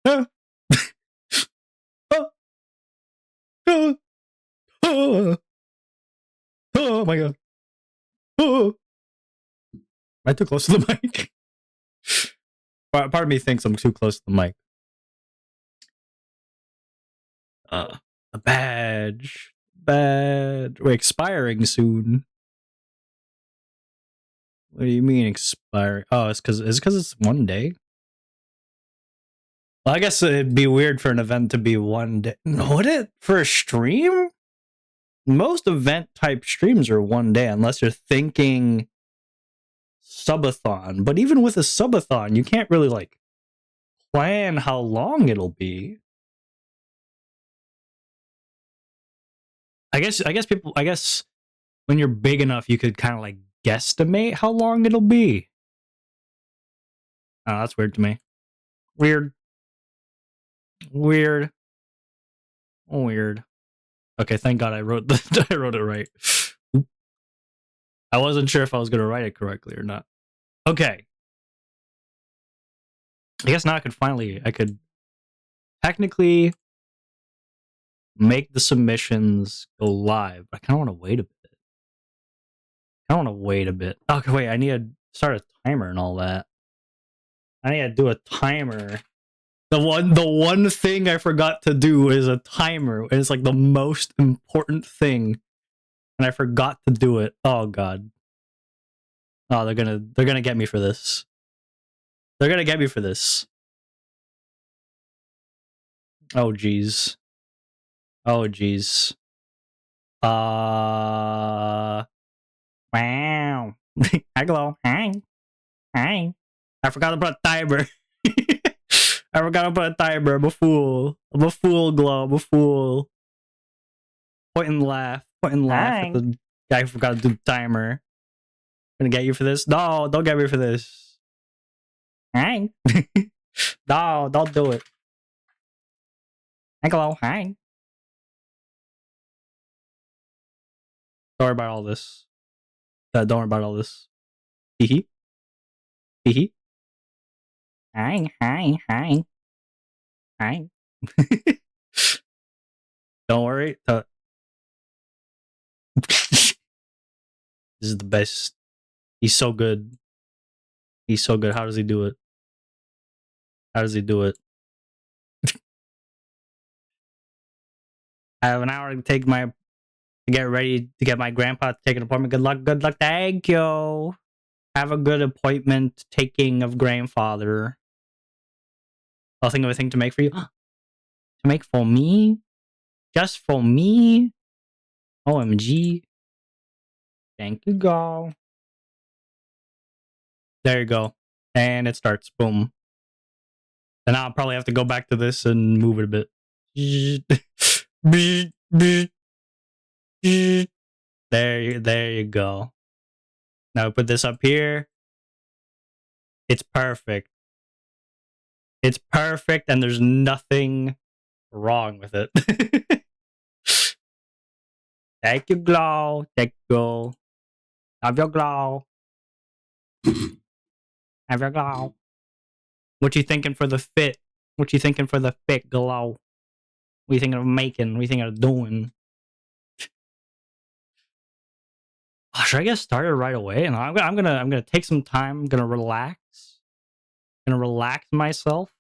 Oh, oh, oh, oh my god. Oh. Am I too close to the mic? Part of me thinks I'm too close to the mic. A badge. Badge. We're expiring soon. What do you mean expiring? Oh, it's because it's 1 day? Well, I guess it'd be weird for an event to be 1 day. Would it? For a stream? Most event type streams are 1 day, unless you're thinking subathon. But even with a subathon, you can't really like plan how long it'll be. I guess when you're big enough, you could kind of like guesstimate how long it'll be. Oh, that's weird to me. Weird. Okay, thank God I wrote I wrote it right. I wasn't sure if I was gonna write it correctly or not. Okay. I guess now I could technically make the submissions go live, but I kind of want to wait a bit. Okay, wait, I need to start a timer and all that. I need to do a timer. The one thing I forgot to do is a timer. It's like the most important thing, and I forgot to do it. Oh god. Oh, they're gonna get me for this. They're gonna get me for this. Oh jeez. Oh jeez. Wow. Hello. Hi. Hi. I forgot to put a timer. I forgot to put a timer. I'm a fool. I'm a fool, Glow. I'm a fool. Point and laugh. Point and laugh at the guy who forgot to do the timer. Gonna get you for this? No, don't get me for this. Hi. No, don't do it. Hello. Hi. Don't worry about all this. Don't worry about all this. Hee hee. Hee hee. Hi. Hi. Hi. Hi. Don't worry. This is the best. He's so good. He's so good. How does he do it? How does he do it? I have an hour to get ready to get my grandpa to take an appointment. Good luck. Good luck. Thank you. Have a good appointment taking of grandfather. I'll think of a thing to make for you. To make for me? Just for me? OMG. Thank you, go. There you go. And it starts. Boom. And I'll probably have to go back to this and move it a bit. There you go. Now put this up here. It's perfect. It's perfect, and there's nothing wrong with it. Thank you, Glow. Thank you. Have your Glow. Have your Glow. What you thinking for the fit? What you thinking for the fit, Glow? What you thinking of making? What you thinking of doing? Should I get started right away? And I'm gonna take some time. I'm gonna relax. Gonna relax myself.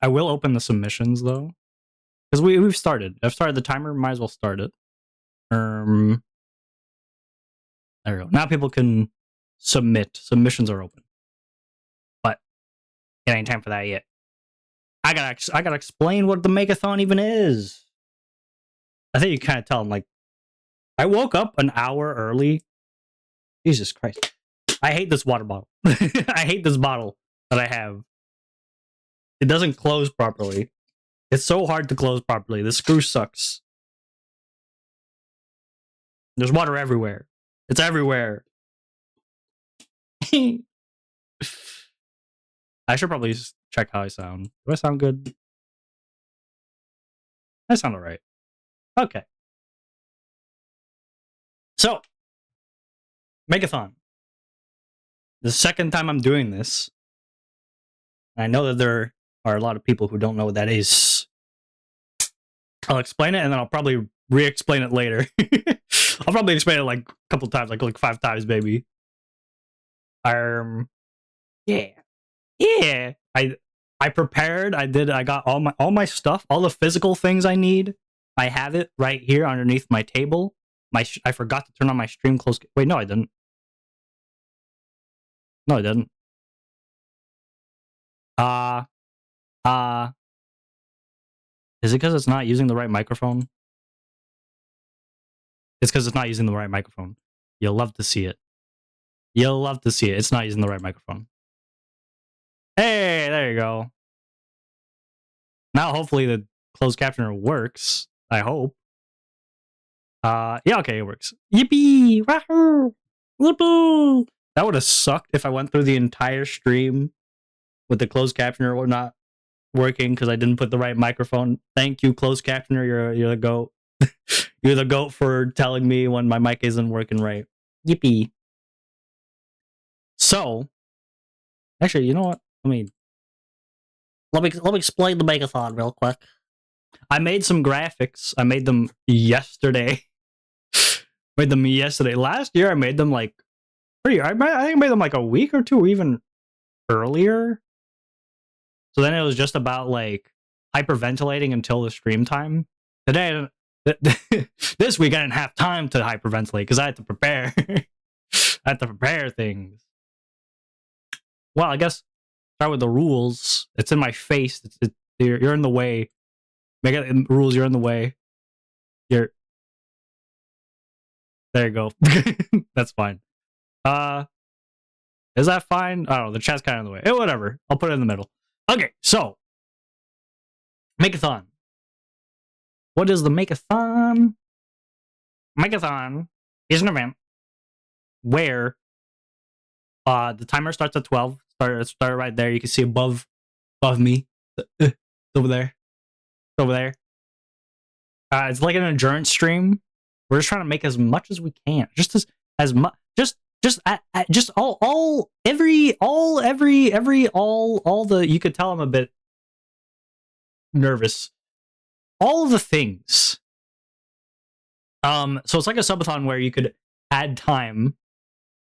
I will open the submissions though, because we've started. I've started the timer. Might as well start it. There we go. Now people can submit. Submissions are open, but it ain't time for that yet. I gotta explain what the MAKEATHON even is. I think you kind of tell them, like, I woke up an hour early. Jesus Christ. I hate this water bottle. I hate this bottle that I have. It doesn't close properly. It's so hard to close properly. The screw sucks. There's water everywhere. It's everywhere. I should probably check how I sound. Do I sound good? I sound alright. Okay. So, MAKEATHON. The second time I'm doing this. I know that are a lot of people who don't know what that is. I'll explain it and then I'll probably re-explain it later. I'll probably explain it like a couple times, like 5 times, maybe. Yeah. I prepared. I got all my stuff, all the physical things I need. I have it right here underneath my table. I forgot to turn on my stream close. Wait, no, I didn't. No, I didn't. Is it because it's not using the right microphone? It's because it's not using the right microphone. You'll love to see it. You'll love to see it. It's not using the right microphone. Hey, there you go. Now, hopefully, the closed captioner works. I hope. Yeah, okay, it works. Yippee! Wahoo! Whoopoo! That would have sucked if I went through the entire stream with the closed captioner not working because I didn't put the right microphone. Thank you, closed captioner. You're the goat. You're the goat for telling me when my mic isn't working right. Yippee! So, actually, you know what? Let me explain the MAKEATHON real quick. I made some graphics. I made them yesterday. Last year, I made them like I think I made them like a week or two, even earlier. So then it was just about like hyperventilating until the stream time. Today, this week I didn't have time to hyperventilate because I had to prepare. I had to prepare things. Well, I guess start with the rules. It's in my face. You're in the way. Make it rules. You're in the way. There you go. That's fine. Is that fine? I don't know. The chat's kind of in the way. Whatever. I'll put it in the middle. Okay, so MAKEATHON. What is the MAKEATHON? MAKEATHON is an event where the timer starts at 12. Start right there. You can see above me. It's over there. It's over there. It's like an endurance stream. We're just trying to make as much as we can. Just as much. Just all the, you could tell I'm a bit nervous. All the things. So it's like a subathon where you could add time,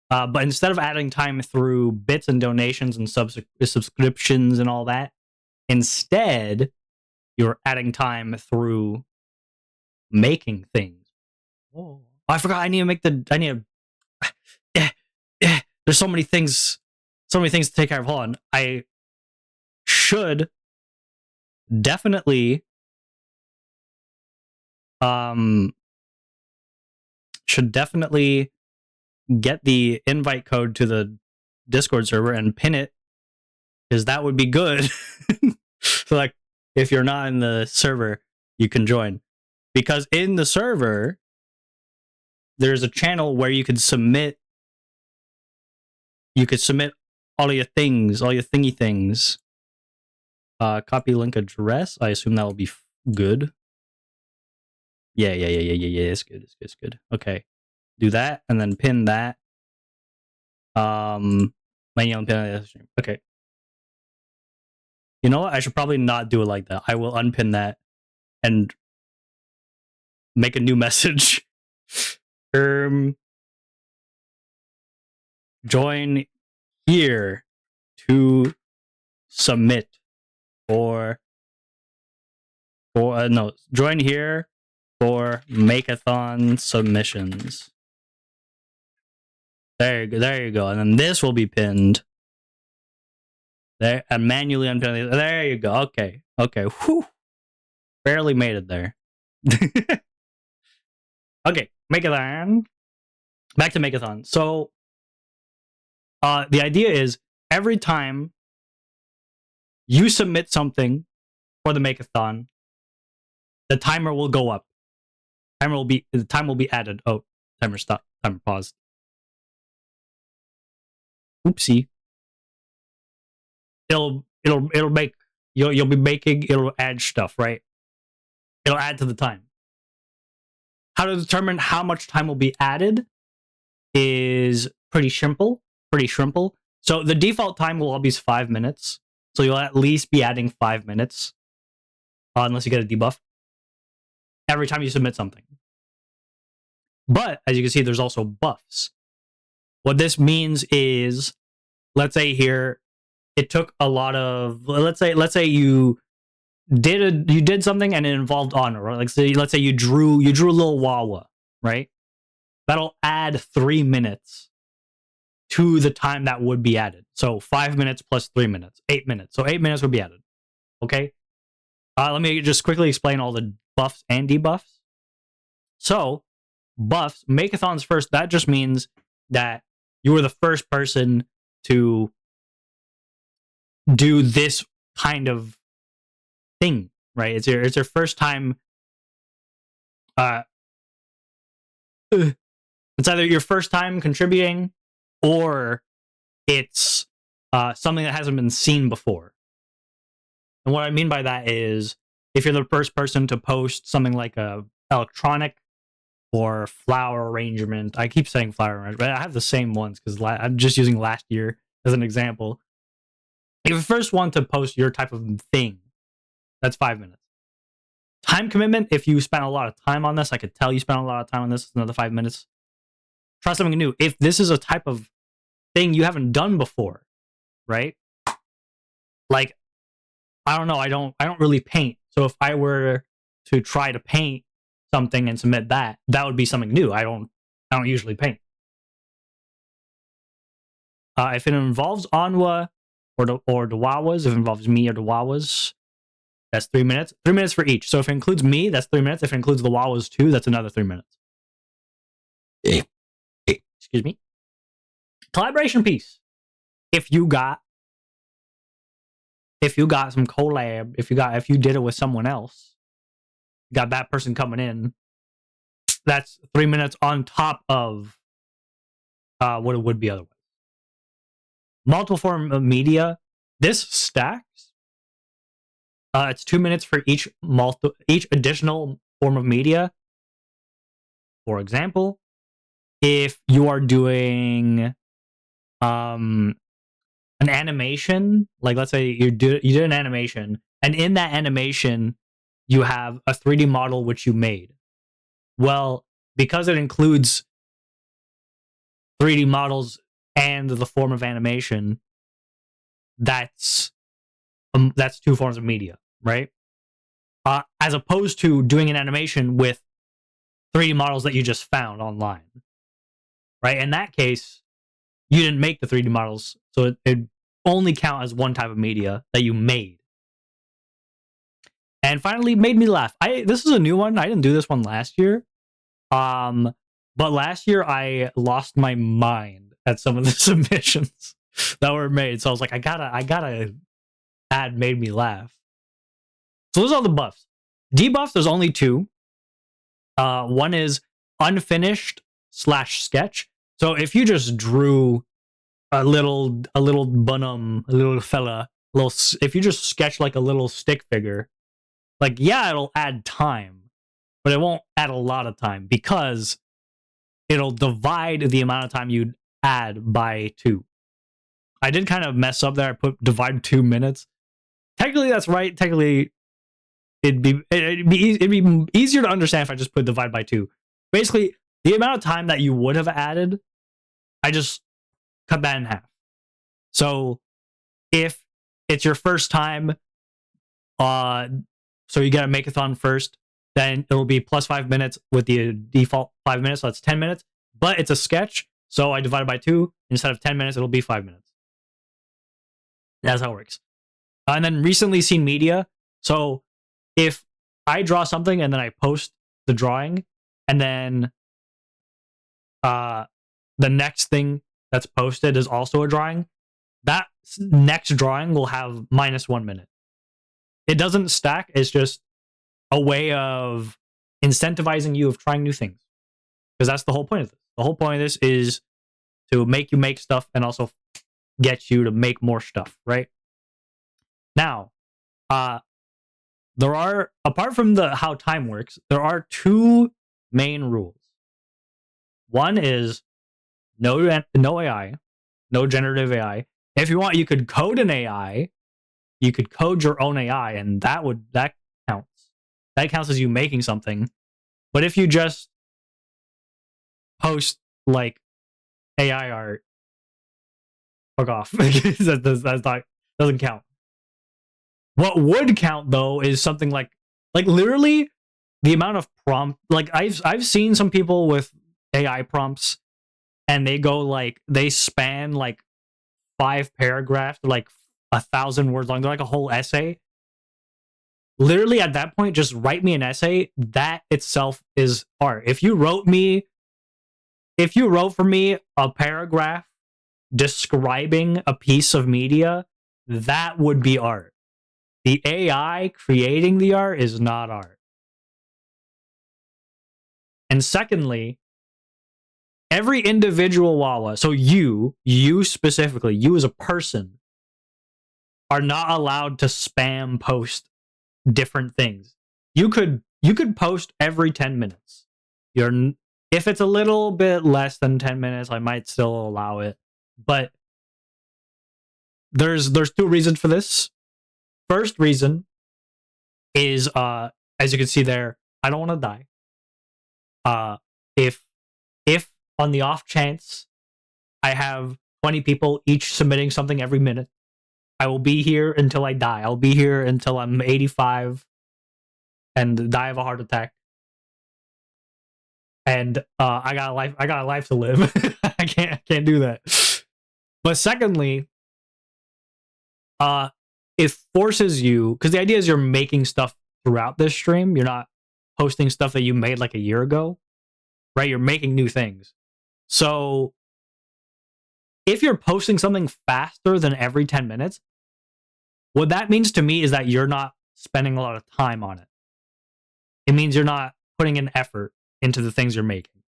but instead of adding time through bits and donations and subscriptions and all that, instead you're adding time through making things. Oh, I forgot. I need to. There's so many things to take care of. Hold on. I should definitely get the invite code to the Discord server and pin it, because that would be good. So like, if you're not in the server, you can join, because in the server there's a channel where you could submit all your things, all your thingy things. Copy link address. I assume that will be good. Yeah. It's good. Okay. Do that and then pin that. Pin the stream. Okay. You know what? I should probably not do it like that. I will unpin that and make a new message. Join here to submit join here for MAKEATHON submissions. There you go. And then this will be pinned. There, and manually unpin. There you go. Okay. Whew. Barely made it there. Okay, MAKEATHON. Back to MAKEATHON. So, the idea is every time you submit something for the MAKEATHON, the timer will go up. The time will be added. Oh, timer stopped. Timer paused. Oopsie. It'll make you'll be making. It'll add stuff, right? It'll add to the time. How to determine how much time will be added is pretty simple. So the default time will always be 5 minutes. So you'll at least be adding 5 minutes, unless you get a debuff, every time you submit something. But as you can see, there's also buffs. What this means is, let's say here, it took a lot of, let's say you did something and it involved honor, right? Like let's say you drew a little Wawa, right? That'll add 3 minutes to the time that would be added. So 5 minutes plus 3 minutes, 8 minutes. So 8 minutes would be added. Okay. Let me just quickly explain all the buffs and debuffs. So buffs, MAKEATHON's first. That just means that you were the first person to do this kind of thing, right? It's your first time. It's either your first time contributing, or it's something that hasn't been seen before. And what I mean by that is, if you're the first person to post something like a electronic or flower arrangement, I keep saying flower arrangement, I have the same ones because I'm just using last year as an example. If you're the first one to post your type of thing, that's 5 minutes. Time commitment, if you spent a lot of time on this, I could tell you spent a lot of time on this, it's another 5 minutes. Try something new. If this is a type of thing you haven't done before, right? Like, I don't know, I don't really paint. So if I were to try to paint something and submit that would be something new. I don't usually paint. If it involves Onwa or the Wawas, if it involves me or the Wawas, that's 3 minutes. 3 minutes for each. So if it includes me, that's 3 minutes. If it includes the Wawas too, that's another 3 minutes. Excuse me. Collaboration piece. If you got some collab, if you did it with someone else, got that person coming in, that's 3 minutes on top of what it would be otherwise. Multiple form of media, this stacks. It's 2 minutes for each additional form of media. For example, if you are doing an animation, like let's say you did an animation, and in that animation you have a 3D model which you made. Well, because it includes 3D models and the form of animation, that's 2 forms of media, right? As opposed to doing an animation with 3D models that you just found online, right? In that case, you didn't make the 3D models, so it only count as one type of media that you made. And finally, made me laugh. This is a new one. I didn't do this one last year. But last year I lost my mind at some of the submissions that were made. So I was like, I gotta add made me laugh. So those are all the buffs. Debuffs, there's only 2. One is unfinished /sketch. So if you just drew a little bunum, a little fella, if you just sketch like a little stick figure, like, yeah, it'll add time, but it won't add a lot of time because it'll divide the amount of time you'd add by 2. I did kind of mess up there. I put divide 2 minutes. Technically, that's right. Technically, it'd be easier to understand if I just put divide by 2. Basically, the amount of time that you would have added, I just cut that in half. So if it's your first time, so you gotta MAKEATHON first, then it'll be plus 5 minutes with the default 5 minutes, so that's 10 minutes. But it's a sketch, so I divided by 2. Instead of 10 minutes, it'll be 5 minutes. That's how it works. And then recently seen media. So if I draw something and then I post the drawing, and then the next thing that's posted is also a drawing, that next drawing will have minus 1 minute. It doesn't stack. It's just a way of incentivizing you of trying new things. Because that's the whole point of this. The whole point of this is to make you make stuff and also get you to make more stuff, right? Now, there are, apart from how time works, there are 2 main rules. One is no AI, no generative AI. If you want, you could code an AI you could code your own AI, and that counts. That counts as you making something. But if you just post like AI art, fuck off. That's not, doesn't count. What would count though is something like literally the amount of prompt. Like I've seen some people with AI prompts, and they go like they span like 5 paragraphs, like 1,000 words long. They're like a whole essay. Literally at that point, just write me an essay. That itself is art. If you wrote for me a paragraph describing a piece of media, that would be art. The AI creating the art is not art. And secondly, every individual Wawa, so you specifically, you as a person, are not allowed to spam post different things. You could post every 10 minutes. If it's a little bit less than 10 minutes, I might still allow it. But there's 2 reasons for this. First reason is as you can see there, I don't want to die. If on the off chance I have 20 people each submitting something every minute, I will be here until I die. I'll be here until I'm 85 and die of a heart attack. And I got a life to live. I can't do that. But secondly, it forces you, because the idea is you're making stuff throughout this stream. You're not posting stuff that you made like a year ago, right? You're making new things. So if you're posting something faster than every 10 minutes, what that means to me is that you're not spending a lot of time on it. It means you're not putting an effort into the things you're making.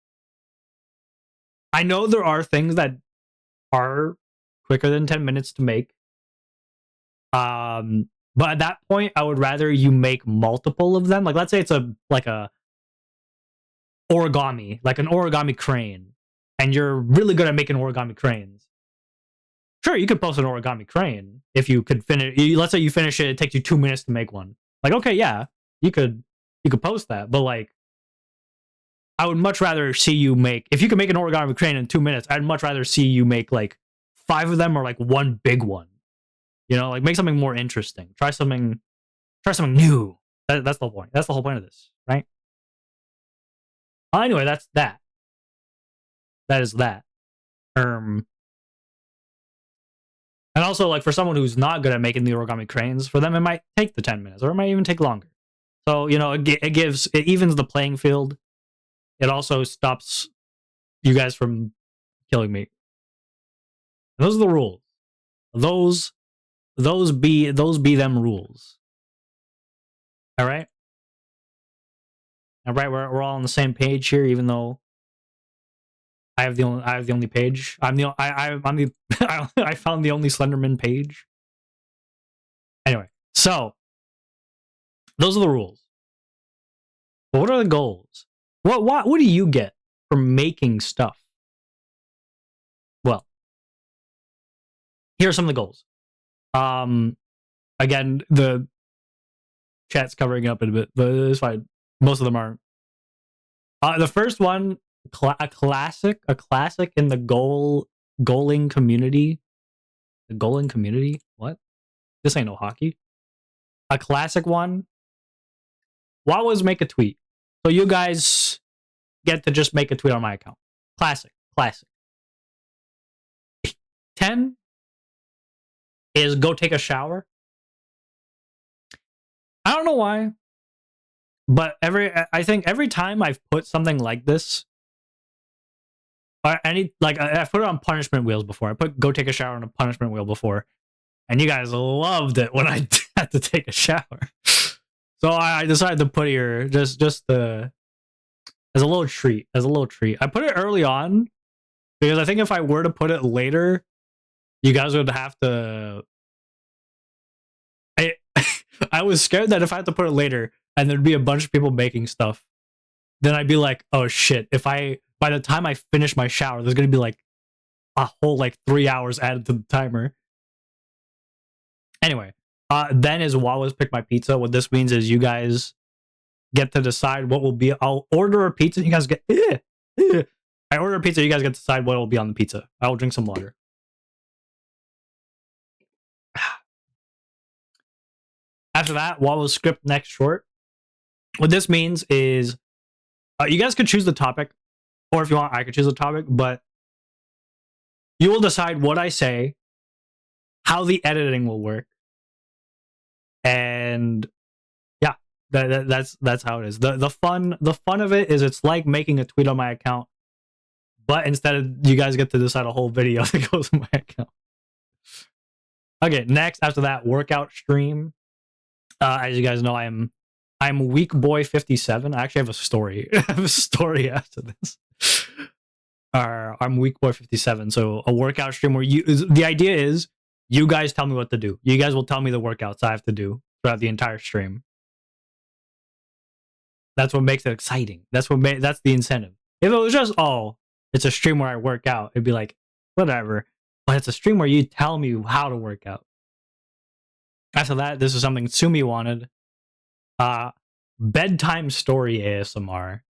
I know there are things that are quicker than 10 minutes to make. But at that point, I would rather you make multiple of them. Like, let's say it's like an origami crane, and you're really good at making origami cranes. Sure, you could post an origami crane if you could finish. Let's say you finish it takes you 2 minutes to make one. Like, okay, yeah, you could post that, but like, I would much rather see you make, if you can make an origami crane in 2 minutes, I'd much rather see you make like 5 of them or like one big one. You know, like make something more interesting. Try something new. That's the whole point. That's the whole point of this, right? Anyway, that's that. That is that. And also, like, for someone who's not good at making the origami cranes, for them it might take the 10 minutes, or it might even take longer. So, you know, it evens the playing field. It also stops you guys from killing me. And those are the rules. Those be them rules. All right. All right. We're all on the same page here, even though I have the only page. I found the only Slenderman page. Anyway, so those are the rules. But what are the goals? What do you get from making stuff? Well, here are some of the goals. Again, the chat's covering up a bit, but it's fine. Most of them aren't. The first one, a classic in the goaling community. The goaling community? What? This ain't no hockey. A classic one. What was make a tweet? So you guys get to just make a tweet on my account. Classic. 10 is go take a shower. I don't know why, but I think every time I've put something like this, or I've put it on punishment wheels before. I put go take a shower on a punishment wheel before, and you guys loved it when I had to take a shower. So I decided to put here just as a little treat. I put it early on because I think if I were to put it later, you guys would have to. I was scared that if I had to put it later and there'd be a bunch of people making stuff, then I'd be like, oh shit, by the time I finish my shower, there's gonna be like a whole 3 hours added to the timer. Anyway, Then is Wawa's Pick My Pizza. What this means is you guys get to decide what will be. I'll order a pizza. You guys get. I order a pizza. You guys get to decide what will be on the pizza. I will drink some water. After that, Wawa's Script Next Short. What this means is you guys could choose the topic, or if you want, I could choose the topic, but you will decide what I say, how the editing will work, and yeah, that's how it is. The fun of it is it's like making a tweet on my account, but instead of you guys get to decide a whole video that goes on my account. Okay, next after that, workout stream. As you guys know, I'm Weak Boy 57. I actually have a story. I have a story after this. I'm Weak Boy 57. So a workout stream where the idea is you guys tell me what to do. You guys will tell me the workouts I have to do throughout the entire stream. That's what makes it exciting. That's the incentive. If it was just it's a stream where I work out, it'd be like whatever. But it's a stream where you tell me how to work out. After that, this is something Sumi wanted. Bedtime story ASMR.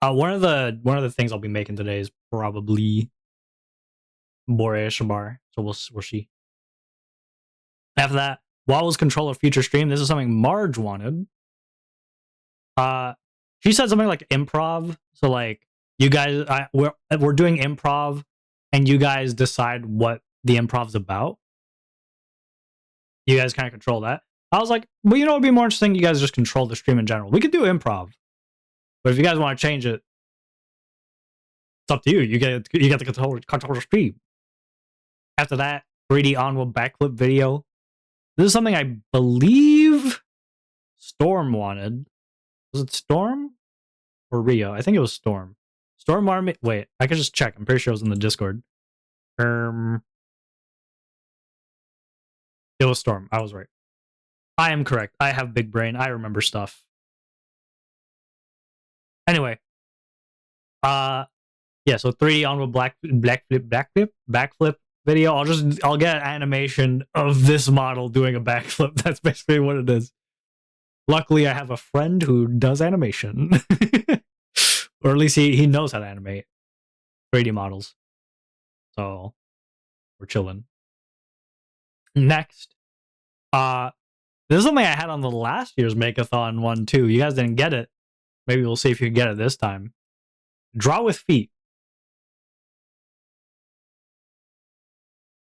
One of the things I'll be making today is probably more ASMR. So we'll see. After that, Wawa's Controller Future Stream. This is something Marge wanted. She said something like improv. So like you guys, we're doing improv, and you guys decide what the improv's about. You guys kind of control that. I was like, well, it'd be more interesting. You guys just control the stream in general. We could do improv, but if you guys want to change it, it's up to you. You get the control the stream. After that, 3D Onwa backflip video. This is something I believe Storm wanted. Was it Storm or Rio? I think it was Storm. Storm Army. Wait, I could just check. I'm pretty sure it was in the Discord. It was Storm. I was right. I am correct. I have big brain. I remember stuff. Anyway. Yeah, so 3D Onwa backflip video. I'll get an animation of this model doing a backflip. That's basically what it is. Luckily, I have a friend who does animation. Or at least he knows how to animate 3D models. So we're chilling. Next, this is something I had on the last year's MAKEATHON one too. You guys didn't get it. Maybe we'll see if you can get it this time. Draw with feet.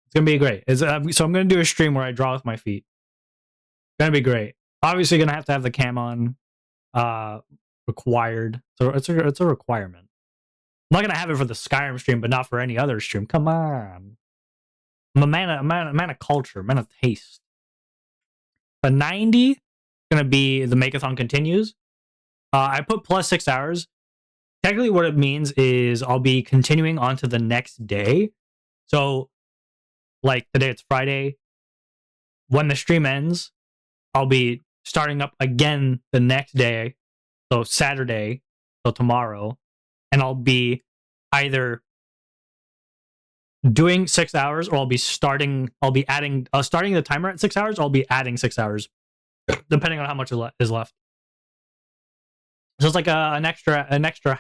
It's gonna be great. So I'm gonna do a stream where I draw with my feet. It's gonna be great. Obviously, gonna have to have the cam on. Required. So it's a requirement. I'm not gonna have it for the Skyrim stream, but not for any other stream. Come on. I'm a man of culture, man of taste. A 90 gonna be the MAKEATHON continues. I put plus 6 hours. Technically, what it means is I'll be continuing on to the next day. So, like today, it's Friday. When the stream ends, I'll be starting up again the next day. So Saturday, so tomorrow, and I'll be either doing 6 hours, or I'll be starting the timer at 6 hours, or I'll be adding 6 hours, depending on how much is left. So it's like an extra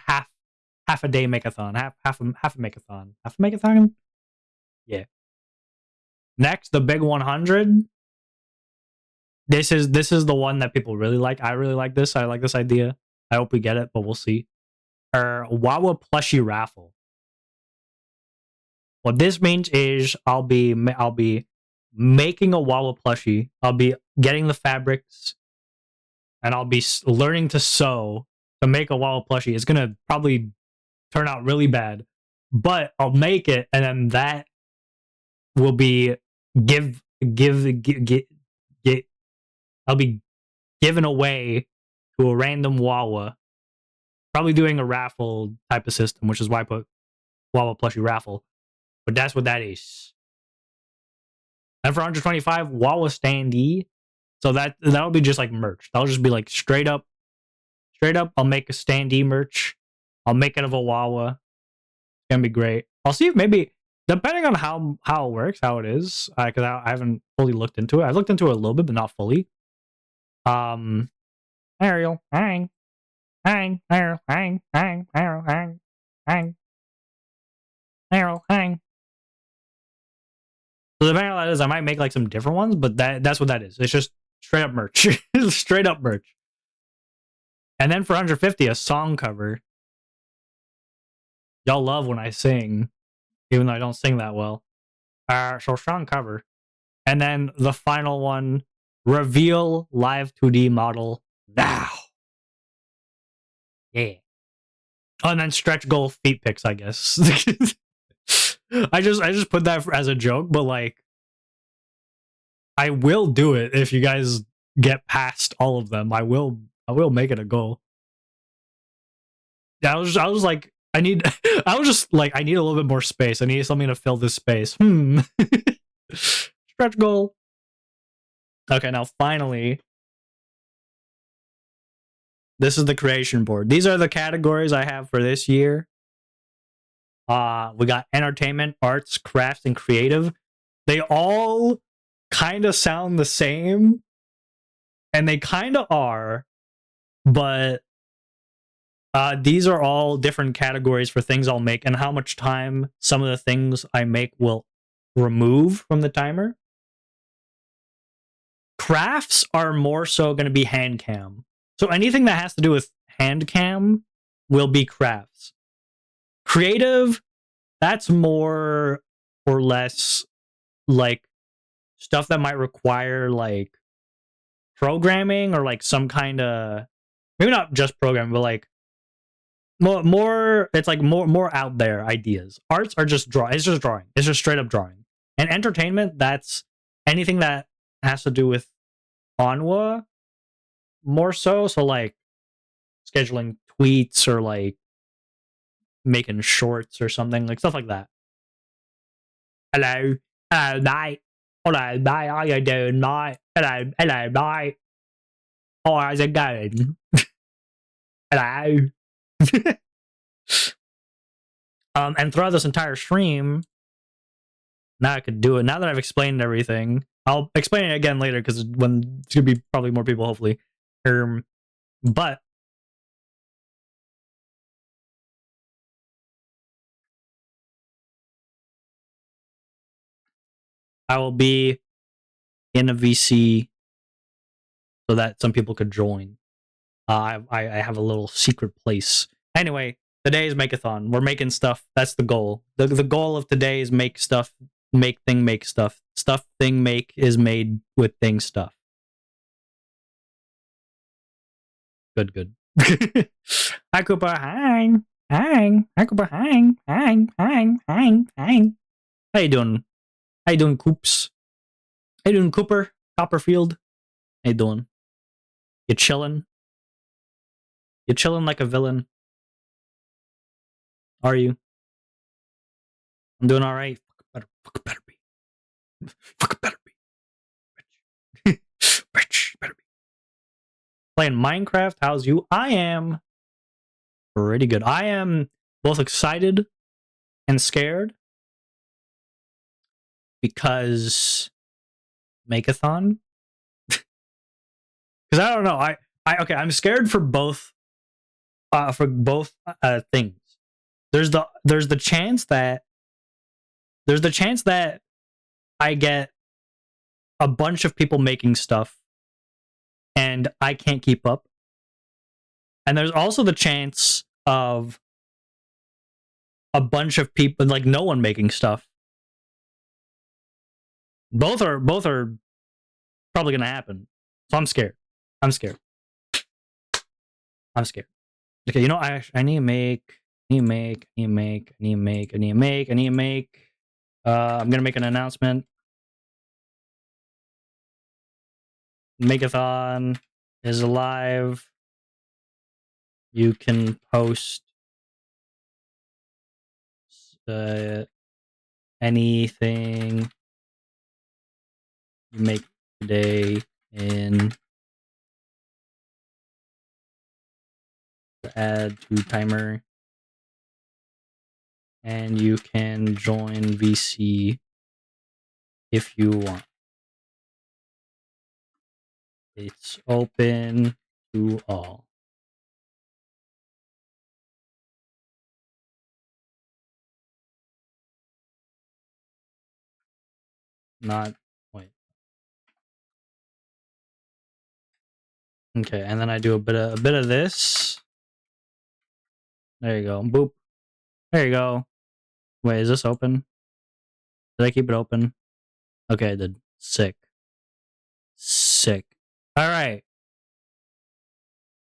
half a day MAKEATHON, half a MAKEATHON. Half a MAKEATHON? Yeah. Next, the big 100. This is the one that people really like. I really like this. I like this idea. I hope we get it, but we'll see. Wawa plushie raffle. What this means is I'll be making a Wawa plushie. I'll be getting the fabrics, and I'll be learning to sew to make a Wawa plushie. It's gonna probably turn out really bad, but I'll make it, and then that will be I'll be given away to a random Wawa. Probably doing a raffle type of system, which is why I put Wawa plushie raffle. But that's what that is. And for 125, Wawa standee. So that'll be just like merch. That'll just be like straight up. I'll make a standee merch. I'll make it of a Wawa. It's gonna be great. I'll see if maybe Depending on how it works, how it is, because I haven't fully looked into it. I've looked into it a little bit, but not fully. Ariel, hang, Ariel, hang, Ariel, hang, Ariel, hang. So depending on what that is, I might make like some different ones, but that's what that is. It's just straight up merch, straight up merch. And then for 150, a song cover. Y'all love when I sing, even though I don't sing that well. So song cover. And then the final one, reveal live 2D model now. Yeah. Oh, and then stretch goal feet pics, I guess. I just put that as a joke, but like I will do it if you guys get past all of them. I will make it a goal. Yeah, I was like, I need I need a little bit more space. I need something to fill this space. Stretch goal. Okay, now finally, this is the creation board. These are the categories I have for this year. We got entertainment, arts, crafts, and creative. They all kind of sound the same, and they kind of are, but these are all different categories for things I'll make and how much time some of the things I make will remove from the timer. Crafts are more so going to be hand cam. So anything that has to do with hand cam will be crafts. Creative, that's more or less like stuff that might require like programming or like some kind of, maybe not just programming, but like more it's like more out there ideas. Arts are just it's just drawing. It's just straight up drawing. And entertainment, that's anything that has to do with Onwa more so. So like scheduling tweets or like making shorts or something, like stuff like that. Hello, mate. Hello, mate. How you doing, mate? Hello, mate. Oh, how's it going? Hello. And throughout this entire stream, now I could do it. Now that I've explained everything, I'll explain it again later because when it's gonna be probably more people, hopefully. But I will be in a VC so that some people could join. I have a little secret place. Anyway, today's MAKEATHON. We're making stuff. That's the goal. The goal of today is make stuff. Make thing make stuff. Stuff thing make is made with thing stuff. Good. Hi Cooper. Hi. Hi Cooper. Hi. How you doing? How you doing, Coops? How you doing, Cooper? Copperfield? How you doing? You chilling? You chilling like a villain? Are you? I'm doing all right. Fuck better be. Fuck better be. Bitch, better be. Playing Minecraft. How's you? I am pretty good. I am both excited and scared because MAKEATHON. Because I don't know. Okay. I'm scared for both. Things. There's the chance that I get a bunch of people making stuff and I can't keep up. And there's also the chance of a bunch of people, like no one making stuff. Both are probably gonna happen. So I'm scared. I'm scared. Okay, you know, I need to make. I'm gonna make an announcement. MAKEATHON is alive. You can post anything you make today in the add to timer. and you can join VC if you want. It's open to all. Not wait. Okay, and then I do a bit of this. There you go. Boop. There you go. Wait, is this open? Did I keep it open? Okay, I did. Sick. Sick. All right.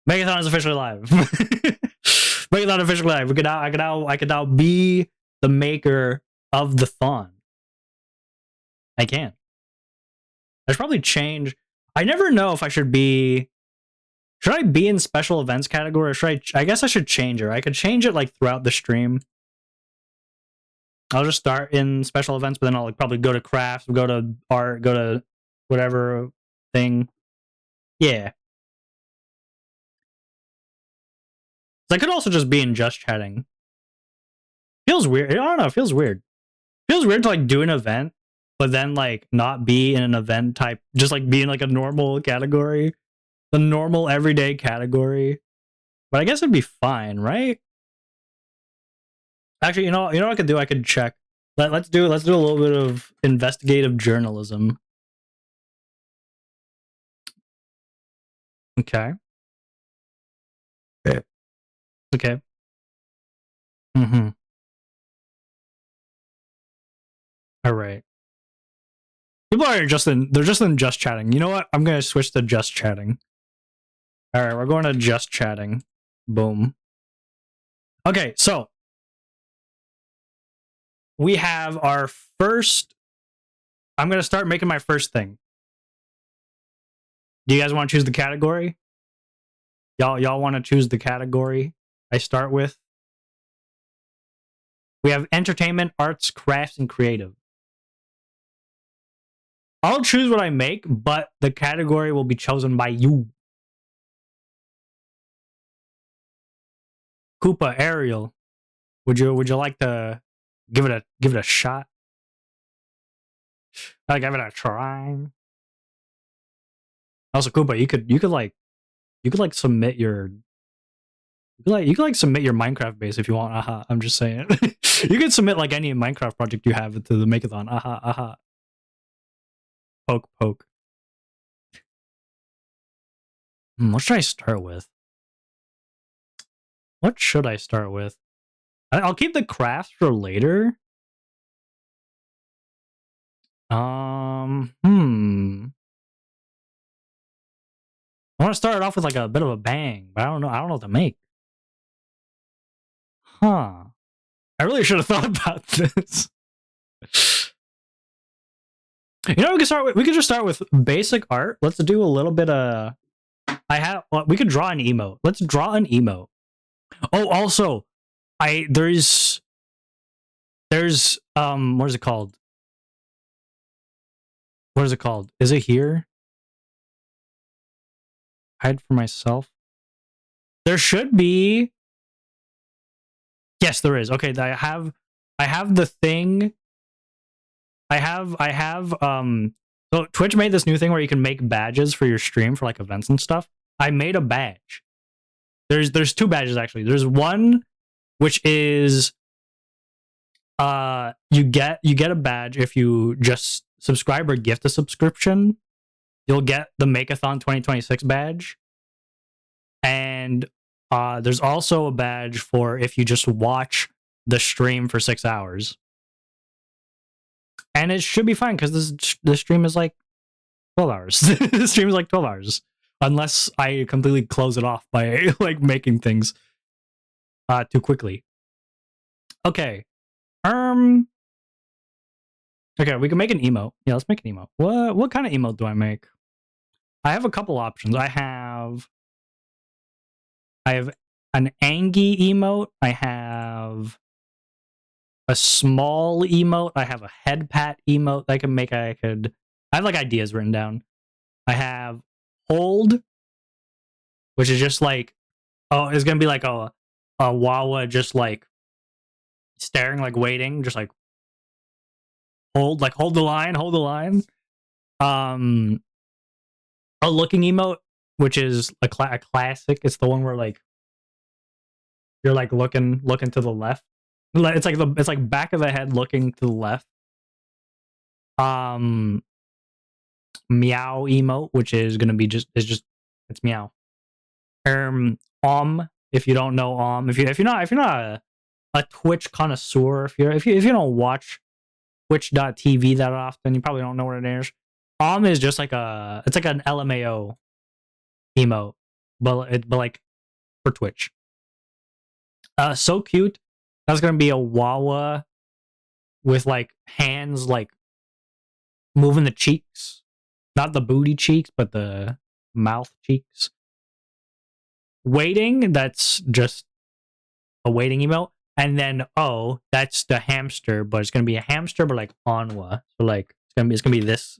MAKEATHON is officially live. MAKEATHON officially live. I could now be the maker of the thon. I can. I should probably change. I never know if I should be. Should I be in special events category, or should I guess I should change it. I could change it like throughout the stream. I'll just start in special events, but then I'll like, probably go to crafts, go to art, go to whatever thing. Yeah. I could also just be in just chatting. Feels weird. I don't know. It feels weird. Feels weird to like do an event, but then like not be in an event type, just like be in like a normal category, the normal everyday category. But I guess it'd be fine, right? Actually, you know what I could do? I could check. Let's do a little bit of investigative journalism. Okay. Okay. Mm-hmm. All right. People are just in. They're just in just chatting. You know what? I'm gonna switch to just chatting. All right, we're going to just chatting. Boom. Okay, so we have our first. I'm gonna start making my first thing. Do you guys want to choose the category? Y'all want to choose the category I start with? We have entertainment, arts, crafts, and creative. I'll choose what I make, but the category will be chosen by you. Koopa, Ariel, would you like to give it a shot? I'll give it a try. Also, Koopa, you could submit your you could like submit your Minecraft base if you want. Aha, I'm just saying. You could submit like any Minecraft project you have to the MAKEATHON. Aha, aha. Poke, poke. What should I start with? What should I start with? I'll keep the crafts for later. I want to start it off with like a bit of a bang, but I don't know what to make. Huh. I really should have thought about this. You know, we could just start with basic art. Let's do a little bit of. We could draw an emote. Let's draw an emote. Oh, also, there's what is it called? What is it called? Is it here? Hide for myself. There should be. Yes, there is. Okay, I have the thing. I have so Twitch made this new thing where you can make badges for your stream for like events and stuff. I made a badge. There's two badges actually. There's one which is you get a badge if you just subscribe or gift a subscription. You'll get the MAKEATHON 2026 badge. And there's also a badge for if you just watch the stream for 6 hours. And it should be fine because this stream is like 12 hours. The stream is like 12 hours. Unless I completely close it off by like making things too quickly. Okay. Okay, we can make an emote. Yeah, let's make an emote. What kind of emote do I make? I have a couple options. I have an Angie emote. I have a small emote. I have a head pat emote that I can make. I have like ideas written down. I have hold, which is just like, oh, it's gonna be like a Wawa, just like staring, like waiting, just like hold the line. A looking emote, which is a classic. It's the one where like you're like looking to the left. It's like back of the head looking to the left. Meow emote, which is gonna be it's meow. If you don't know if you're not a Twitch connoisseur, if you don't watch Twitch.tv that often, you probably don't know what it is. Is just like it's like an LMAO emote, but like for Twitch. So cute. That's gonna be a Wawa with like hands like moving the cheeks, not the booty cheeks, but the mouth cheeks. Waiting, that's just a waiting emote. And then that's the hamster, but it's gonna be a hamster, but like Onwa. So like it's gonna be this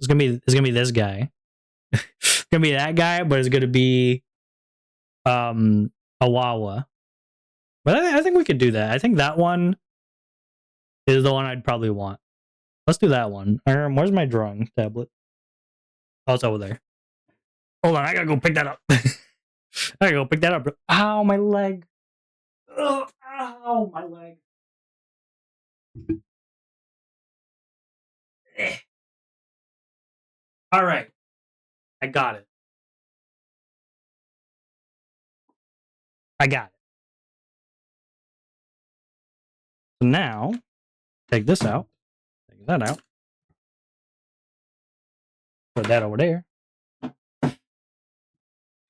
guy. It's gonna be that guy, but it's gonna be a Wawa. But I think we could do that. I think that one is the one I'd probably want. Let's do that one. Where's my drawing tablet? Oh, it's over there. Hold on, I gotta go pick that up. I gotta go pick that up. Ow, my leg. Ugh, ow, my leg. All right, I got it. So now, take this out. Take that out. Put that over there.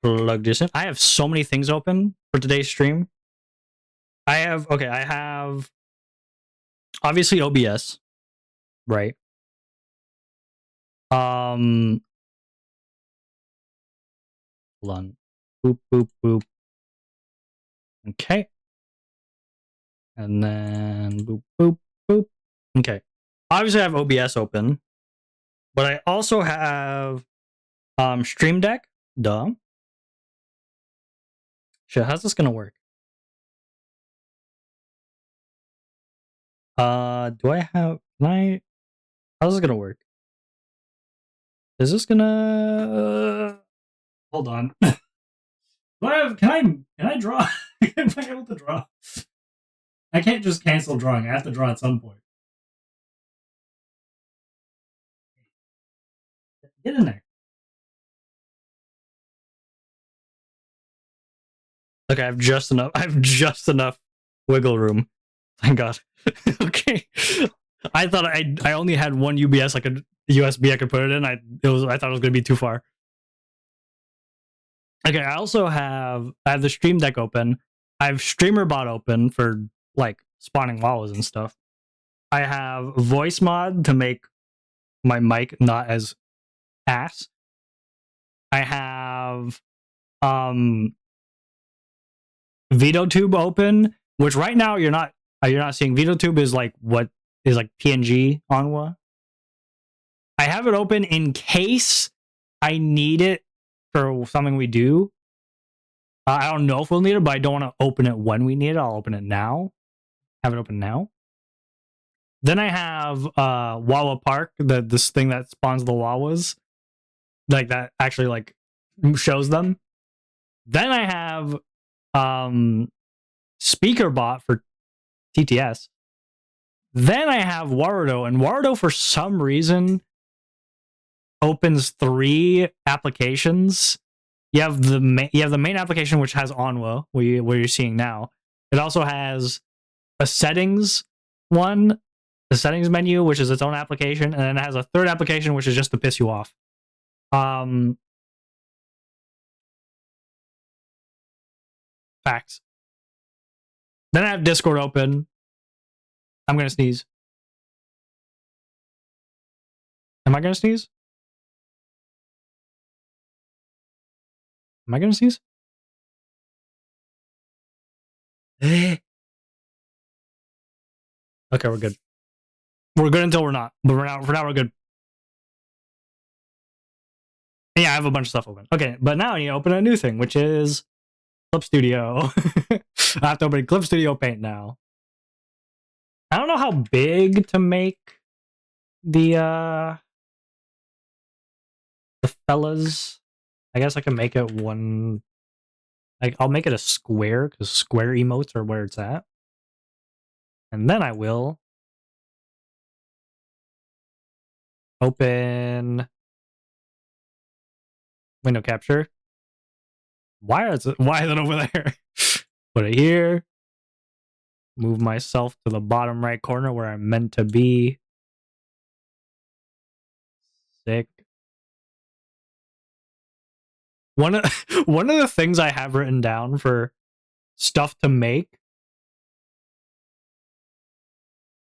Plug this in. I have so many things open for today's stream. I have obviously OBS, right? Hold on. Boop, boop, boop. Okay. And then boop, boop, boop. Okay. Obviously, I have OBS open, but I also have Stream Deck. Duh. Shit, how's this gonna work? Do I have? How's this gonna work? Is this gonna? Hold on. Can I draw? Am I able to draw? I can't just cancel drawing. I have to draw at some point. Get in there. Okay, I have just enough wiggle room. Thank God. Okay. I thought I only had one UBS, like a USB I could put it in. I thought it was gonna be too far. Okay, I have the Stream Deck open. I have StreamerBot open for like spawning walls and stuff. I have voice mod to make my mic not as ass. I have VOD open, which right now you're not seeing. VOD is like what is like PNG Onwa. I have it open in case I need it for something we do. I don't know if we'll need it, but I don't want to open it when we need it. I'll open it now. Have it open now. Then I have Wawa Park, this thing that spawns the Wawas, like that actually like shows them. Then I have SpeakerBot for TTS. Then I have Warudo, and Warudo for some reason opens 3 applications. You have the main application, which has Onwa, where you're seeing now. It also has a settings one, the settings menu, which is its own application, and then it has a third application, which is just to piss you off. Facts. Then I have Discord open. I'm gonna sneeze. Am I gonna sneeze? Am I gonna sneeze? Okay, we're good. We're good until we're not. But for now we're good. Yeah, I have a bunch of stuff open. Okay, but now I need to open a new thing, which is Clip Studio. I have to open Clip Studio Paint now. I don't know how big to make the fellas. I guess I can make it one. Like, I'll make it a square because square emotes are where it's at, and then I will open window capture. Why is it over there? Put it here. Move myself to the bottom right corner where I'm meant to be. Sick. One of the things I have written down for stuff to make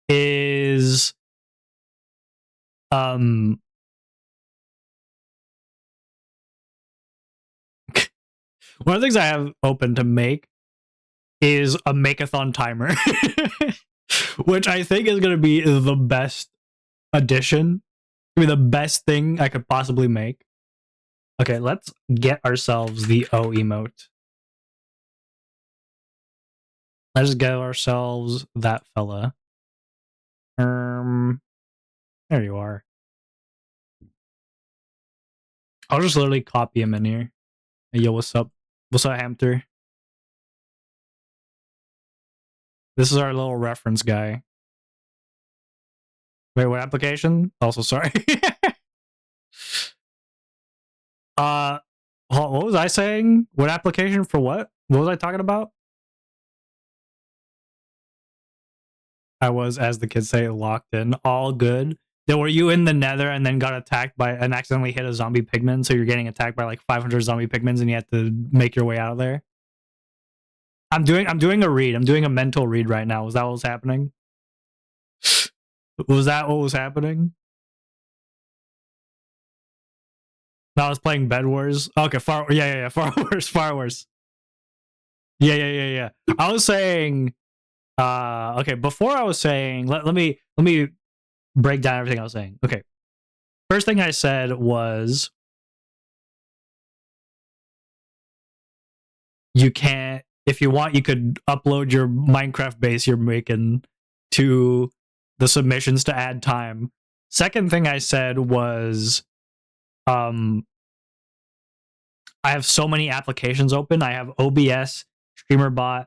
is one of the things I have open to make is a MAKEATHON timer, which I think is going to be the best addition. Be the best thing I could possibly make. Okay, let's get ourselves the O emote. Let's get ourselves that fella. There you are. I'll just literally copy him in here. Hey, yo, what's up? What's up, Hamster? This is our little reference guy. Wait, what application? Also, sorry. What was I saying? What application for what? What was I talking about? I was, as the kids say, locked in. All good. Then were you in the nether and then got attacked by and accidentally hit a zombie pigman, so you're getting attacked by like 500 zombie pigmans and you have to make your way out of there? I'm doing a read. I'm doing a mental read right now. Was that what was happening? Was that what was happening? No, I was playing Bed Wars. Okay, Far Wars. Yeah. I was saying okay, before I was saying let me break down everything I was saying. Okay. First thing I said was you can't, if you want, you could upload your Minecraft base you're making to the submissions to add time. Second thing I said was I have so many applications open. I have OBS, StreamerBot,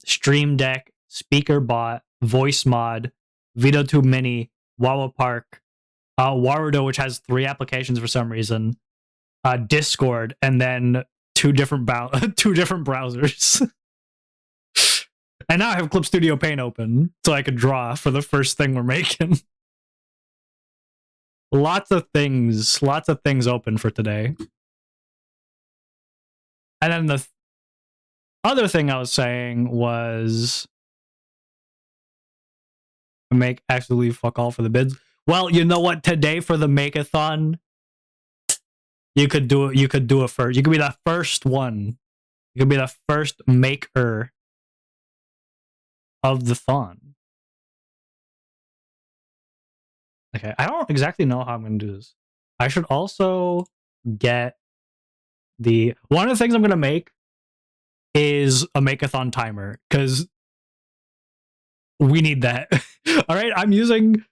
Stream Deck, SpeakerBot, VoiceMod, VideoTube Mini, Wawa Park, Warudo, which has 3 applications for some reason, Discord, and then two different browsers. And now I have Clip Studio Paint open, so I could draw for the first thing we're making. Lots of things open for today. And then the other thing I was saying was make absolutely fuck all for the bids. Well, you know what? Today for the MAKEATHON, you could do it first. You could be the first one. You could be the first maker of the thon. Okay, I don't exactly know how I'm gonna do this. I should also get one of the things I'm gonna make is a MAKEATHON timer, because we need that. All right, I'm using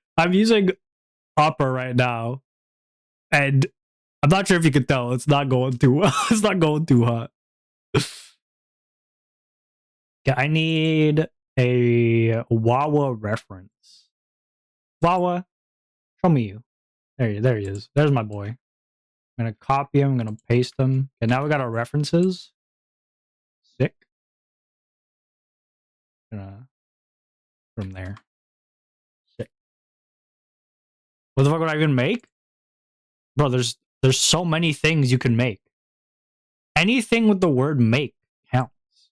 Opera right now, and I'm not sure if you could tell, it's not going too well. It's not going too hot. Yeah, I need a Wawa reference. Wawa, show me you. There he is. There's my boy. I'm gonna copy him. I'm gonna paste him. And now we got our references. Sick. From there. Sick. What the fuck would I even make? Bro, there's so many things you can make. Anything with the word make counts.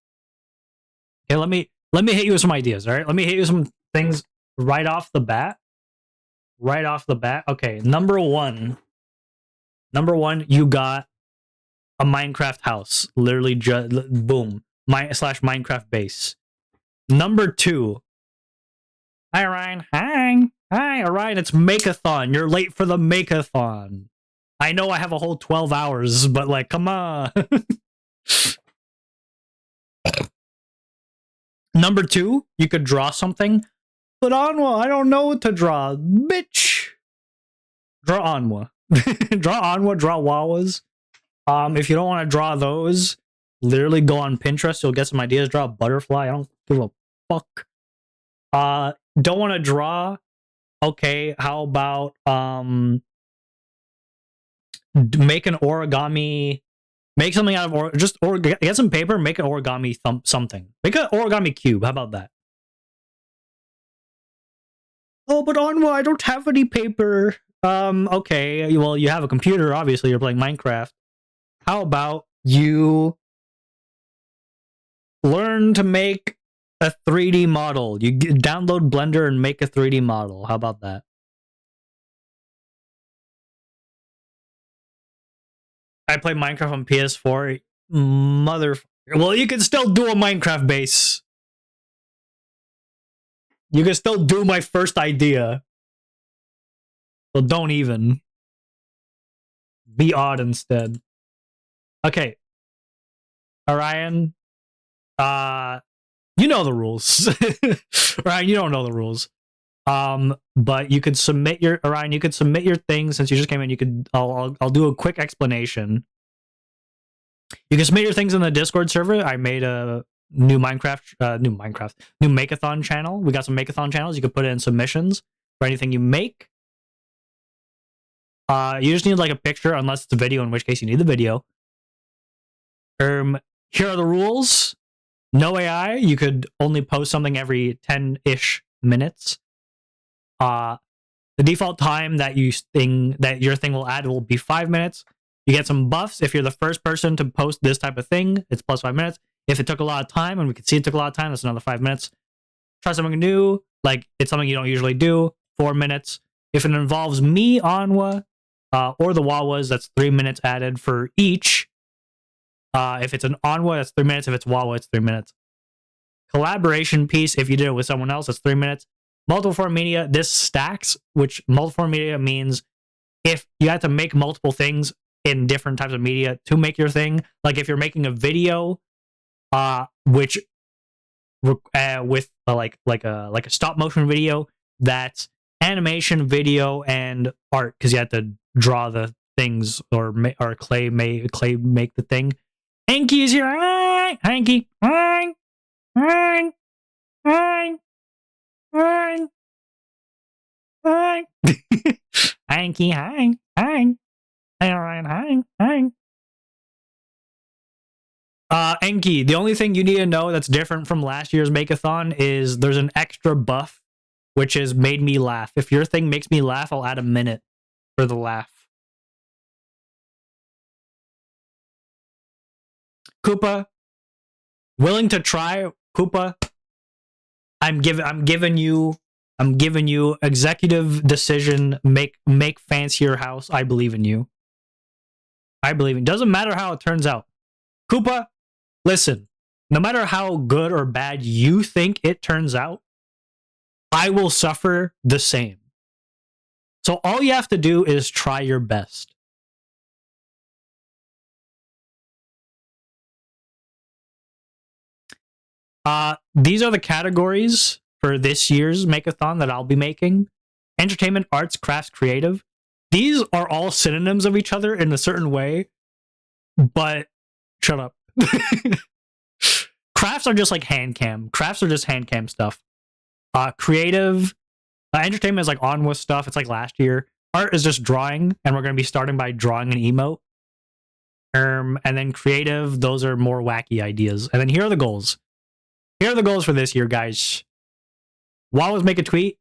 Okay, let me hit you with some ideas, all right? Let me hit you with some things right off the bat. Right off the bat. Okay, number one, you got a Minecraft house. Literally just boom. Minecraft base. Number 2. Hi, Ryan. Hi, Orion. It's MAKEATHON. You're late for the MAKEATHON. I know I have a whole 12 hours, but like, come on. Number 2, you could draw something. But Onwa, I don't know what to draw. Bitch. Draw Onwa. Draw Onwa, draw Wawas. If you don't want to draw those, literally go on Pinterest. You'll get some ideas. Draw a butterfly. I don't give a fuck. Don't want to draw. Okay, how about make an origami, make something out of get some paper, make an origami something. Make an origami cube. How about that? Oh, but Onwa, I don't have any paper. Okay, well, you have a computer, obviously, you're playing Minecraft. How about you learn to make a 3D model? You download Blender and make a 3D model. How about that? I play Minecraft on PS4. Well, you can still do a Minecraft base. You can still do my first idea. So don't even. Be odd instead. Okay. Orion. You know the rules. Orion, you don't know the rules. But you could submit your Orion, you could submit your thing since you just came in. You could I'll do a quick explanation. You can submit your things in the Discord server. I made a new MAKEATHON channel. We got some MAKEATHON channels. You could put in submissions for anything you make. You just need like a picture, unless it's a video, in which case you need the video. Here are the rules. No AI. You could only post something every 10-ish minutes. The default time that your thing will add will be 5 minutes. You get some buffs if you're the first person to post this type of thing. It's plus 5 minutes. If it took a lot of time, and we can see it took a lot of time, that's another 5 minutes. Try something new, like it's something you don't usually do, 4 minutes. If it involves me, Onwa, or the Wawas, that's 3 minutes added for each. If it's an Onwa, that's 3 minutes. If it's Wawa, it's 3 minutes. Collaboration piece, if you did it with someone else, that's 3 minutes. Multiple form media, this stacks, which multiple form media means if you have to make multiple things in different types of media to make your thing. Like if you're making a video, which with like a stop motion video, that's animation, video, and art, because you have to draw the things or clay make the thing. Hanky is here. Hi, Hanky. Hi, hi, hi, hi, hi. Hanky, hi, hi. Alright, hi. Enki, the only thing you need to know that's different from last year's MAKEATHON is there's an extra buff, which is made me laugh. If your thing makes me laugh, I'll add a minute for the laugh. Koopa, willing to try? Koopa, I'm giving you executive decision. Make fancier house. I believe in you. Doesn't matter how it turns out. Koopa, listen, no matter how good or bad you think it turns out, I will suffer the same. So all you have to do is try your best. These are the categories for this year's MAKEATHON that I'll be making. Entertainment, arts, crafts, creative. These are all synonyms of each other in a certain way, but shut up. Crafts are just like hand cam. Crafts are just hand cam stuff. Creative, entertainment is like Onwa stuff. It's like last year. Art is just drawing, and we're going to be starting by drawing an emote. And then creative, those are more wacky ideas. And then here are the goals. Here are the goals for this year, guys. Wallace make a tweet.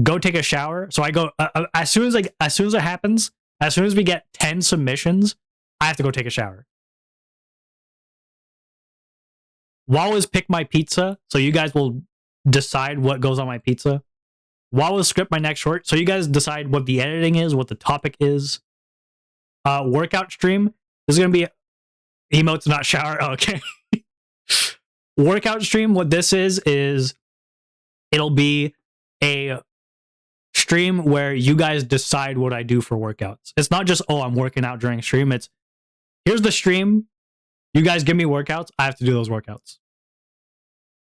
Go take a shower. So I go as soon as it happens. As soon as we get 10 submissions, I have to go take a shower. Wallace pick my pizza, so you guys will decide what goes on my pizza. Wallace script my next short, so you guys decide what the editing is, what the topic is. Workout stream. This is gonna be emotes, not shower. Oh, okay. Workout stream. What this is it'll be a stream where you guys decide what I do for workouts. It's not just, oh, I'm working out during stream. It's, here's the stream. You guys give me workouts. I have to do those workouts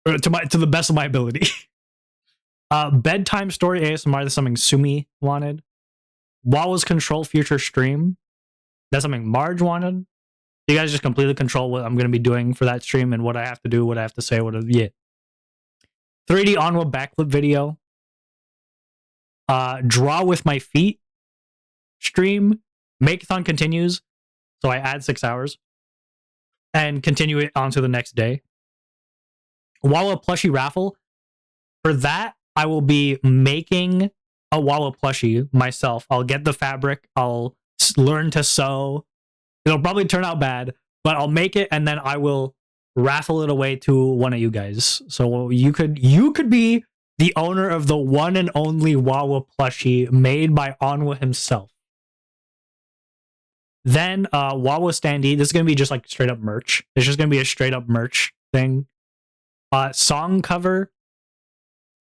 to the best of my ability. Bedtime story ASMR. That's something Sumi wanted. Wawa's control future stream. That's something Marge wanted. You guys just completely control what I'm going to be doing for that stream and what I have to do, what I have to say, yeah. 3D Onwa backflip video. Draw with my feet stream. MAKEATHON continues. So I add 6 hours. And continue it on to the next day. Wawa plushie raffle. For that, I will be making a Wawa plushie myself. I'll get the fabric. I'll learn to sew. It'll probably turn out bad, but I'll make it and then I will raffle it away to one of you guys. So you could be the owner of the one and only Wawa plushie made by Onwa himself. Then Wawa standee. This is gonna be just like straight up merch. It's just gonna be a straight up merch thing. Song cover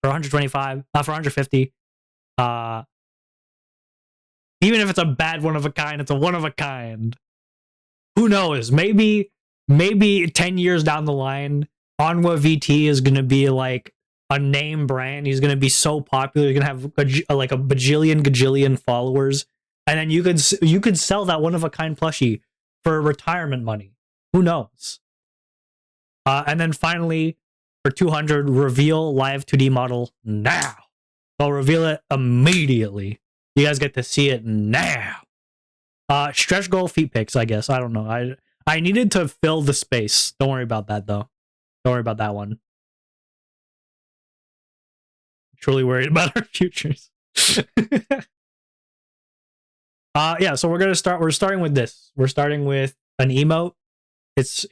for 125, for 150. Even if it's a bad one of a kind, it's a one of a kind. Who knows? Maybe 10 years down the line, OnwaVT is going to be like a name brand. He's going to be so popular. He's going to have like a gajillion followers. And then you could sell that one of a kind plushie for retirement money. Who knows? And then finally, for 200, reveal live 2D model now. I'll reveal it immediately. You guys get to see it now. Stretch goal feet pics, I guess. I don't know. I needed to fill the space. Don't worry about that, though. Don't worry about that one. Truly worried about our futures. Yeah, so we're starting with this. We're starting with an emote. It's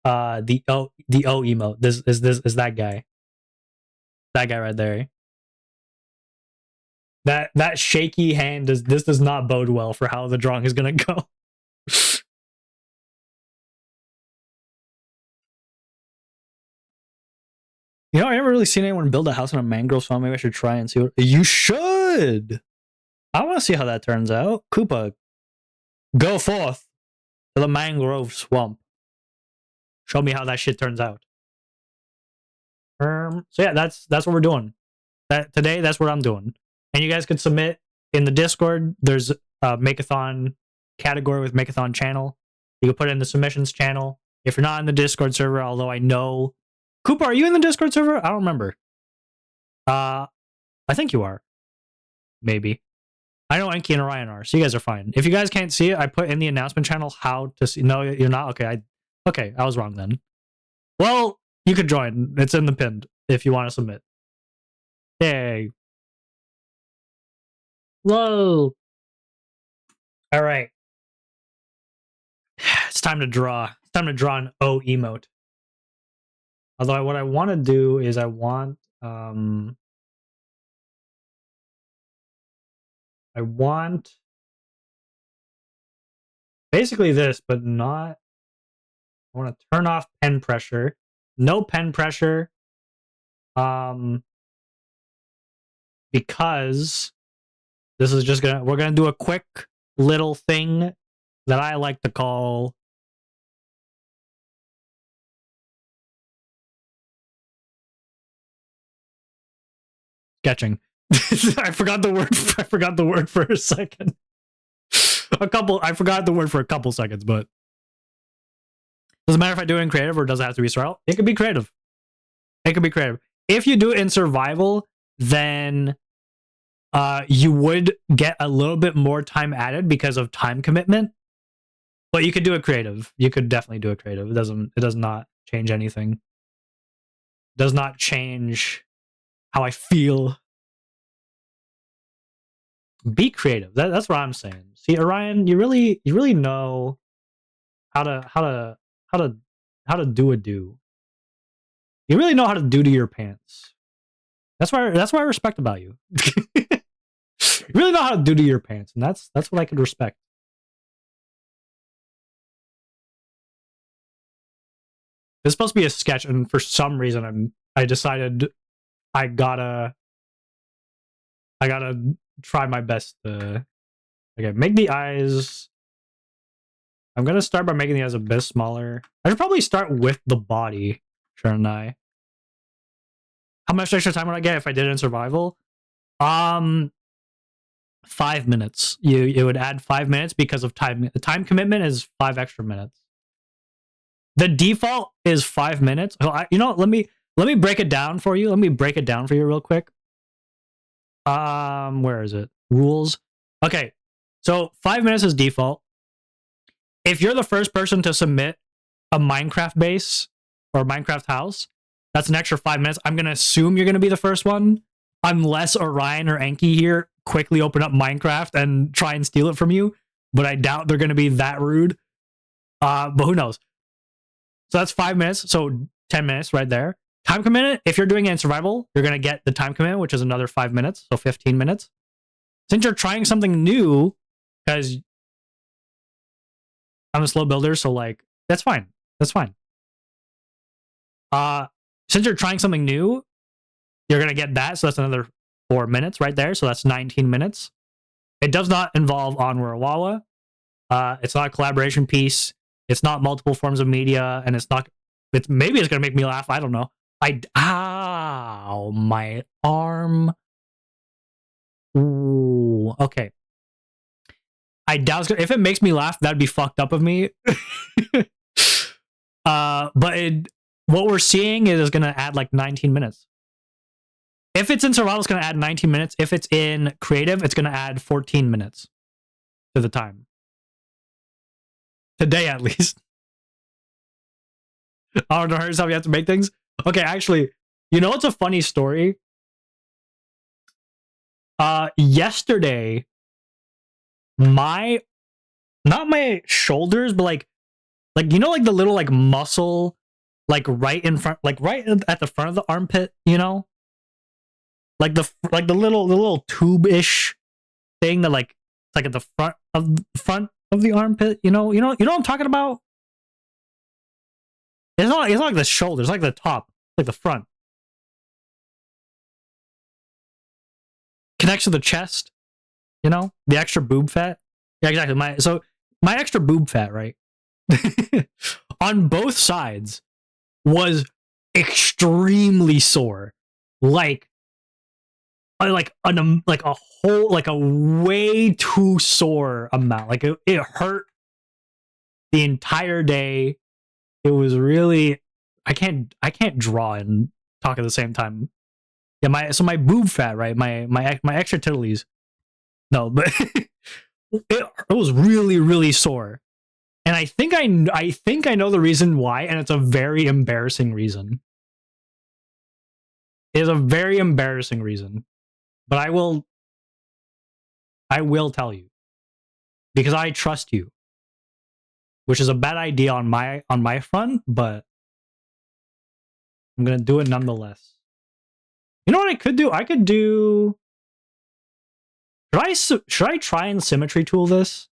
the O emote. This is that guy. That guy right there. That shaky hand does not bode well for how the drawing is gonna go. You know, I haven't really seen anyone build a house in a mangrove swamp. Maybe I should try and see what you should. I want to see how that turns out. Koopa, go forth to the mangrove swamp. Show me how that shit turns out. So yeah, that's what we're doing. Today, that's what I'm doing. And you guys could submit in the Discord. There's a MAKEATHON category with MAKEATHON channel. You can put it in the submissions channel. If you're not in the Discord server, although I know... Koopa, are you in the Discord server? I don't remember. I think you are. Maybe. I know Enki and Orion are, so you guys are fine. If you guys can't see it, I put in the announcement channel how to see... No, you're not? Okay, I was wrong then. Well, you could join. It's in the pinned if you want to submit. Yay. Whoa. All right. It's time to draw. It's time to draw an O emote. Although what I want to do is I want basically this, but not... I want to turn off pen pressure. No pen pressure. Because this is just we're gonna do a quick little thing that I like to call sketching. I forgot the word for a second. I forgot the word for a couple seconds, but doesn't matter if I do it in creative or does it have to be survival. It could be creative. It could be creative. If you do it in survival, then you would get a little bit more time added because of time commitment. But you could do it creative. You could definitely do it creative. It does not change anything. It does not change how I feel. Be creative. That's what I'm saying. See, Orion, you really know how to do a do. You really know how to do to your pants. That's why I respect about you. You really know how to do to your pants, and that's what I could respect. This is supposed to be a sketch, and for some reason I decided I gotta try my best to... Okay, make the eyes... I'm gonna start by making the eyes a bit smaller. I should probably start with the body, shouldn't I? How much extra time would I get if I did it in survival? 5 minutes. You would add 5 minutes because of time. The time commitment is 5 extra minutes. The default is 5 minutes. Oh, you know, let me break it down for you. Let me break it down for you real quick. Where is it? Rules. Okay, so 5 minutes is default. If you're the first person to submit a Minecraft base or Minecraft house, that's an extra 5 minutes. I'm gonna assume you're gonna be the first one, unless Orion or Enki here quickly open up Minecraft and try and steal it from you. But I doubt they're gonna be that rude. But who knows? So that's 5 minutes. So 10 minutes right there. Time commitment, if you're doing it in survival, you're gonna get the time commitment, which is another 5 minutes, so 15 minutes. Since you're trying something new, because I'm a slow builder, so like that's fine. That's fine. Since you're trying something new, you're gonna get that, so that's another 4 minutes right there. So that's 19 minutes. It does not involve OnwaVT. It's not a collaboration piece. It's not multiple forms of media, and it's not. Maybe it's gonna make me laugh. I don't know. Ow, my arm. Ooh, okay. I doubt if it makes me laugh, that'd be fucked up of me. But what we're seeing is gonna add like 19 minutes. If it's in survival, it's gonna add 19 minutes. If it's in creative, it's gonna add 14 minutes to the time. Today, at least. I don't know how you have to make things. Okay, actually, you know what's a funny story? Yesterday, not my shoulders, but like you know, like the little like muscle, like right in front, like right at the front of the armpit, you know, like the little tube-ish thing that like it's like at the front of the armpit, you know what I'm talking about? It's not like the shoulder, it's like the top, like the front. Connects to the chest, you know, the extra boob fat. Yeah, exactly. My extra boob fat, right? On both sides was extremely sore. Like a whole, like a way too sore amount. Like it hurt the entire day. It was really, I can't draw and talk at the same time. Yeah, my boob fat, right? My extra titties. No, but it was really, really sore. And I think I know the reason why, and it's a very embarrassing reason. It is a very embarrassing reason. But I will tell you. Because I trust you. Which is a bad idea on my front, but I'm gonna do it nonetheless. You know what I could do? I could do. Should I try and symmetry tool this?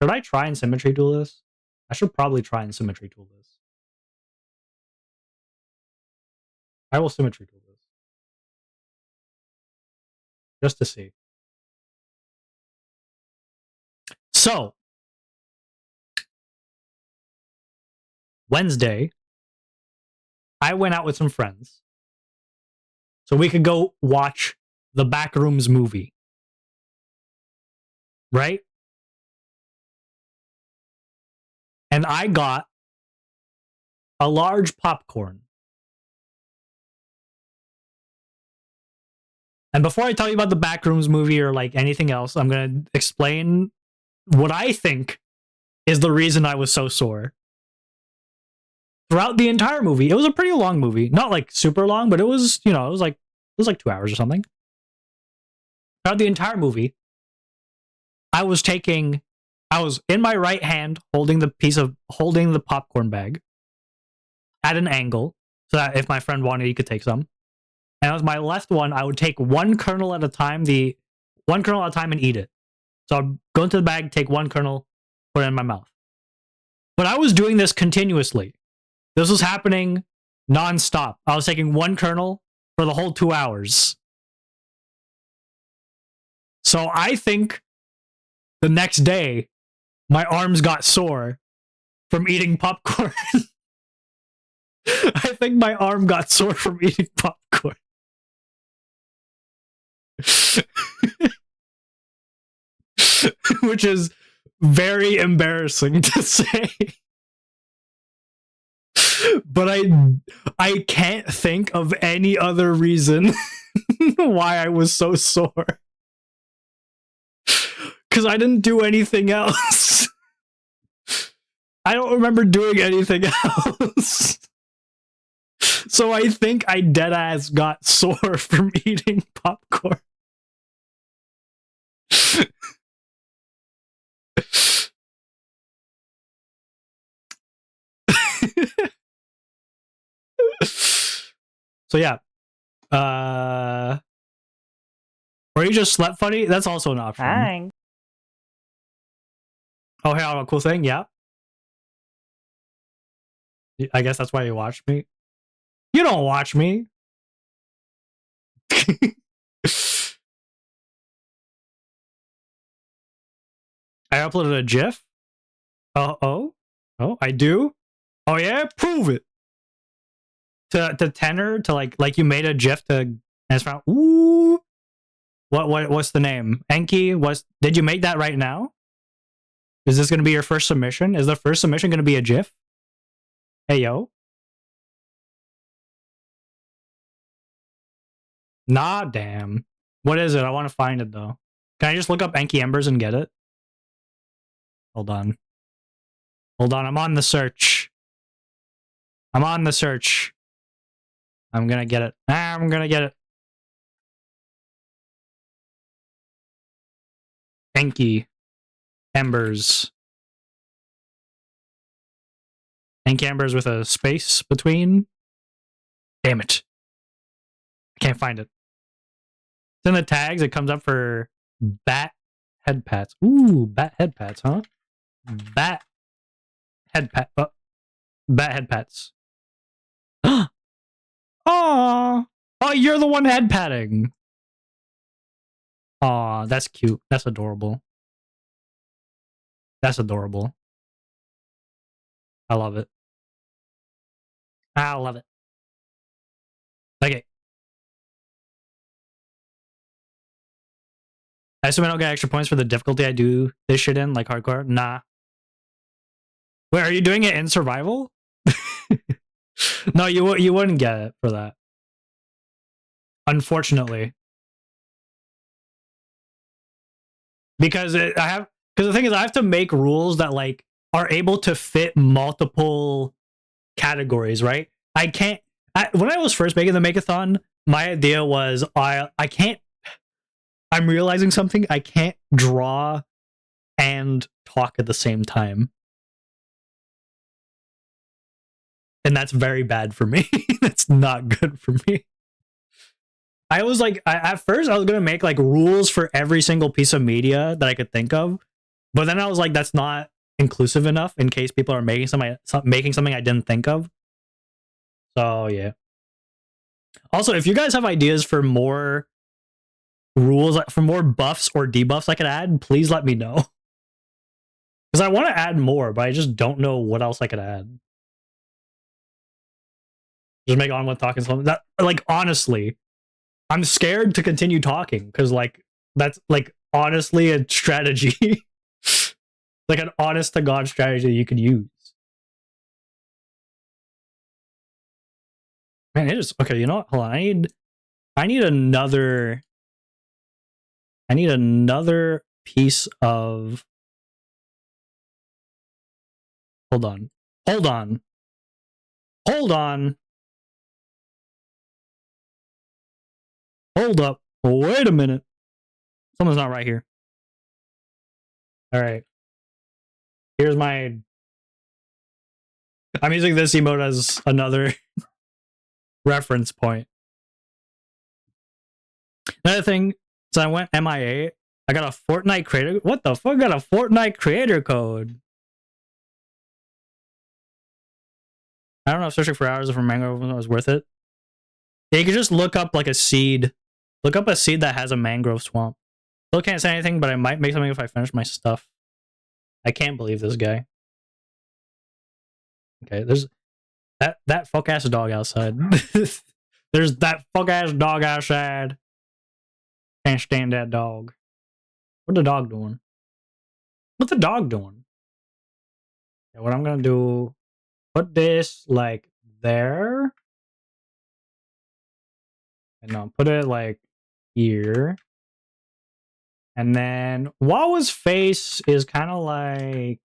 Should I try and symmetry tool this? I should probably try and symmetry tool this. I will symmetry tool this. Just to see. So, Wednesday, I went out with some friends so we could go watch the Backrooms movie. Right? And I got a large popcorn. And before I tell you about the Backrooms movie or like anything else, I'm going to explain what I think is the reason I was so sore. Throughout the entire movie, it was a pretty long movie. Not like super long, but it was, you know, it was like 2 hours or something. Throughout the entire movie, I was in my right hand holding the popcorn bag at an angle so that if my friend wanted, he could take some. And with my left one, I would take one kernel at a time, and eat it. So I'd go into the bag, take one kernel, put it in my mouth. But I was doing this continuously. This was happening nonstop. I was taking one kernel for the whole 2 hours. So I think the next day, my arms got sore from eating popcorn. I think my arm got sore from eating popcorn. Which is very embarrassing to say. But I can't think of any other reason why I was so sore. Because I didn't do anything else. I don't remember doing anything else. So I think I deadass got sore from eating popcorn. So yeah. Or you just slept funny? That's also an option. Hi. Oh, hey, a cool thing? Yeah. I guess that's why you watch me. You don't watch me. I uploaded a GIF. Oh, I do. Oh yeah, prove it. To tenor to like you made a GIF to and it's found. Ooh. What's the name? Enki. Did you make that right now? Is this gonna be your first submission? Is the first submission gonna be a GIF? Hey yo. Nah, damn. What is it? I want to find it though. Can I just look up Enki Embers and get it? Hold on. Hold on. I'm on the search. I'm on the search. I'm gonna get it. I'm gonna get it. Enki Embers. Enki Embers with a space between. Damn it. I can't find it. It's in the tags. It comes up for bat head pats. Ooh, bat head pats, huh? Bat head pat. Bat head pats. Oh, oh, you're the one head patting. Aw, that's cute. That's adorable. That's adorable. I love it. I love it. Okay. I assume I don't get extra points for the difficulty I do this shit in, like hardcore? Nah. Wait, are you doing it in survival? No, you wouldn't get it for that. Unfortunately. Because the thing is I have to make rules that like are able to fit multiple categories, right? I can't when I was first making the MAKEATHON, my idea was I'm realizing something. I can't draw and talk at the same time. And that's very bad for me. That's not good for me. I was like, at first I was going to make like rules for every single piece of media that I could think of. But then I was like, that's not inclusive enough in case people are making something I didn't think of. So yeah. Also, if you guys have ideas for more rules, for more buffs or debuffs I could add, please let me know. Because I want to add more, but I just don't know what else I could add. Just make OnwaVT talking something. That, like, honestly, I'm scared to continue talking because, like, that's like honestly a strategy, like an honest to god strategy you could use. Man, it is okay. You know what? Hold on. I need another piece of. Hold on. Hold on. Hold on. Hold up. Wait a minute. Someone's not right here. All right. Here's my. I'm using this emote as another reference point. Another thing, so I went MIA. I got a Fortnite creator. What the fuck? I got a Fortnite creator code. I don't know if searching for hours for mangrove was worth it. Yeah, you could just look up like a seed. Look up a seed that has a mangrove swamp. Still can't say anything, but I might make something if I finish my stuff. I can't believe this guy. Okay, That fuck ass dog outside. There's that fuck ass dog outside. Can't stand that dog. What the dog doing? What's the dog doing? Yeah, what I'm gonna do, put this like there. And no, put it like here. And then Wawa's face is kind of like,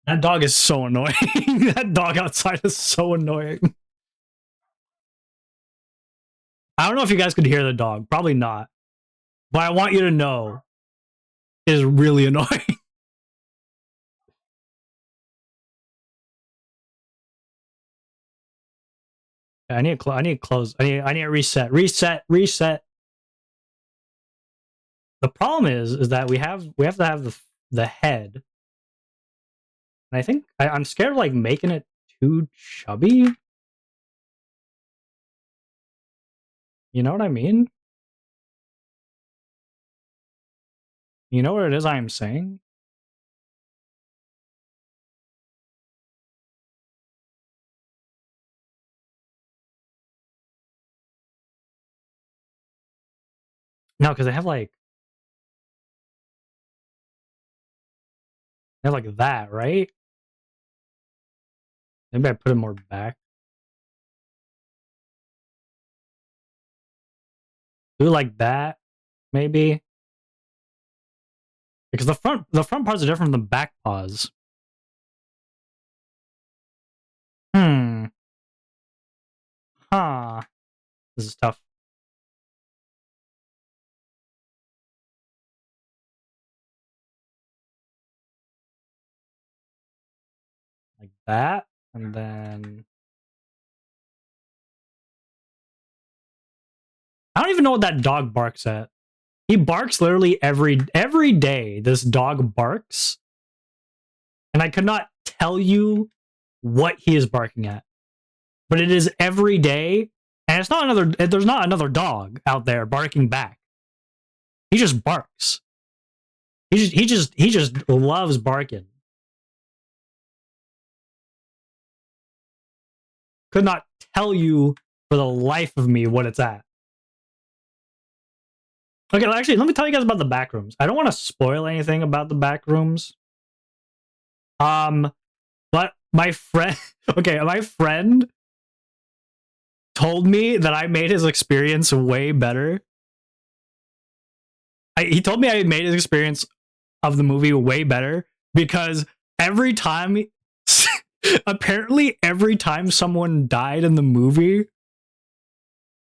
that dog is so annoying. That dog outside is so annoying. I don't know if you guys could hear the dog. Probably not. But I want you to know it is really annoying. I need to close. I need to reset. Reset. The problem is that we have to have the head. And I think I'm scared of like making it too chubby. You know what I mean? You know what it is I'm saying? No, because they have like that, right? Maybe I put it more back. Do like that, maybe. Because the front parts are different from the back paws. Huh. This is tough. Like that, and then I don't even know what that dog barks at. He barks literally every day. This dog barks, and I could not tell you what he is barking at, but it is every day, and it's not another. There's not another dog out there barking back. He just barks. He just loves barking. Could not tell you for the life of me what it's at. Okay, actually, let me tell you guys about the back rooms. I don't want to spoil anything about the back rooms. But my friend, my friend told me that I made his experience way better. He told me I made his experience of the movie way better because apparently every time someone died in the movie,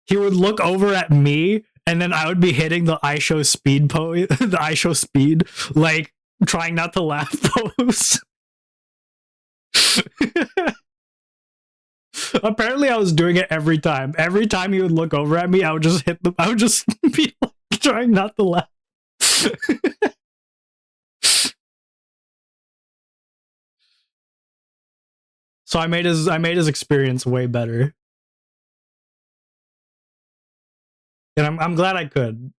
he would look over at me and then I would be hitting the I show speed the I show speed, like trying not to laugh pose. Apparently I was doing it every time. Every time he would look over at me, I would just be like, trying not to laugh. So I made his experience way better. And I'm glad I could.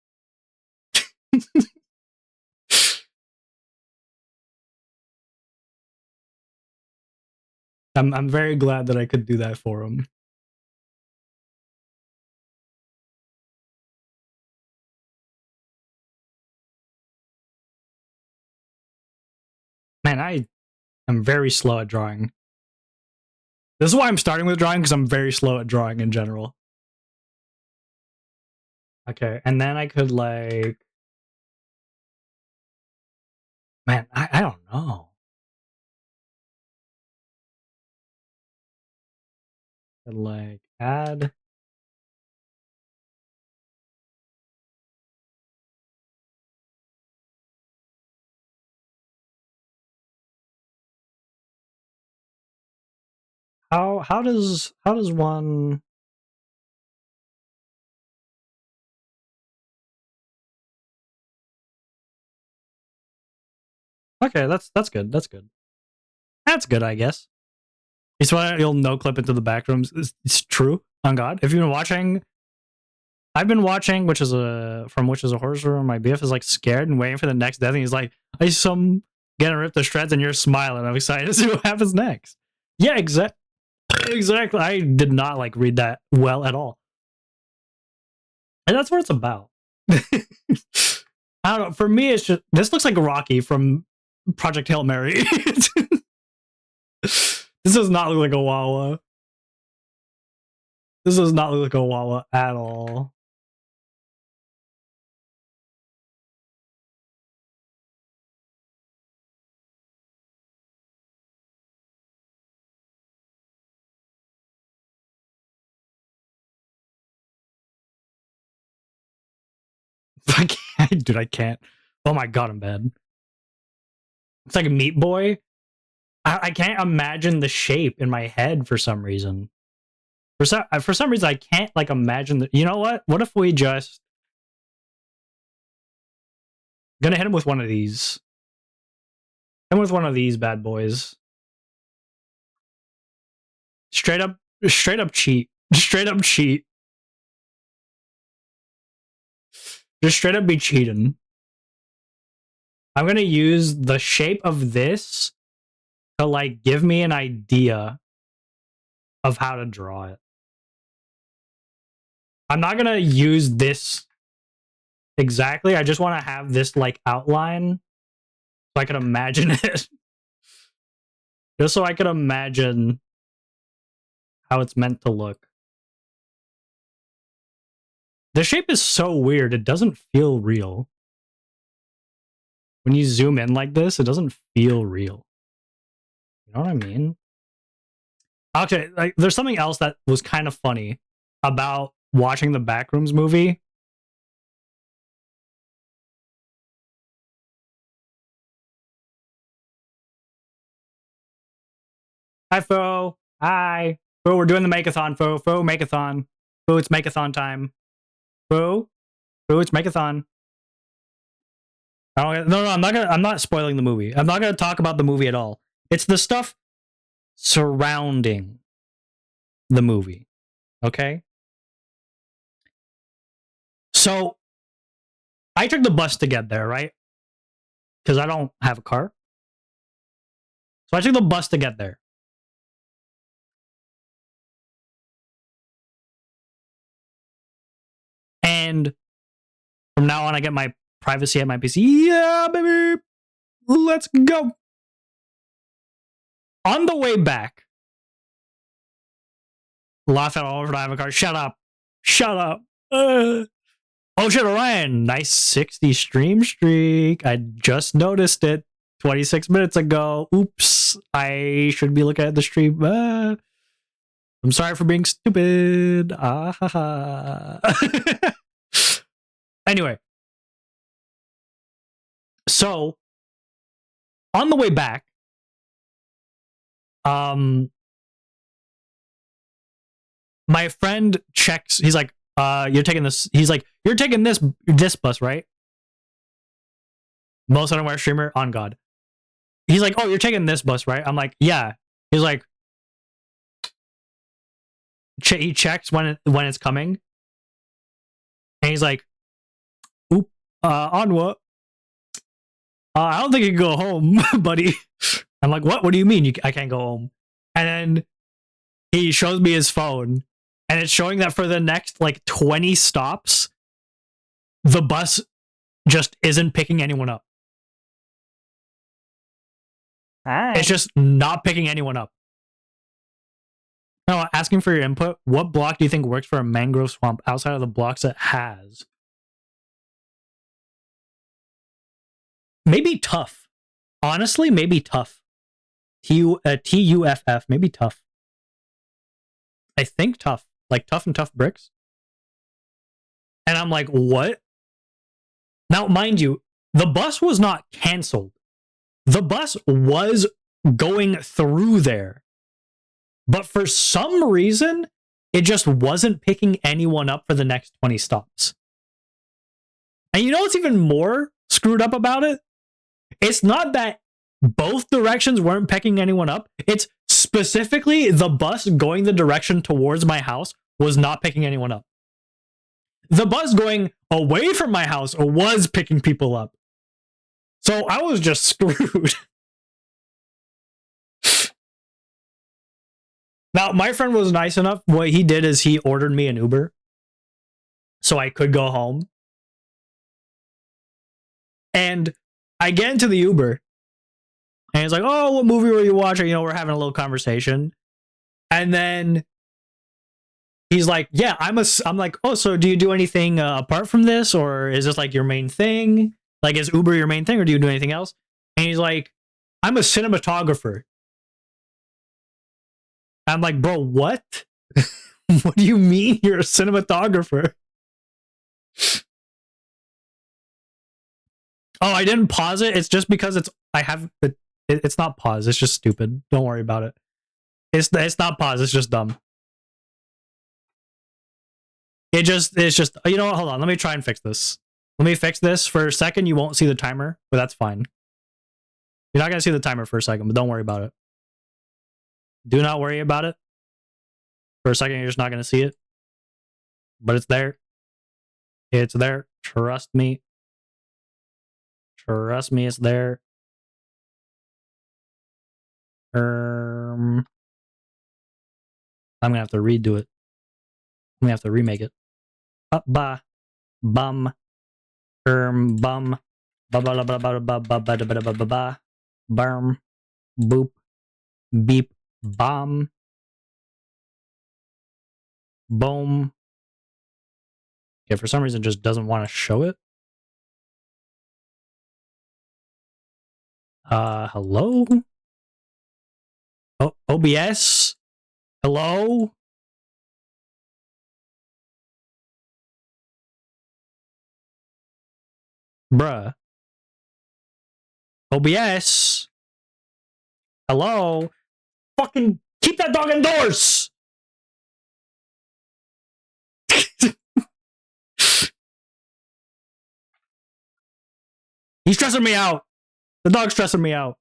I'm very glad that I could do that for him. Man, I am very slow at drawing. This is why I'm starting with drawing, because I'm very slow at drawing in general. Okay, and then I could like... Man, I don't know. Could like add... How does one... Okay, that's good. That's good. That's good, I guess. It's why you'll no clip into the back rooms. It's true. On God, if you've been watching, I've been watching, which is a horror story. My BF is like scared and waiting for the next death, and he's like, getting ripped to shreds and you're smiling. I'm excited to see what happens next. Yeah, exactly. I did not like read that well at all. And that's what it's about. I don't know. For me, it's just, this looks like Rocky from Project Hail Mary. This does not look like a Wawa. This does not look like a Wawa at all. I can't, dude, I can't. Oh my god, I'm bad. It's like a Meat Boy. I can't imagine the shape in my head for some reason. For some reason, I can't like imagine that. You know what? What if we just gonna hit him with one of these? Hit him with one of these bad boys. Straight up cheat. Straight up cheat. Just straight up be cheating. I'm gonna use the shape of this to like give me an idea of how to draw it. I'm not gonna use this exactly. I just want to have this like outline so I can imagine it. Just so I can imagine how it's meant to look. The shape is so weird, it doesn't feel real. When you zoom in like this, it doesn't feel real. You know what I mean? Okay, like there's something else that was kind of funny about watching the Backrooms movie. Hi, Fo. Hi. Fo, we're doing the Makeathon, Fo. Fo, Makeathon. Fo, it's Makeathon time. Fo, it's Makeathon. No, I'm not spoiling the movie. I'm not gonna talk about the movie at all. It's the stuff surrounding the movie. Okay? So I took the bus to get there, right? Because I don't have a car. So I took the bus to get there. And from now on, I get my privacy at my PC. Yeah, baby. Let's go. On the way back, laugh at all over I have a car. Shut up. Shut up. Oh shit, Orion. Nice 60 stream streak. I just noticed it 26 minutes ago. Oops. I should be looking at the stream. I'm sorry for being stupid. Anyway. So, on the way back, my friend checks, he's like, you're taking this, he's like, you're taking this bus, right? Most unaware streamer, on God. He's like, oh, you're taking this bus, right? I'm like, yeah. He's like, he checks when it's coming. And he's like, oop, Onwa, I don't think you can go home, buddy. I'm like, what? What do you mean I can't go home? And then he shows me his phone, and it's showing that for the next like 20 stops, the bus just isn't picking anyone up. Hi. It's just not picking anyone up. Now, asking for your input, what block do you think works for a mangrove swamp outside of the blocks it has? Maybe tough. Honestly, maybe tough. TUFF, maybe tough. I think tough. Like tough and tough bricks. And I'm like, what? Now, mind you, the bus was not canceled. The bus was going through there. But for some reason, it just wasn't picking anyone up for the next 20 stops. And you know what's even more screwed up about it? It's not that both directions weren't picking anyone up. It's specifically the bus going the direction towards my house was not picking anyone up. The bus going away from my house was picking people up. So I was just screwed. Now, my friend was nice enough. What he did is he ordered me an Uber so I could go home. And I get into the Uber and he's like, oh, what movie were you watching? You know, we're having a little conversation. And then he's like, yeah, I'm like, oh, so do you do anything apart from this? Or is this like your main thing? Like, is Uber your main thing or do you do anything else? And he's like, I'm a cinematographer. I'm like, bro, what? What do you mean you're a cinematographer? Oh, I didn't pause it. It's just because it's not pause. It's just stupid. Don't worry about it. It's not pause. It's just dumb. It's just, you know what? Hold on. Let me try and fix this. Let me fix this for a second. You won't see the timer, but that's fine. You're not going to see the timer for a second, but don't worry about it. Do not worry about it. For a second, you're just not going to see it. But it's there. It's there. Trust me. Trust me, it's there. I'm going to have to redo it. I'm going to have to remake it. Ba bum bum ba ba ba ba ba ba ba ba ba ba ba bum boop beep bomb boom. Okay, for some reason it just doesn't want to show it. Hello? Oh, OBS? Hello? Bruh. OBS? Hello? Fucking keep that dog indoors! He's stressing me out. The dog's stressing me out.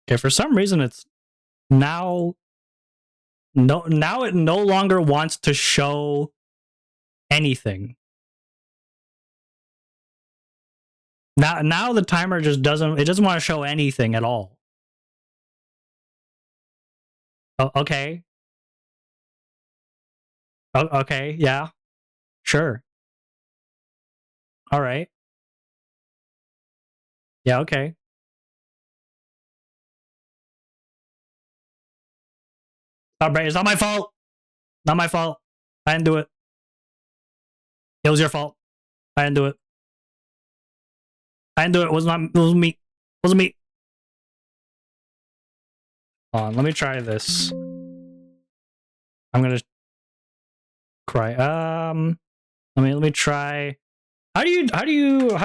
Okay, for some reason it's now it no longer wants to show anything. Now the timer just doesn't want to show anything at all. Oh, okay. Oh, okay, yeah. Sure. All right. Yeah, okay. All right, it's not my fault. Not my fault. I didn't do it. It was your fault. I didn't do it. I didn't do it. It wasn't me. It wasn't me. Hold on, let me try this. I'm gonna cry. Let me try. How do you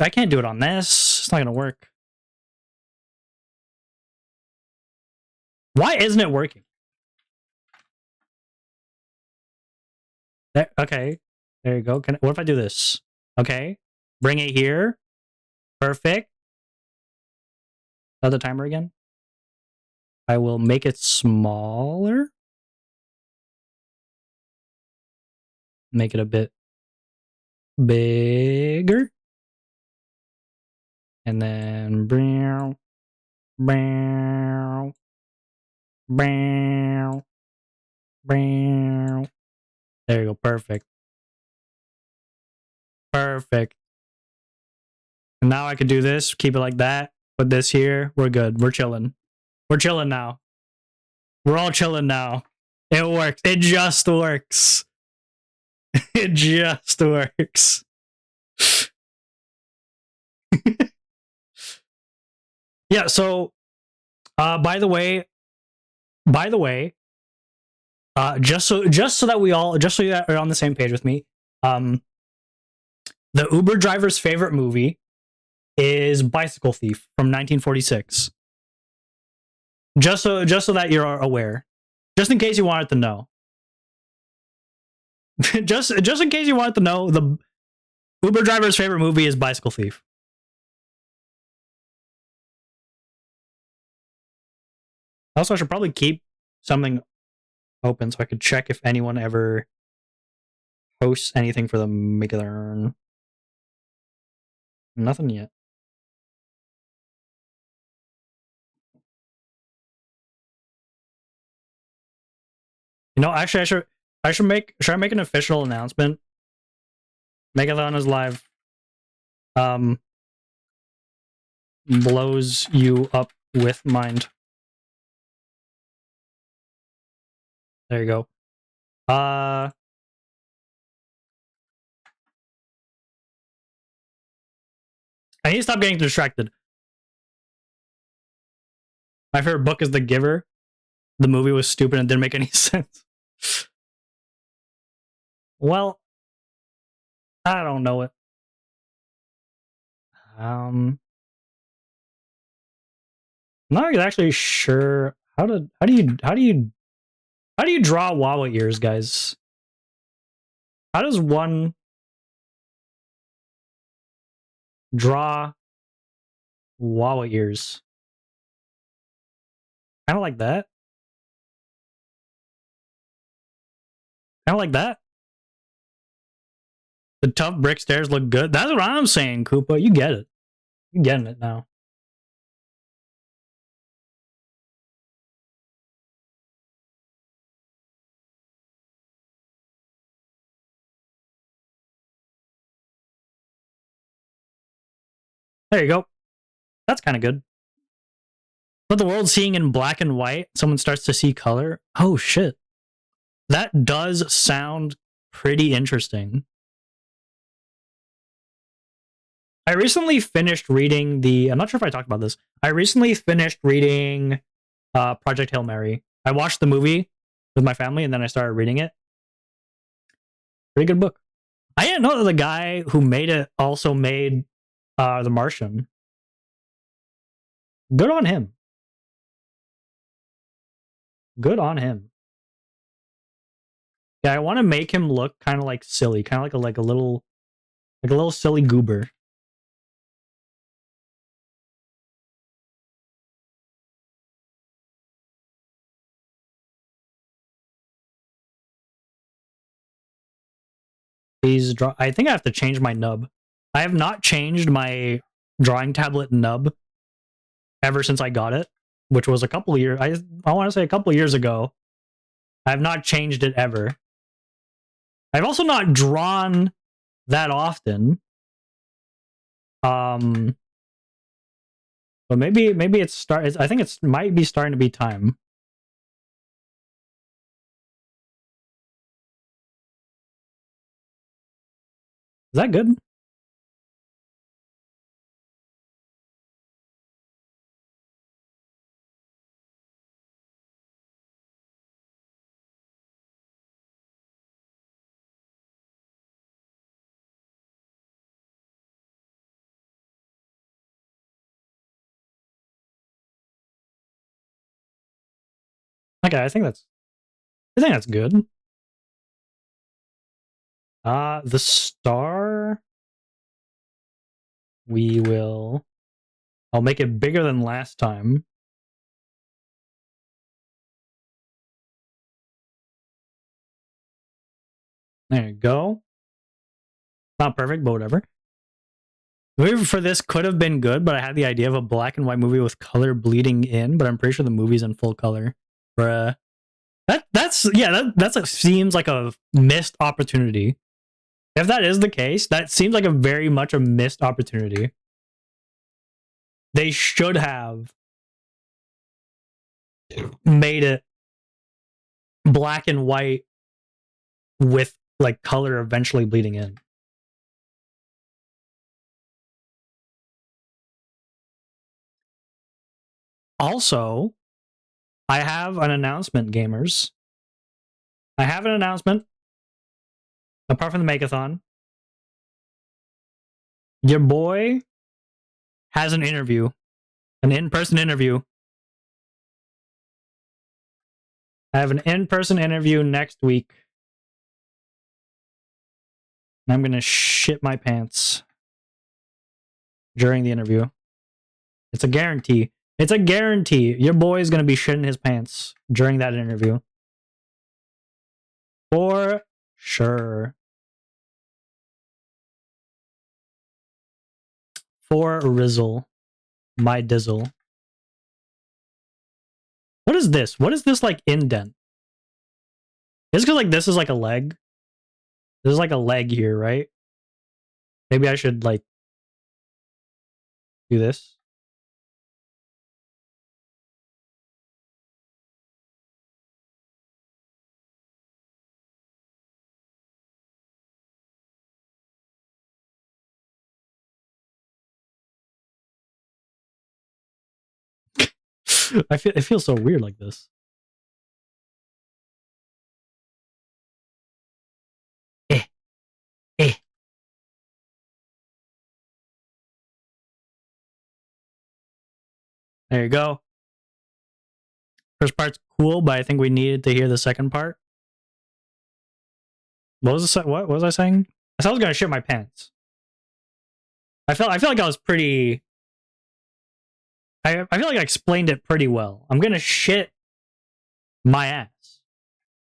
I can't do it on this. It's not gonna work. Why isn't it working? There, okay. There you go. What if I do this? Okay. Bring it here. Perfect. Start the timer again. I will make it smaller. Make it a bit bigger. And then brow, brow, brow, brow. There you go. Perfect. Perfect. And now I could do this. Keep it like that. Put this here. We're good. We're chilling. We're chilling now. We're all chilling now. It works. It just works. It just works. Yeah, so by the way, just so that we all just so you are on the same page with me, the Uber driver's favorite movie is Bicycle Thief from 1946. Just so that you're aware. Just in case you wanted to know. just in case you wanted to know, the Uber driver's favorite movie is Bicycle Thief. Also, I should probably keep something open so I could check if anyone ever posts anything for the MAKEATHON. Nothing yet. You know, actually, should I make an official announcement? MAKEATHON is live. Blows you up with mind. There you go. I need to stop getting distracted. My favorite book is The Giver. The movie was stupid and didn't make any sense. Well, I don't know it. I'm not actually sure how do you draw Wawa ears, guys? How does one draw Wawa ears? Kind of like that. Kind of like that. The tough brick stairs look good. That's what I'm saying, Koopa. You get it. You're getting it now. There you go. That's kind of good. But the world seeing in black and white, someone starts to see color. Oh, shit. That does sound pretty interesting. I recently finished reading I'm not sure if I talked about this. I recently finished reading Project Hail Mary. I watched the movie with my family and then I started reading it. Pretty good book. I didn't know that the guy who made it also made The Martian. Good on him. Good on him. Yeah, I want to make him look kind of like silly, kind of like a little silly goober. Please draw. I think I have to change my nub. I have not changed my drawing tablet nub ever since I got it, which was a couple of years. I want to say a couple of years ago. I have not changed it ever. I've also not drawn that often. But maybe it's I think it might be starting to be time. Is that good? Okay, I think that's good. The star. I'll make it bigger than last time. There you go. Not perfect, but whatever. The movie for this could have been good, but I had the idea of a black and white movie with color bleeding in, but I'm pretty sure the movie's in full color. Bruh. That seems like a missed opportunity. If that is the case, that seems like a very much a missed opportunity. They should have made it black and white with like color eventually bleeding in. Also, I have an announcement, gamers. I have an announcement. Apart from the MAKEATHON, your boy has an interview, an in-person interview. I have an in-person interview next week. And I'm gonna shit my pants during the interview. It's a guarantee. It's a guarantee. Your boy is gonna be shitting his pants during that interview. For sure. For Rizzle. My Dizzle. What is this? What is this like indent? Is it because like this is like a leg? There's like a leg here, right? Maybe I should like do this. It feels so weird like this. Eh. Eh. There you go. First part's cool, but I think we needed to hear the second part. What was I saying? I said I was gonna shit my pants. I feel like I was pretty. I feel like I explained it pretty well. I'm gonna shit my ass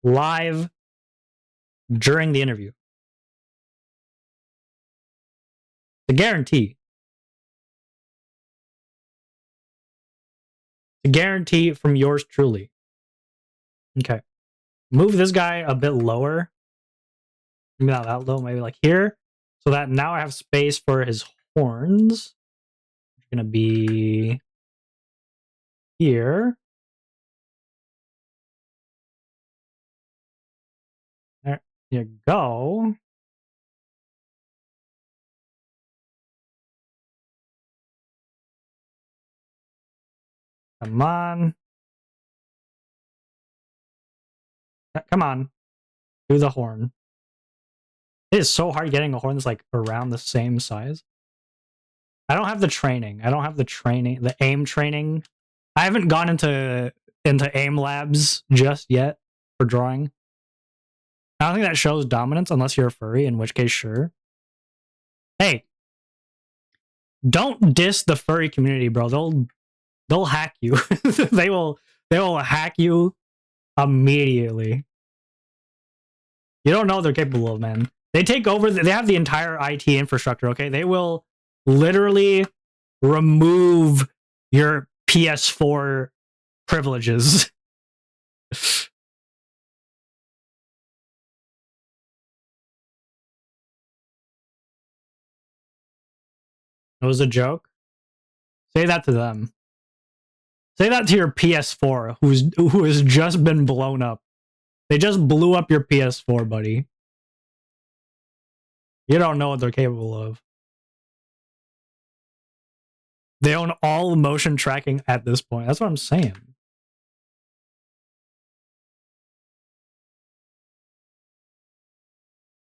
live during the interview. The guarantee. The guarantee from yours truly. Okay. Move this guy a bit lower. Maybe not that low, maybe like here. So that now I have space for his horns. It's gonna be here. There you go. Come on. Come on. Do the horn. It is so hard getting a horn that's like around the same size. I don't have the training. The aim training. I haven't gone into aim labs just yet for drawing. I don't think that shows dominance unless you're a furry, in which case, sure. Hey, don't diss the furry community, bro. They'll hack you. they will hack you immediately. You don't know what they're capable of, man. They take over. They have the entire IT infrastructure. Okay, they will literally remove your PS4 privileges. It was a joke. Say that to them. Say that to your PS4, who has just been blown up. They just blew up your PS4, buddy. You don't know what they're capable of. They own all motion tracking at this point. That's what I'm saying.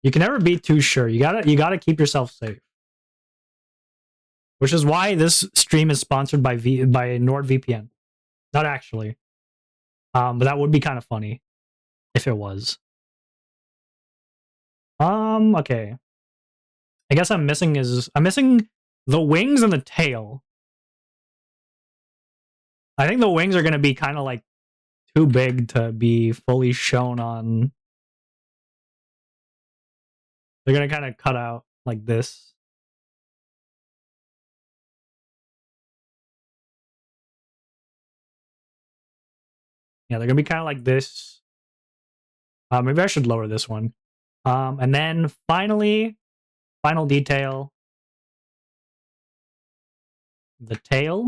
You can never be too sure. You gotta keep yourself safe. Which is why this stream is sponsored by NordVPN. Not actually. But that would be kind of funny if it was. Okay. I guess I'm missing the wings and the tail. I think the wings are gonna be kind of like too big to be fully shown on. They're gonna kind of cut out like this. Yeah, they're gonna be kind of like this. Maybe I should lower this one. And then final detail, the tail.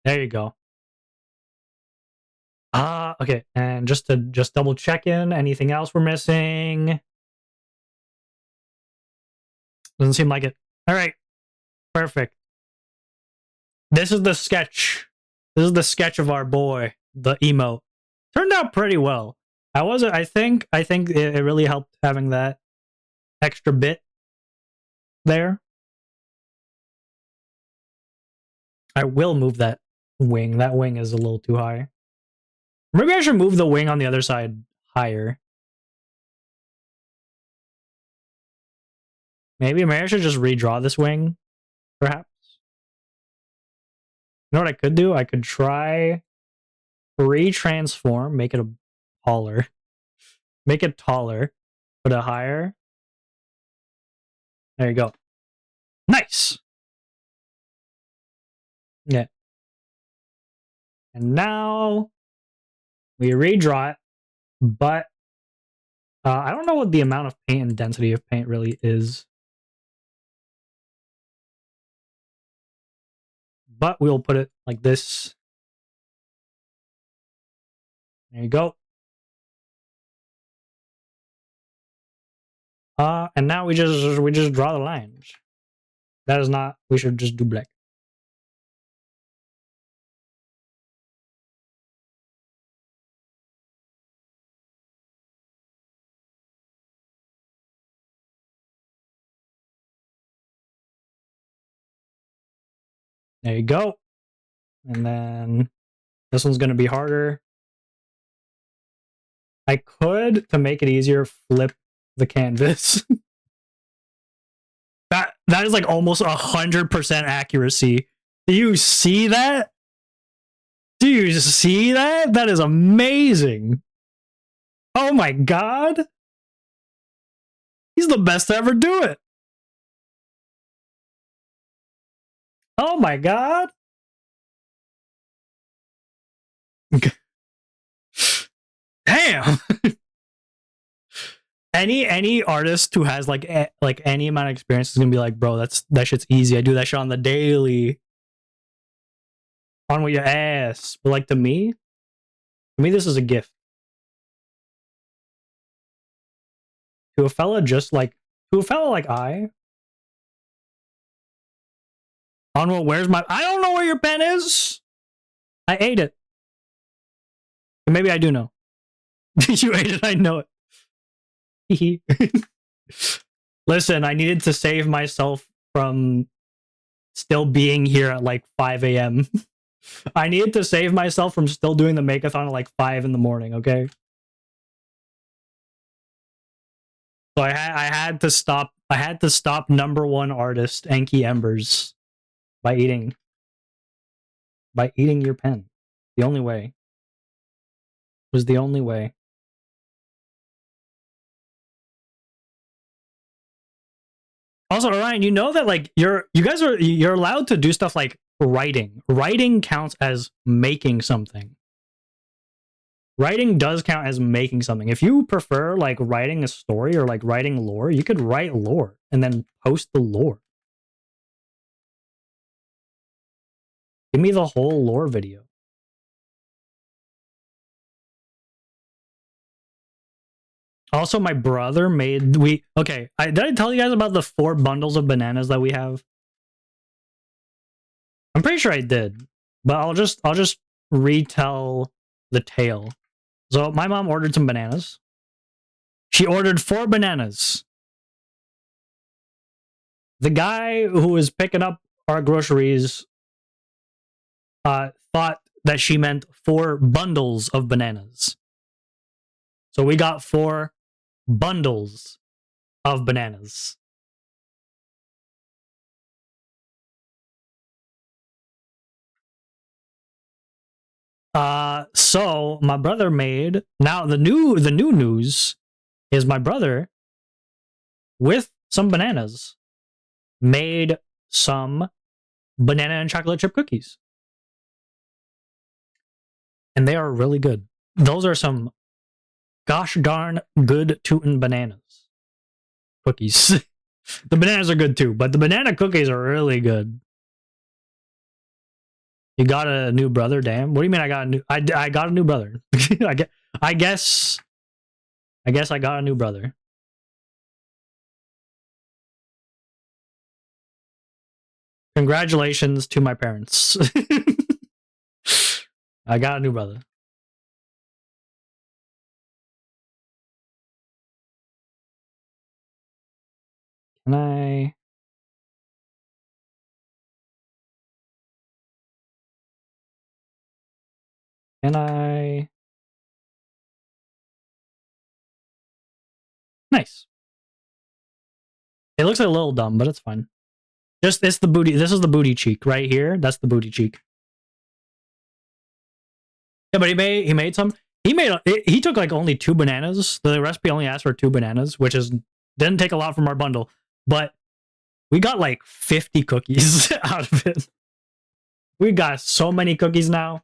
There you go. Okay, and just double check in, anything else we're missing? Doesn't seem like it. All right, perfect. This is the sketch. This is the sketch of our boy, the emote. Turned out pretty well. I think it really helped having that extra bit there. I will move that wing. That wing is a little too high. Maybe I should move the wing on the other side higher. Maybe I should just redraw this wing, perhaps. know what I could do? I could try retransform, make it a taller. Make it taller. Put it higher. There you go. Nice. Yeah. And now we redraw it, but I don't know what the amount of paint and density of paint really is. But we'll put it like this. There you go. And now we just draw the lines. That is not. We should just do black. There you go. And then this one's gonna be harder. I could, to make it easier, flip the canvas. That is like almost 100% accuracy. Do you see that? Do you see that? That is amazing. Oh my god. He's the best to ever do it. Oh my god. Damn. Any artist who has like any amount of experience is gonna be like, bro, that shit's easy. I do that shit on the daily. On with your ass. But like to me, this is a gift. To a fella like I. Onwa, where's my? I don't know where your pen is. I ate it. Maybe I do know. You ate it. I know it. Listen, I needed to save myself from still being here at like 5 a.m. I needed to save myself from still doing the MAKEATHON at like 5 in the morning, okay? So I had to stop number one artist Enki Embers by eating your pen. The only way. Was the only way. Also, Orion, you know that like you're allowed to do stuff like writing. Writing counts as making something. Writing does count as making something. If you prefer like writing a story or like writing lore, you could write lore and then post the lore. Give me the whole lore video. Also, my brother made did I tell you guys about the 4 bundles of bananas that we have? I'm pretty sure I did, but I'll just retell the tale. So my mom ordered some bananas. She ordered 4 bananas. The guy who was picking up our groceries thought that she meant 4 bundles of bananas. So we got 4 bundles of bananas. So my brother made, now the new news is my brother with some bananas made some banana and chocolate chip cookies. And they are really good. Those are some gosh darn good tootin' bananas. Cookies. The bananas are good too, but the banana cookies are really good. You got a new brother? Damn. What do you mean I got a new... I got a new brother. I guess I got a new brother. Congratulations to my parents. I got a new brother. Can I... Nice. It looks a little dumb, but it's fine. It's the booty. This is the booty cheek right here. That's the booty cheek. Yeah, but he made some. He took like only 2 bananas. The recipe only asked for 2 bananas, which is didn't take a lot from our bundle, but we got like 50 cookies out of it. We got so many cookies now.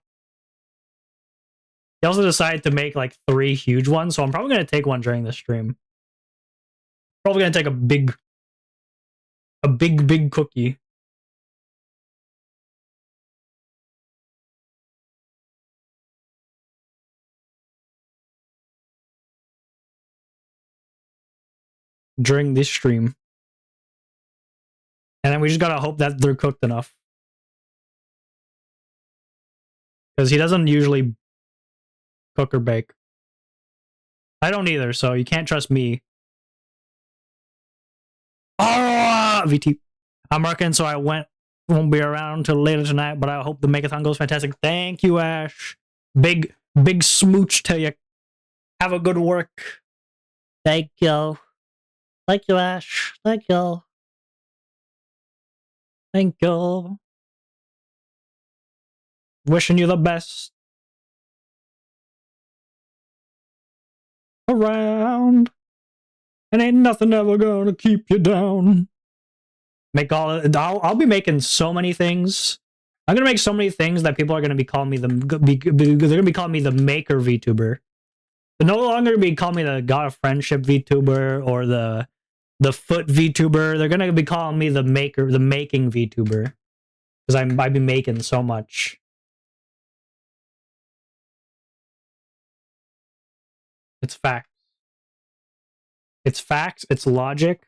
He also decided to make like 3 huge ones, so I'm probably gonna take one during the stream. Probably gonna take a big cookie. During this stream. And then we just gotta hope that they're cooked enough. Because he doesn't usually cook or bake. I don't either, so you can't trust me. Oh, VT. I'm working, so I won't be around till later tonight, but I hope the MAKEATHON goes fantastic. Thank you, Ash. Big smooch to you. Have a good work. Thank you. Thank you, Ash. Thank you. Thank you. Wishing you the best. Around. And ain't nothing ever gonna keep you down. I'll be making so many things. I'm gonna make so many things that people are gonna be calling me they're gonna be calling me the Maker VTuber. They're no longer gonna be calling me the God of Friendship VTuber or the Foot VTuber. They're gonna be calling me the Making VTuber. Because I be making so much. It's facts. It's facts. It's logic.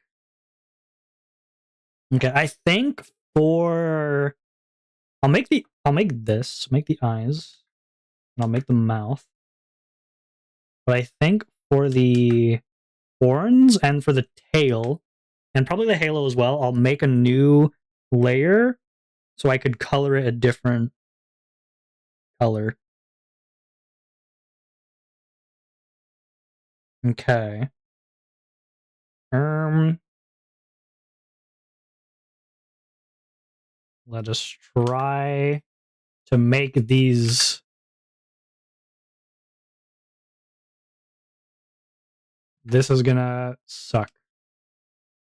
Okay, I think for I'll make the eyes, and I'll make the mouth. But I think for the horns and for the tail, and probably the halo as well, I'll make a new layer so I could color it a different color. Okay. Let us try to make these. This is gonna suck.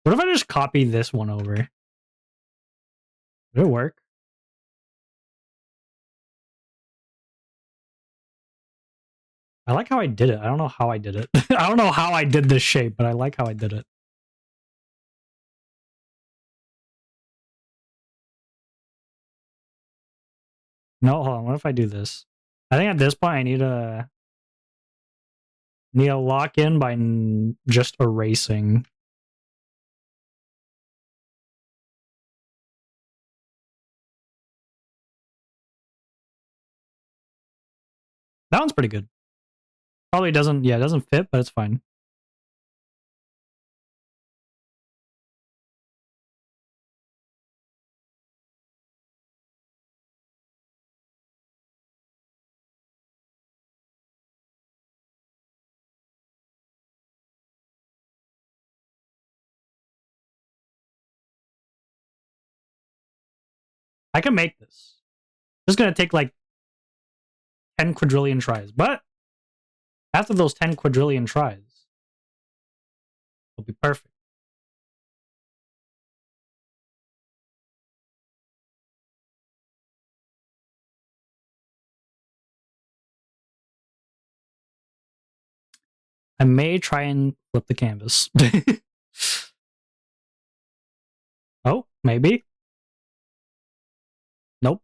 What if I just copy this one over? Did it work? I like how I did it. I don't know how I did it. I don't know how I did this shape, but I like how I did it. No, hold on. What if I do this? I think at this point I need to lock in by just erasing. That one's pretty good. Probably doesn't, it doesn't fit, but it's fine. I can make this. It's gonna take like 10 quadrillion tries, but after those 10 quadrillion tries, it'll be perfect. I may try and flip the canvas. Oh, maybe. Nope.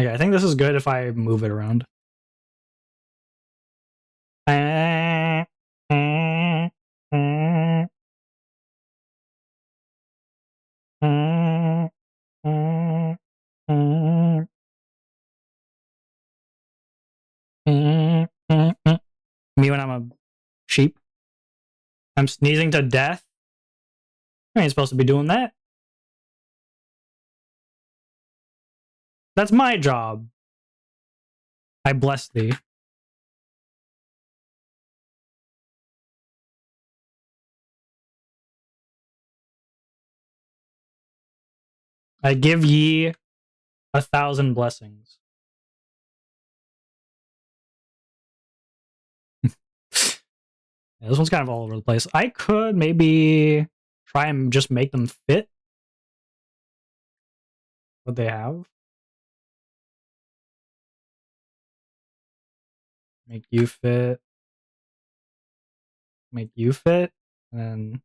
Okay, I think this is good if I move it around. Me when I'm a sheep. I'm sneezing to death. I ain't supposed to be doing that. That's my job. I bless thee. I give ye 1,000 blessings. Yeah, this one's kind of all over the place. I could maybe try and just make them fit what they have. Make you fit. Make you fit. And then...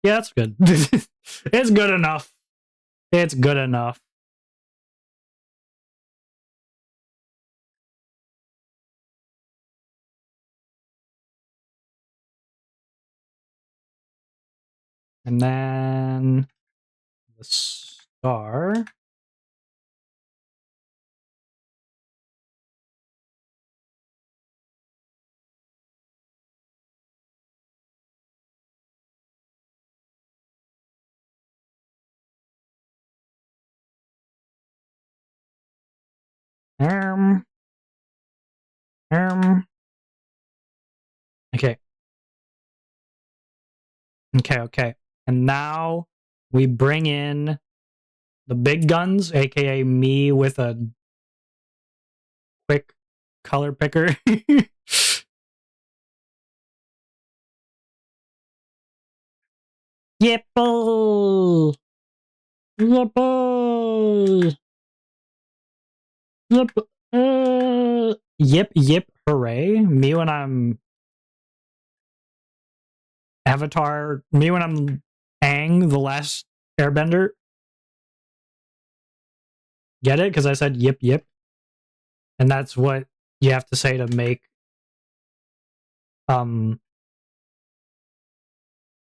yeah, that's good. It's good enough. It's good enough. And then the star. Okay. Okay. And now we bring in the big guns, aka me with a quick color picker. Yipple! Yipple! Yip! Yip! Hooray! Me when I'm Avatar. Me when I'm Aang, the last Airbender. Get it? Because I said yip! And that's what you have to say to make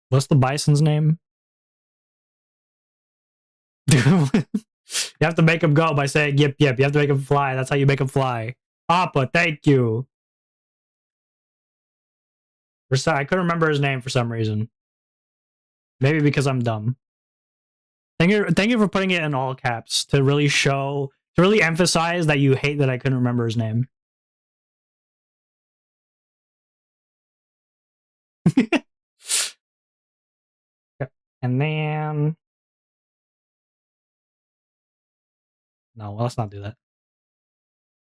what's the bison's name? You have to make him go by saying yip! You have to make him fly. That's how you make him fly. Appa, thank you. I couldn't remember his name for some reason. Maybe because I'm dumb. Thank you for putting it in all caps to really emphasize that you hate that I couldn't remember his name. And then... no, let's not do that.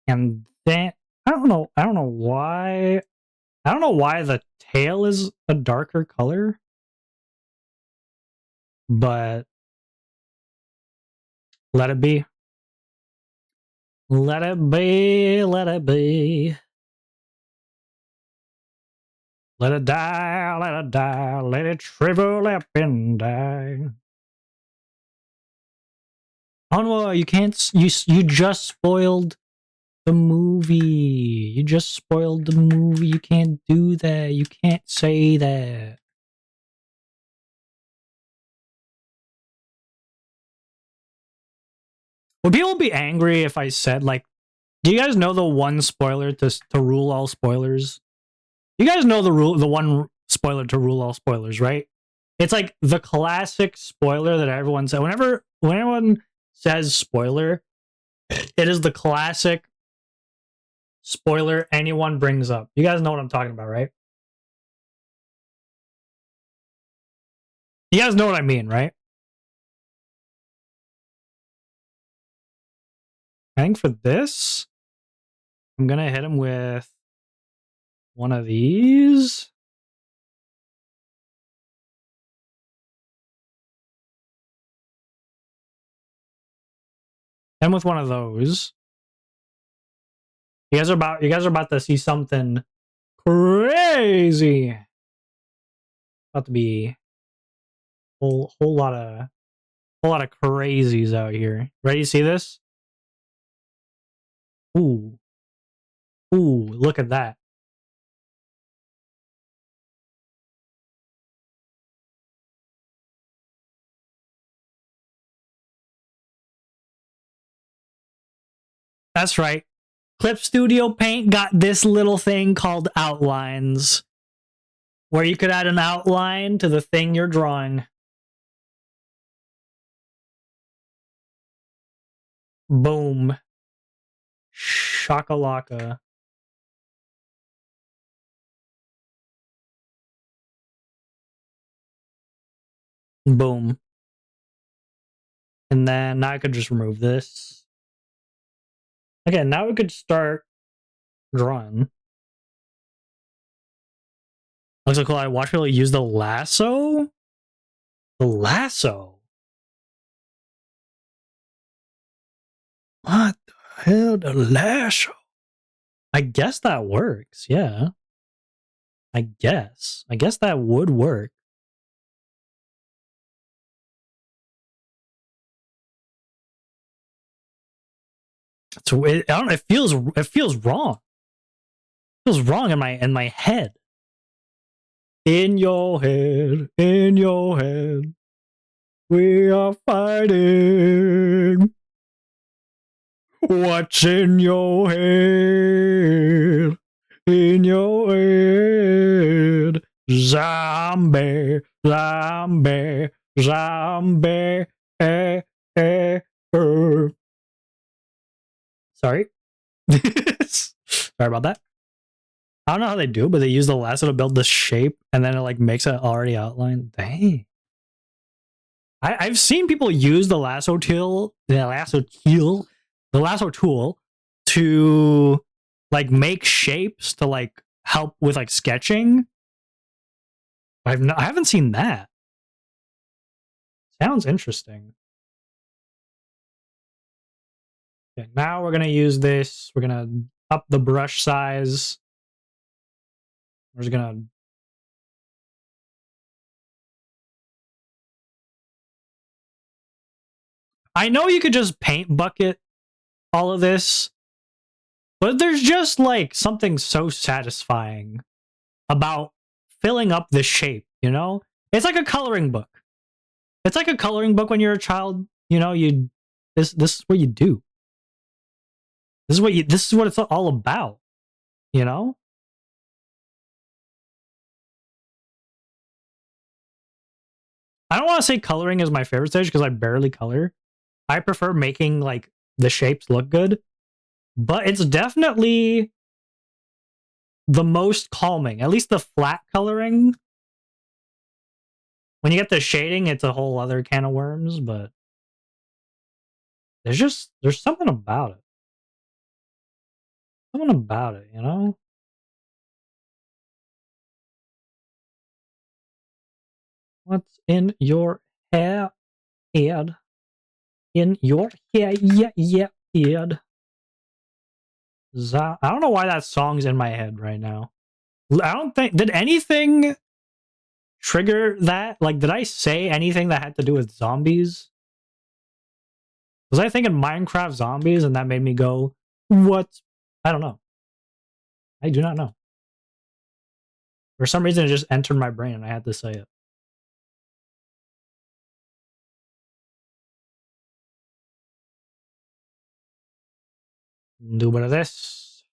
And then I don't know why the tail is a darker color, but let it be. Let it be. Let it be. Let it die. Let it die. Let it shrivel up and die. Onwa, you can't. You just spoiled the movie. You just spoiled the movie. You can't do that. You can't say that. Would people be angry if I said, like, do you guys know the one spoiler to rule all spoilers? You guys know the one spoiler to rule all spoilers, right? It's like the classic spoiler that everyone says. When anyone says spoiler, it is the classic spoiler anyone brings up. You guys know what I'm talking about, right? You guys know what I mean, right? I think for this, I'm gonna hit him with one of these. And with one of those. You guys are about to see something crazy. About to be a whole lot of crazies out here. Ready to see this? Ooh, look at that. That's right. Clip Studio Paint got this little thing called outlines, where you could add an outline to the thing you're drawing. Boom. Shakalaka. Boom. And then now I could just remove this. Okay, now we could start drawing. Looks like cool. I watched people use the lasso. The lasso. What the hell? The lasso. I guess that works. Yeah. I guess that would work. So I don't know, it feels wrong. It feels wrong in my head. In your head, we are fighting. What's in your head? In your head, zombie, zombie, zombie. Eh, eh, eh. Sorry. Sorry about that. I don't know how they do, but they use the lasso to build the shape, and then it like makes it already outlined. Dang. I've seen people use the lasso tool, the lasso tool to like make shapes to like help with like sketching. I haven't seen that. Sounds interesting. Okay, now we're gonna use this. We're gonna up the brush size. We're just gonna. I know you could just paint bucket all of this, but there's just like something so satisfying about filling up the shape, you know? It's like a coloring book. It's like a coloring book when you're a child, you know, this is what you do. This is what it's all about, you know? I don't want to say coloring is my favorite stage because I barely color. I prefer making like the shapes look good, but it's definitely the most calming. At least the flat coloring. When you get the shading, it's a whole other can of worms, but there's something about it. Something about it, you know? What's in your head? In your head, head. I don't know why that song's in my head right now. I don't think did anything trigger that? Like, did I say anything that had to do with zombies? Was I thinking Minecraft zombies and that made me go, what? I don't know. I do not know. For some reason, it just entered my brain and I had to say it. Do a bit of this.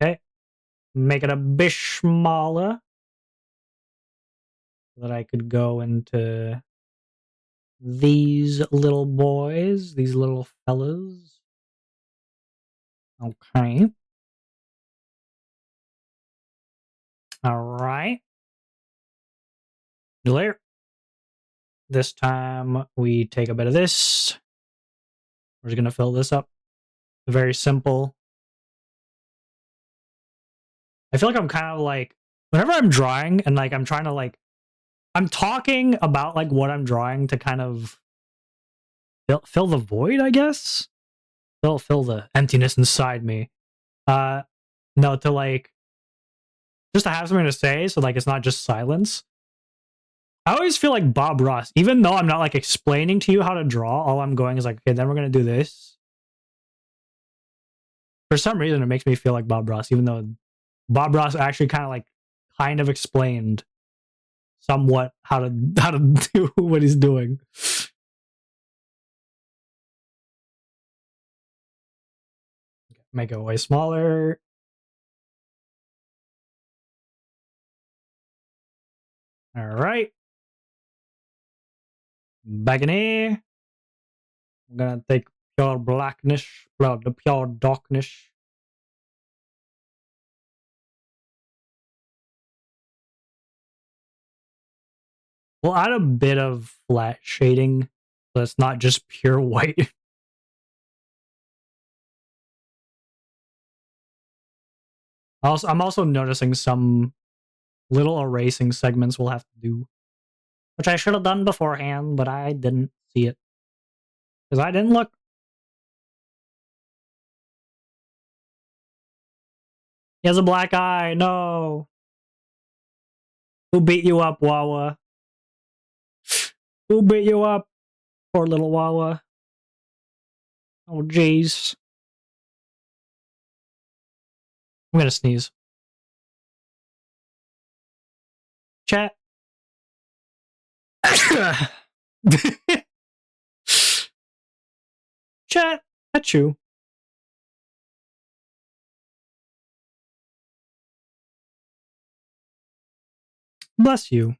Okay. Make it a bit smaller so that I could go into these little boys, these little fellas. Okay. All right. New layer. This time we take a bit of this. We're just going to fill this up. Very simple. I feel like I'm kind of like, whenever I'm drawing and like I'm trying to like, I'm talking about like what I'm drawing to kind of fill the void, I guess. Fill the emptiness inside me. No, to like, just to have something to say so like it's not just silence. I always feel like Bob Ross, even though I'm not like explaining to you how to draw, all I'm going is like, okay, then we're going to do this. For some reason, it makes me feel like Bob Ross, even though Bob Ross actually kind of explained somewhat how to do what he's doing. Make it way smaller. All right. Back in here. I'm gonna take pure blackness, the pure darkness. We'll add a bit of flat shading, so it's not just pure white. I'm also noticing some little erasing segments we'll have to do, which I should have done beforehand, but I didn't see it because I didn't look. He has a black eye. No. Who beat you up, Wawa? Who beat you up? Poor little Wawa. Oh, jeez. I'm gonna sneeze. Chat. Chat. Achoo. Bless you.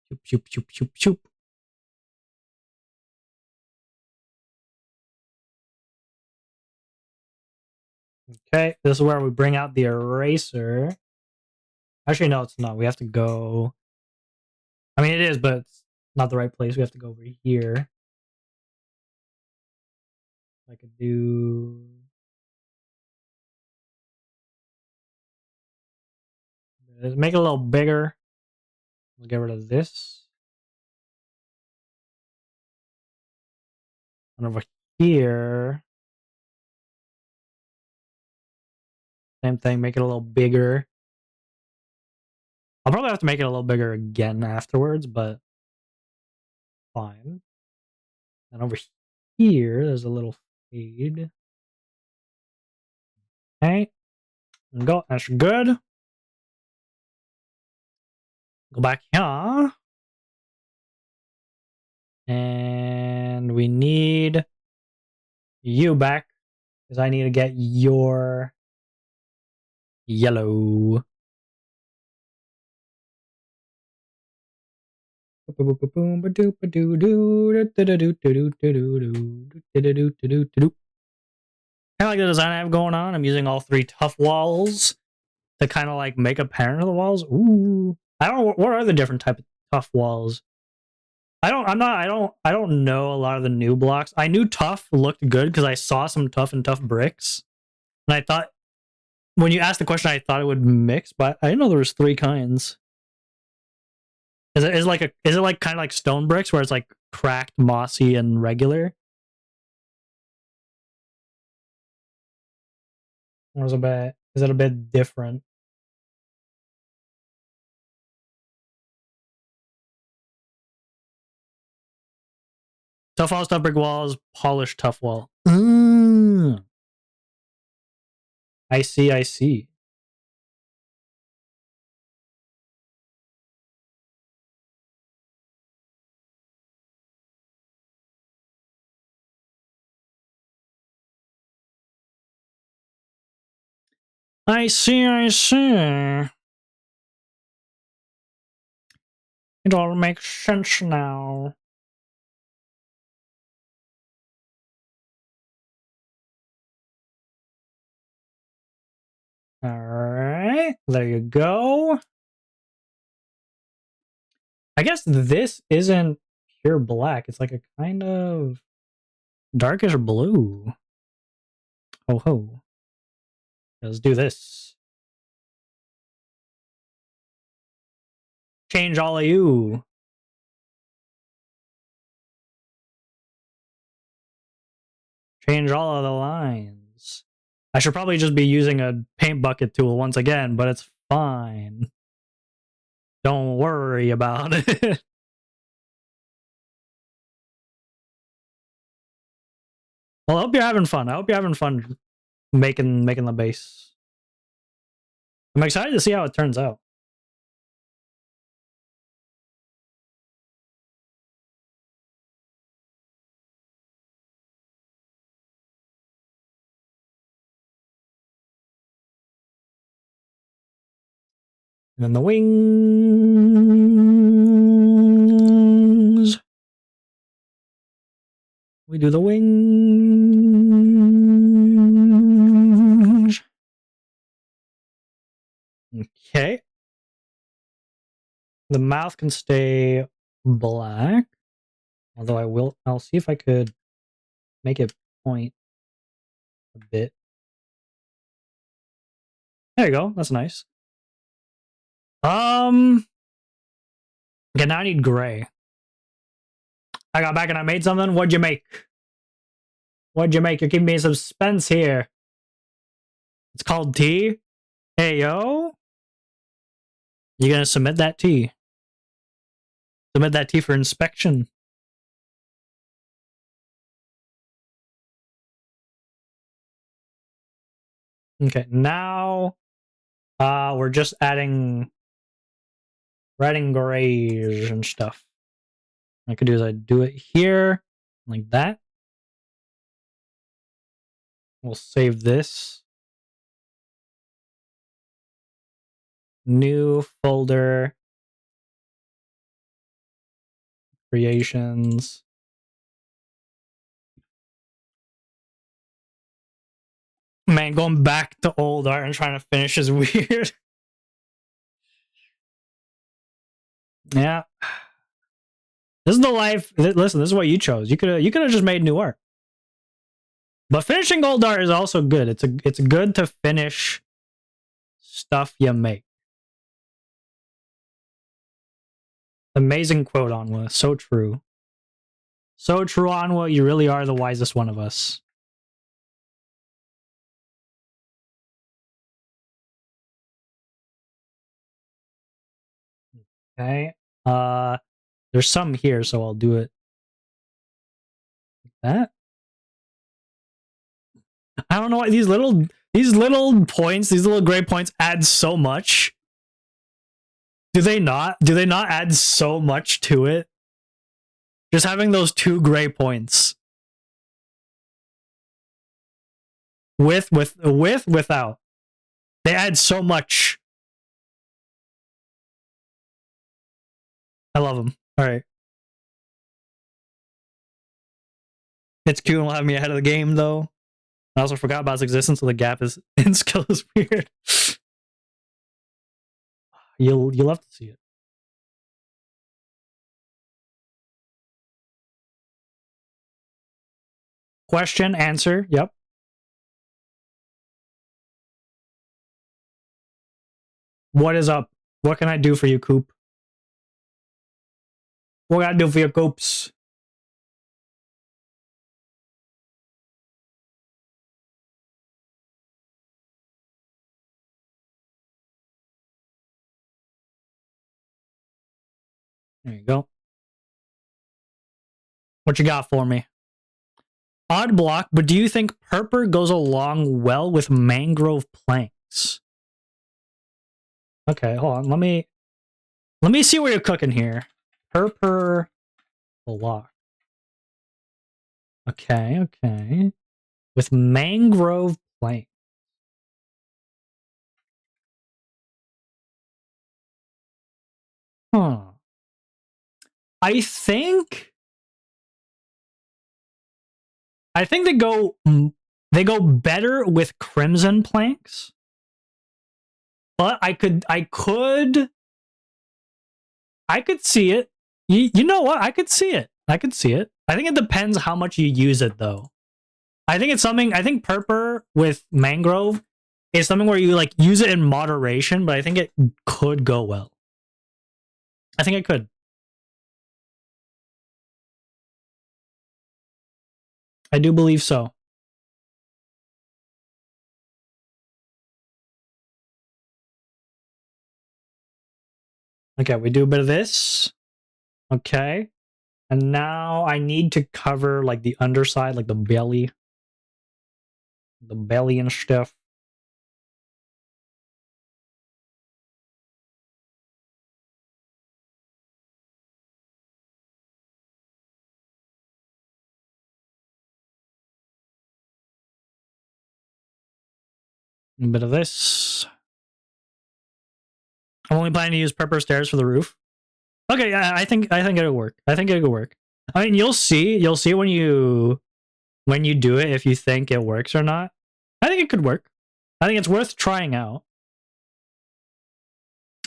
Shoop, shoop, shoop, shoop, shoop. Okay, this is where we bring out the eraser. Actually, no, it's not. We have to go. I mean, it is, but it's not the right place. We have to go over here. I could do. Make it a little bigger. We'll get rid of this. And over here, same thing. Make it a little bigger. I'll probably have to make it a little bigger again afterwards, but fine. And over here, there's a little fade. Okay. Go. That's good. Go back here. And we need you back because I need to get your yellow. I like the design I have going on. I'm using all three tough walls to kind of like make a pattern of the walls. Ooh, I don't know what are the different type of tough walls. I don't know a lot of the new blocks. I knew tough looked good because I saw some tough and tough bricks, and I thought when you asked the question, I thought it would mix, but I didn't know there was three kinds. Is it like kind of like stone bricks where it's like cracked, mossy, and regular? Or is it a bit different? Tough walls, tough brick walls, polished tough wall. I see, I see. I see, I see. It all makes sense now. Alright, there you go. I guess this isn't pure black. It's like a kind of darkish blue. Oh ho. Let's do this. Change all of you. Change all of the lines. I should probably just be using a paint bucket tool once again, but it's fine. Don't worry about it. Well, I hope you're having fun. I hope you're having fun making the base. I'm excited to see how it turns out. And then the wing. We do the wings. Okay. The mouth can stay black. Although I'll see if I could make it point a bit. There you go. That's nice. Okay, now I need gray. I got back and I made something. What'd you make? What'd you make? You're keeping me in suspense here. It's called tea. Hey, yo. You gonna submit that tea? Submit that tea for inspection. Okay, now we're just adding grays and stuff. What I could do is I do it here like that. We'll save this. New folder. Creations. Man, going back to old art and trying to finish is weird. Yeah. This is the life. Listen, this is what you chose. You could have just made new art. But finishing old art is also good. It's good to finish stuff you make. Amazing quote, Onwa. So true. So true, Onwa. You really are the wisest one of us. Okay. There's some here, so I'll do it like that. I don't know why these little points, these little gray points add so much. Do they not? Do they not add so much to it? Just having those 2 gray points. Without. They add so much. I love them. All right. It's cute and will have me ahead of the game, though. I also forgot about its existence, so the gap is in skill is weird. You'll have to see it. Question, answer. Yep. What is up? What can I do for you, Coop? What can I do for your Coops? There you go. What you got for me? Odd block, but do you think purple goes along well with mangrove planks? Okay, hold on. Let me see what you're cooking here. Purple block. Okay. With mangrove plank. Huh. I think they go better with crimson planks. But I could see it. You know what? I could see it. I think it depends how much you use it, though. I think purple with mangrove is something where you like use it in moderation, but I think it could go well. I think it could. I do believe so. Okay, we do a bit of this. Okay. And now I need to cover like the underside, like the belly. The belly and stuff. A bit of this. I'm only planning to use purple stairs for the roof. Okay, yeah, I think it'll work. I mean, you'll see when you do it if you think it works or not. I think it could work. I think it's worth trying out.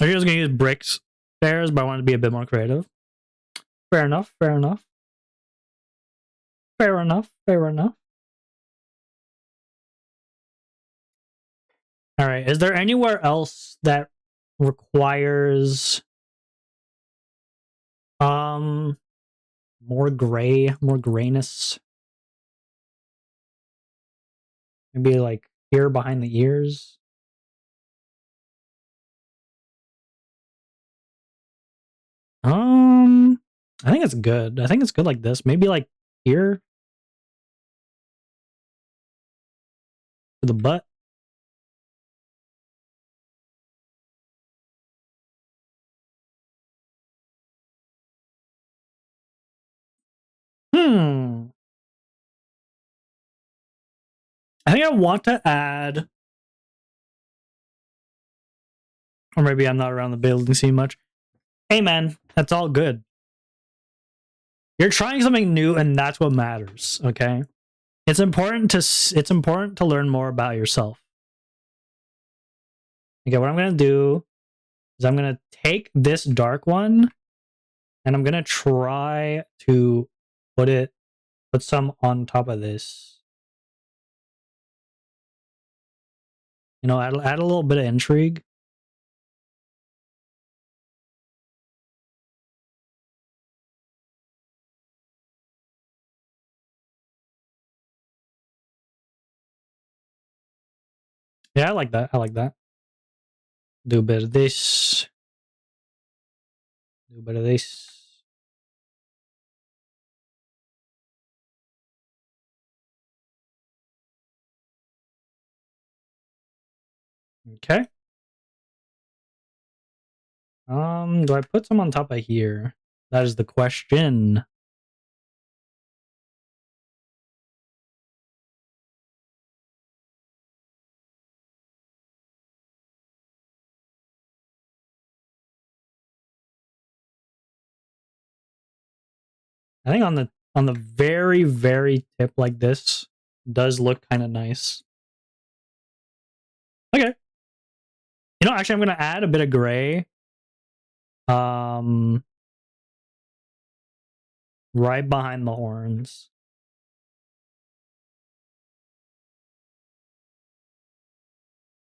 I was gonna use bricks stairs, but I wanted to be a bit more creative. Fair enough. Fair enough. Fair enough. Fair enough. All right. Is there anywhere else that requires more grayness? Maybe like here behind the ears. I think it's good. I think it's good like this. Maybe like here to the butt. I think I want to add, or maybe I'm not around the building scene much. Hey man, that's all good. You're trying something new, and that's what matters. Okay, it's important to learn more about yourself. Okay, what I'm gonna do is I'm gonna take this dark one, and I'm gonna try to put some on top of this. You know, add a little bit of intrigue. Yeah, I like that. I like that. Do a bit of this. Do a bit of this. Okay. Do I put some on top of here? That is the question. I think on the very, very tip like this does look kind of nice. Okay. You know, actually I'm gonna add a bit of gray. Right behind the horns.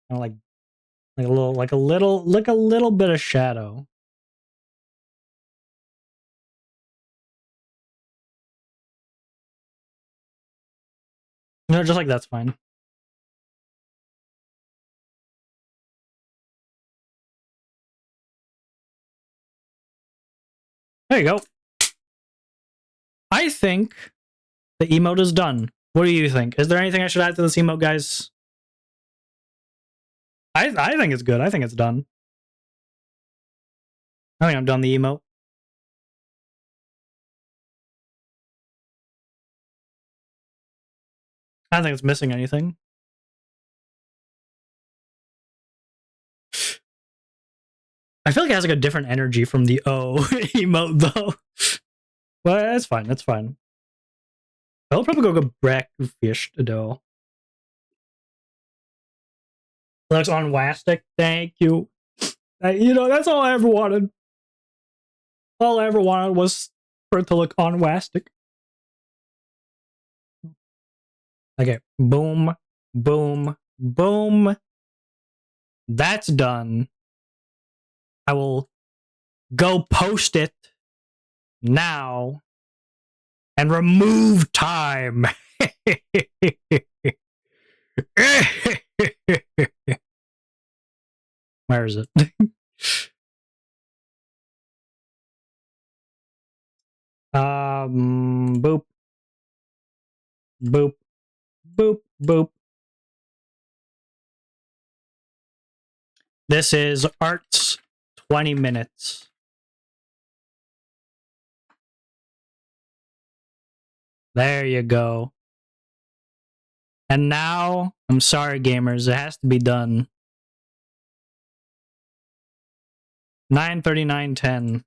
Kind of like a little bit of shadow. No, just like that's fine. There you go. I think the emote is done. What do you think? Is there anything I should add to this emote, guys? I think it's good. I think it's done. I think I'm done the emote. I don't think it's missing anything. I feel like it has like a different energy from the O emote though. But that's fine. That's fine. I'll probably go breakfast though. Looks OnwaVT. Thank you. You know, that's all I ever wanted. All I ever wanted was for it to look OnwaVT. Okay. Boom. Boom. Boom. That's done. I will go post it now and remove time. Where is it? Boop. Boop. Boop. Boop. This is Art's 20 minutes. There you go. And now, I'm sorry, gamers, it has to be done. 9:39:10.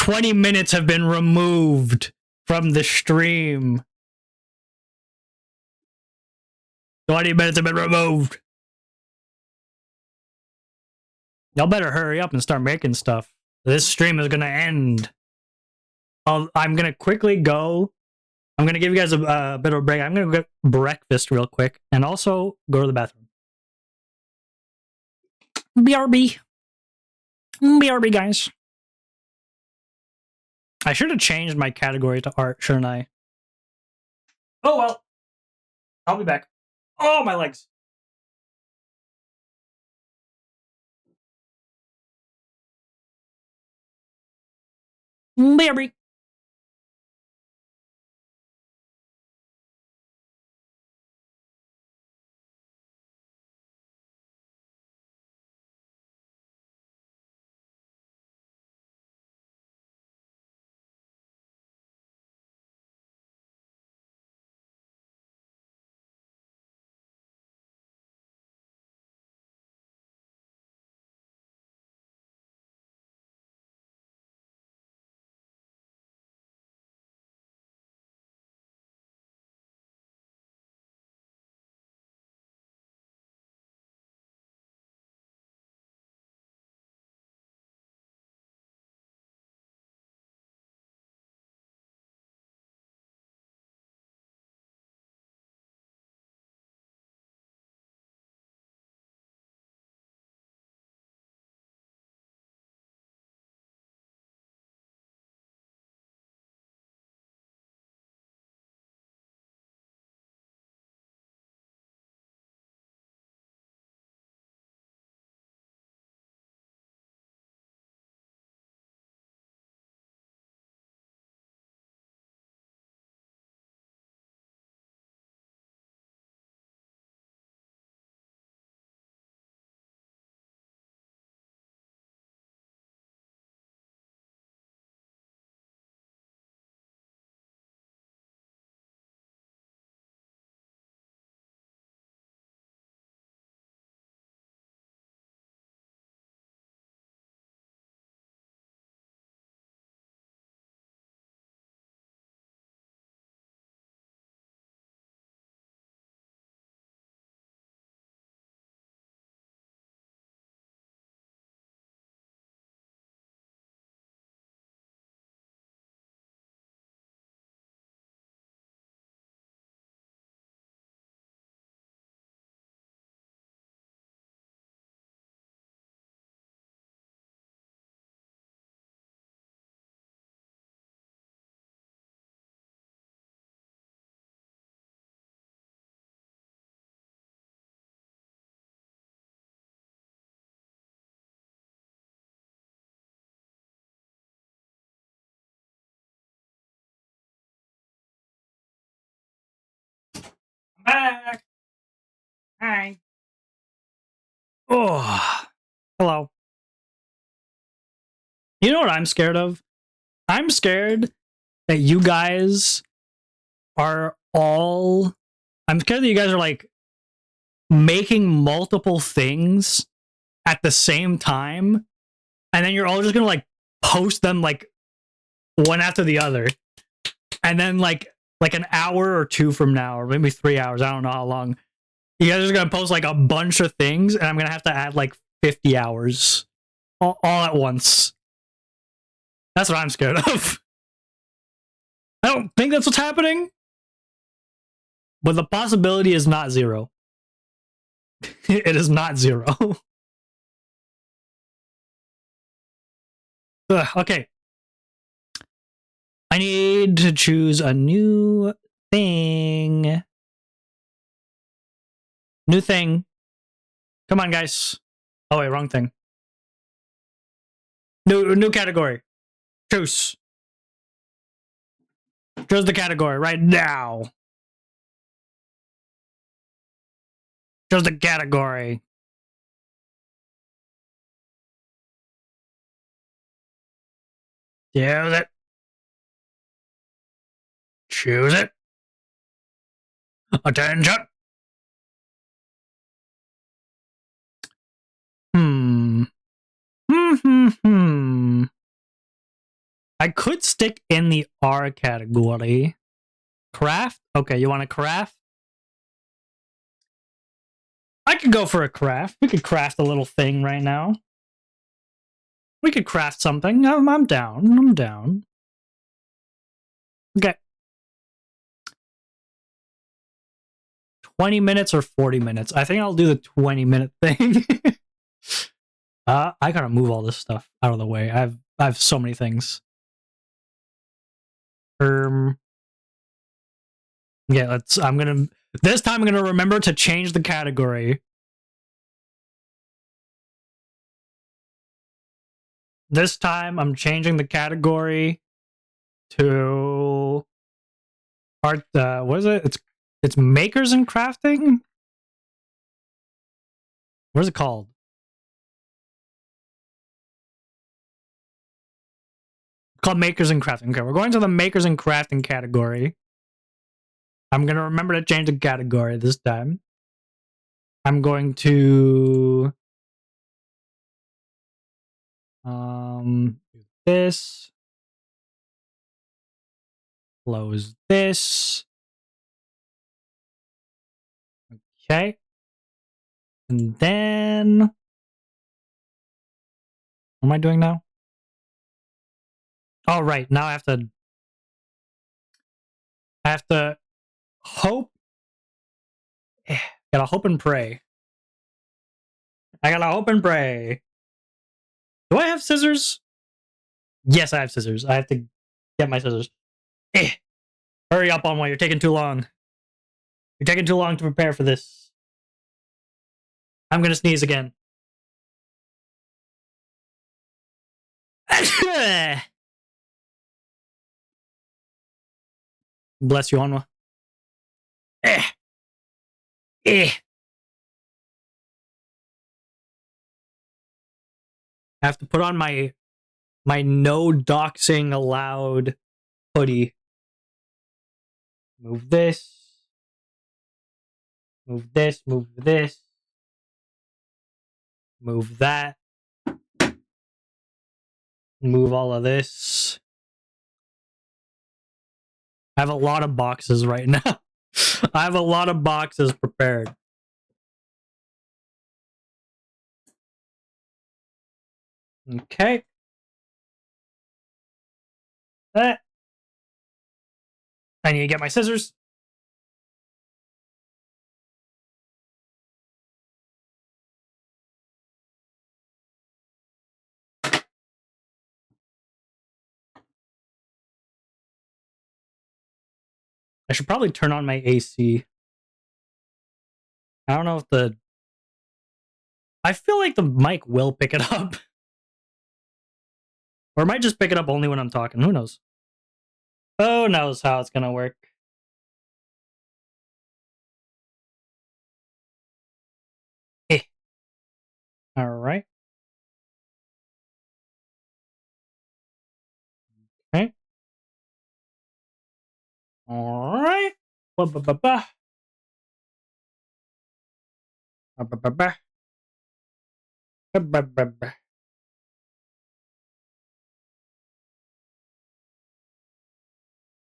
20 minutes have been removed from the stream. 20 minutes have been removed. Y'all better hurry up and start making stuff. This stream is gonna end. I'm gonna quickly go. I'm gonna give you guys a bit of a break. I'm gonna get breakfast real quick and also go to the bathroom. BRB. BRB, guys. I should have changed my category to art, shouldn't I? Oh well. I'll be back. Oh, my legs. BRB. I'm back. Hi. Oh, hello. You know what I'm scared of? I'm scared that you guys are all. I'm scared that you guys are like making multiple things at the same time, and then you're all just gonna like post them like one after the other, and then like an hour or two from now, or maybe 3 hours. I don't know how long. You guys are gonna post like a bunch of things, and I'm gonna have to add like 50 hours all at once. That's what I'm scared of. I don't think that's what's happening, but the possibility is not zero. It is not zero. Ugh, okay. I need to choose a new thing. New thing. Come on, guys. Oh, wait, wrong thing. New category. Choose. Choose the category right now. Choose the category. Choose it. Choose it. Attention. Hmm. I could stick in the R category. Craft? Okay, you want to craft? I could go for a craft. We could craft a little thing right now. We could craft something. I'm down. I'm down. Okay. 20 minutes or 40 minutes? I think I'll do the 20-minute thing. I gotta move all this stuff out of the way. I have so many things. Yeah, this time I'm gonna remember to change the category. This time I'm changing the category to art. What is it? It's makers and crafting. What is it called? It's called makers and crafting. Okay, we're going to the makers and crafting category. I'm gonna remember to change the category this time. I'm going to do this. Close this. Okay. And then what am I doing now? Oh, right. Now I have to hope. Gotta hope and pray. I gotta hope and pray. Do I have scissors? Yes, I have scissors. I have to get my scissors. Hurry up, Onwa. You're taking too long. You're taking too long to prepare for this. I'm gonna sneeze again. Bless you, Onwa. I have to put on my no doxing allowed hoodie. Move this. Move this. Move this. Move that. Move all of this. I have a lot of boxes right now. I have a lot of boxes prepared. Okay. I need to get my scissors. I should probably turn on my AC. I don't know if I feel like the mic will pick it up. Or it might just pick it up only when I'm talking. Who knows? Who knows how it's gonna work? Alright. Okay. Alright. Ba-ba-ba-ba. Ba-ba-ba-ba. Ba-ba-ba-ba.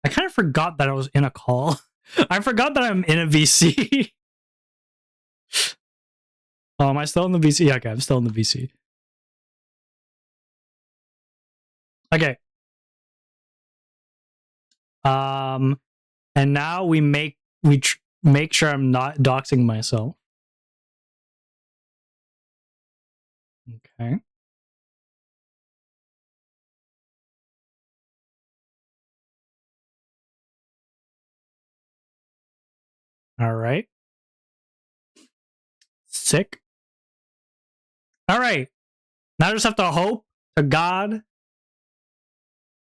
I kind of forgot that I was in a call. I forgot that I'm in a VC. Oh, am I still in the VC? Yeah, okay, I'm still in the VC. Okay. And now we make sure I'm not doxing myself. Okay. All right. Sick. All right. Now I just have to hope to God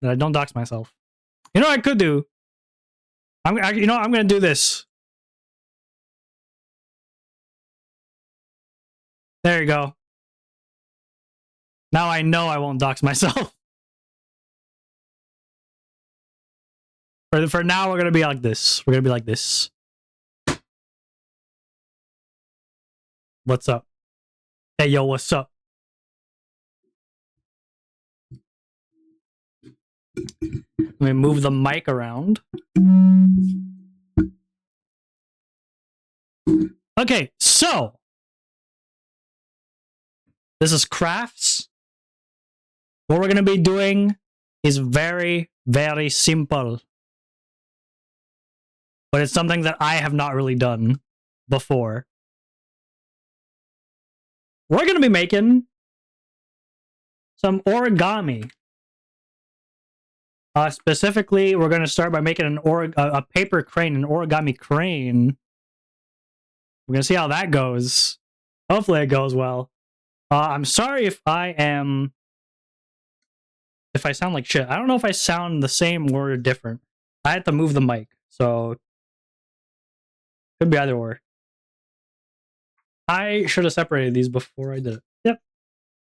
that I don't dox myself. You know what I could do? I'm going to do this. There you go. Now I know I won't dox myself. For now, we're going to be like this. We're going to be like this. What's up? Hey, yo, what's up? Let me move the mic around. Okay, so this is crafts. What we're going to be doing is very, very simple. But it's something that I have not really done before. We're going to be making some origami. Specifically, we're going to start by making a paper crane, an origami crane. We're going to see how that goes. Hopefully it goes well. I'm sorry if I sound like shit. I don't know if I sound the same or different. I had to move the mic, so could be either or. I should have separated these before I did it. Yep.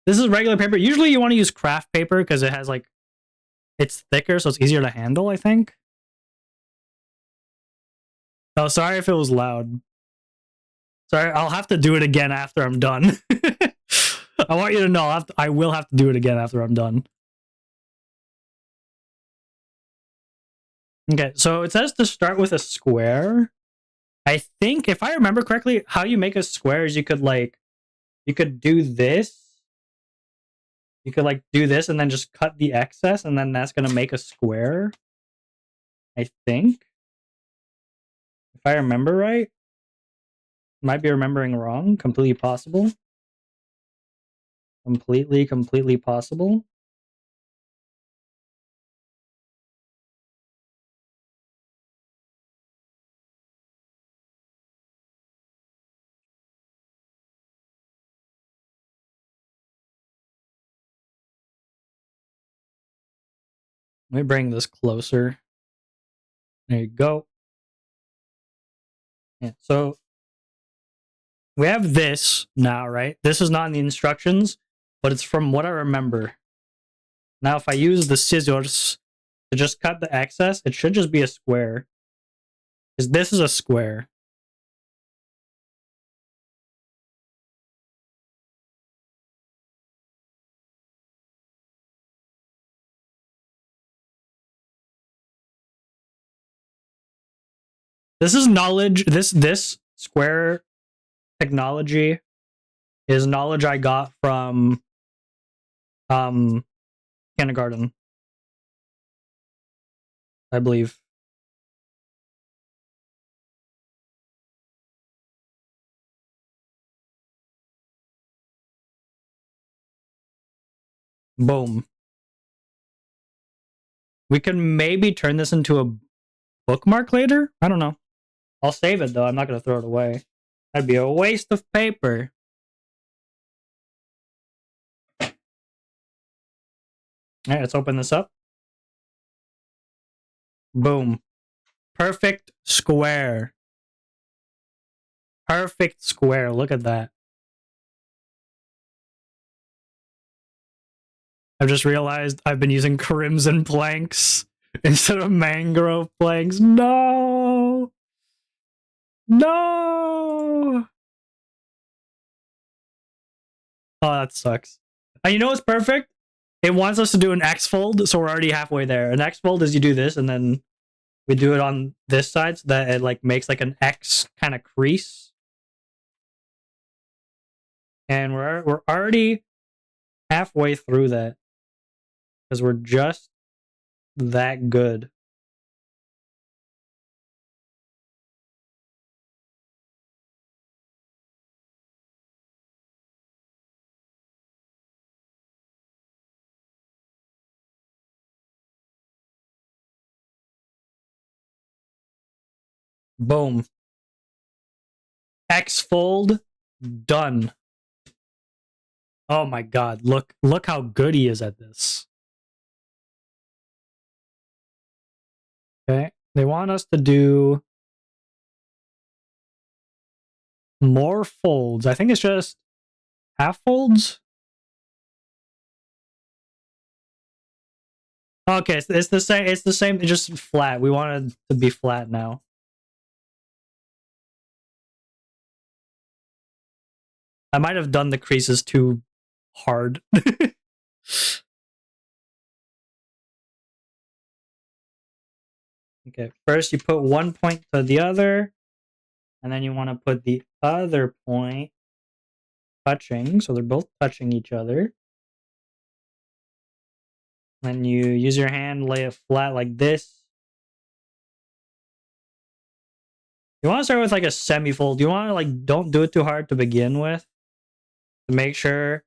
This is regular paper. Usually you want to use craft paper because it has like, it's thicker, so it's easier to handle, I think. Oh, sorry if it was loud. Sorry, I'll have to do it again after I'm done. I want you to know I will have to do it again after I'm done. Okay, so it says to start with a square. I think, if I remember correctly, how you make a square is you could do this. You could like do this and then just cut the excess, and then that's gonna make a square. I think. If I remember right. Might be remembering wrong. Completely possible. Completely possible. Let me bring this closer. There you go. Yeah, so we have this now, right? This is not in the instructions, but it's from what I remember. Now, if I use the scissors to just cut the excess, it should just be a square. Because this is a square. This is knowledge. This square technology is knowledge I got from kindergarten, I believe. Boom. We can maybe turn this into a bookmark later? I don't know. I'll save it though. I'm not going to throw it away. That'd be a waste of paper. Alright, let's open this up. Boom. Perfect square. Perfect square. Look at that. I've just realized I've been using crimson planks instead of mangrove planks. No! No! Oh, that sucks. And you know what's perfect? It wants us to do an X fold, so we're already halfway there. An X fold is you do this, and then we do it on this side so that it like makes like an X kind of crease. And we're already halfway through that because we're just that good. Boom. X fold done. Oh my god, look how good he is at this. Okay. They want us to do more folds. I think it's just half folds. Okay, it's the same. It's the same. It's just flat. We want it to be flat now. I might have done the creases too hard. Okay, first you put one point to the other, and then you want to put the other point touching, so they're both touching each other. Then you use your hand, lay it flat like this. You want to start with like a semi-fold. You want to like, don't do it too hard to begin with, to make sure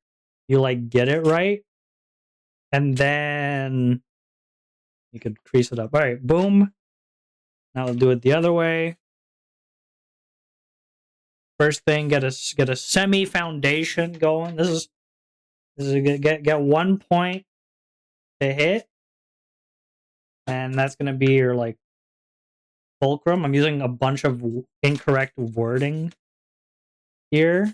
you like get it right. And then you could crease it up. All right, boom. Now we'll do it the other way. First thing, get a semi foundation going. This is get 1 point to hit, and that's gonna be your like fulcrum. I'm using a bunch of incorrect wording here,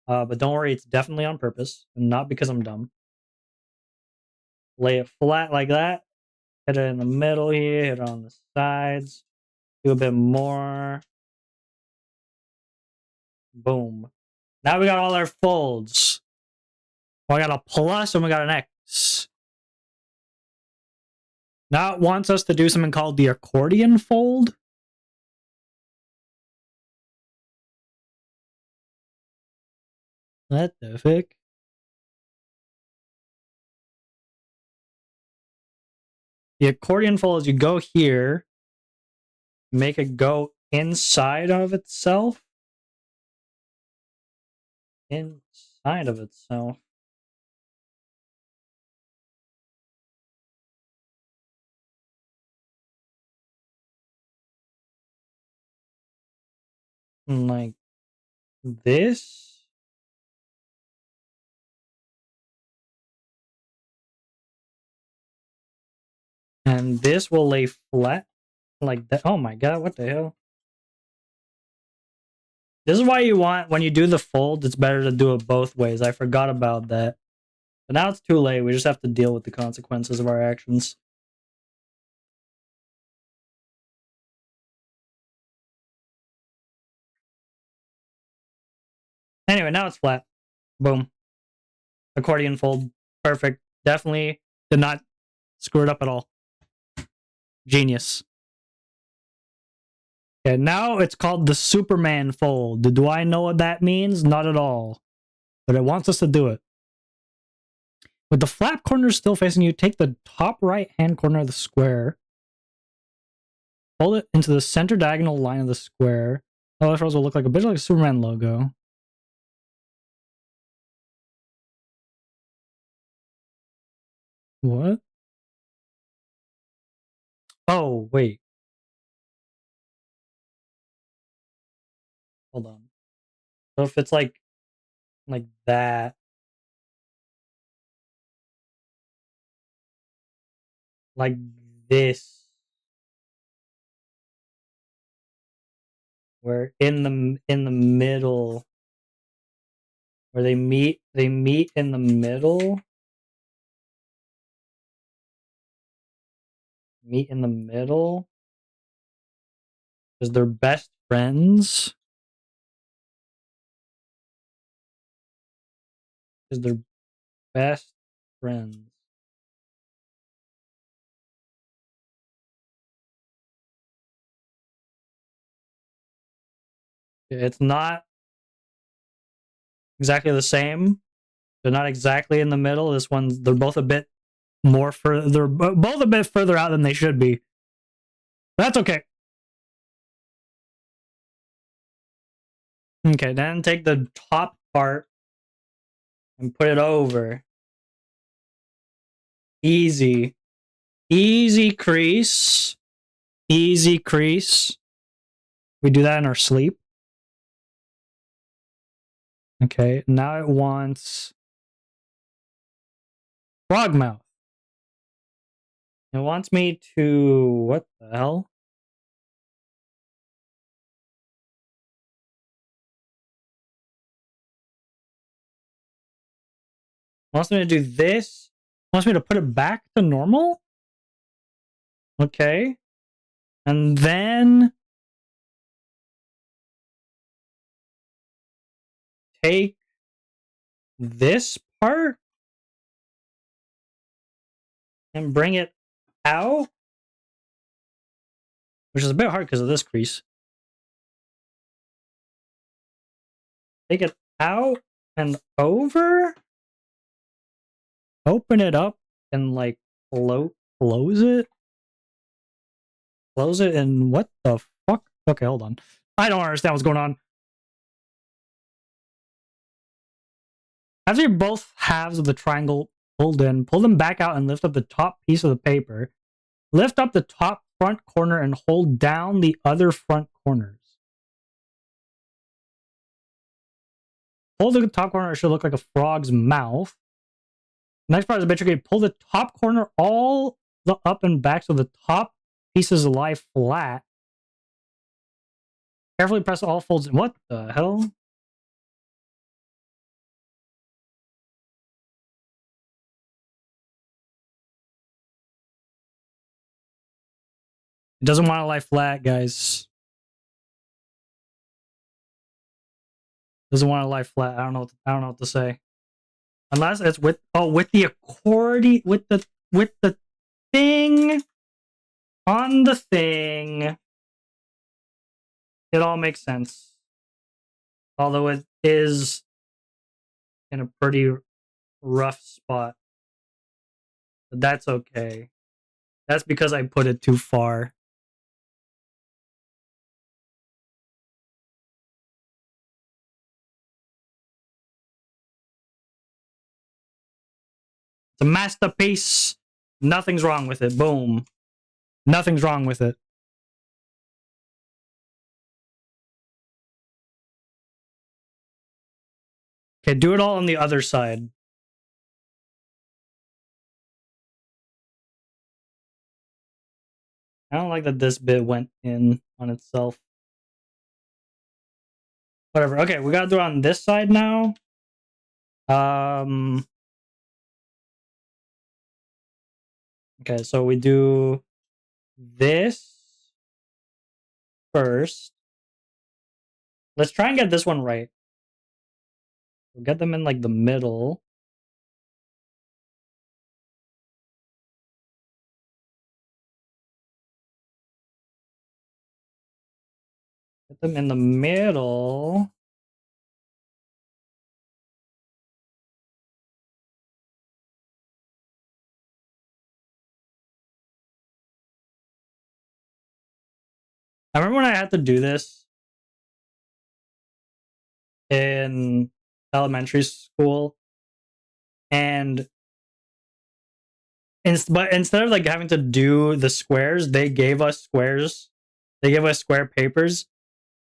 but don't worry, it's definitely on purpose, and not because I'm dumb. Lay it flat like that. Hit it in the middle here. Hit it on the sides. Do a bit more. Boom. Now we got all our folds. Well, I got a plus and we got an X. Now it wants us to do something called the accordion fold. What the fuck? The accordion fold is you go here, make it go inside of itself. Inside of itself. Like this. And this will lay flat like that. Oh my god, what the hell? This is why you want, when you do the fold, it's better to do it both ways. I forgot about that. But now it's too late. We just have to deal with the consequences of our actions. Anyway, now it's flat. Boom. Accordion fold. Perfect. Definitely did not screw it up at all. Genius. Okay, now it's called the Superman fold. Do I know what that means? Not at all. But it wants us to do it. With the flap corners still facing you, take the top right hand corner of the square, fold it into the center diagonal line of the square. Otherwise, will look like a bit like a Superman logo. What? Oh, wait. Hold on. So if it's like that, like this, where in the middle, where they meet in the middle. Meet in the middle. Because they're best friends. Because they're best friends. It's not exactly the same. They're not exactly in the middle. This one's, they're both a bit more further. They're both a bit further out than they should be. That's okay. Okay, then take the top part and put it over. Easy. Easy crease. Easy crease. We do that in our sleep. Okay, now it wants frog mouth. It wants me to, what the hell? It wants me to do this. It wants me to put it back to normal. Okay. And then take this part and bring it out. which is a bit hard because of this crease. Take it out and over. Open it up and like close it. Close it and what the fuck? Okay, hold on. I don't understand what's going on. After both halves of the triangle pulled in, pull them back out and lift up the top piece of the paper. Lift up the top front corner and hold down the other front corners. Hold the top corner, it should look like a frog's mouth. Next part is a bit tricky. Pull the top corner all the up and back so the top pieces lie flat. Carefully press all folds. What the hell? It doesn't want to lie flat, guys. Doesn't want to lie flat. I don't know what to say. Unless it's with the accordion with the thing on the thing. It all makes sense. Although it is in a pretty rough spot. But that's okay. That's because I put it too far. It's a masterpiece. Nothing's wrong with it. Boom. Nothing's wrong with it. Okay, do it all on the other side. I don't like that this bit went in on itself. Whatever. Okay, we gotta do it on this side now. Okay, so we do this first. Let's try and get this one right. We'll get them in like the middle. Get them in the middle. I remember when I had to do this in elementary school, and but instead of like having to do the squares, they gave us squares. They gave us square papers,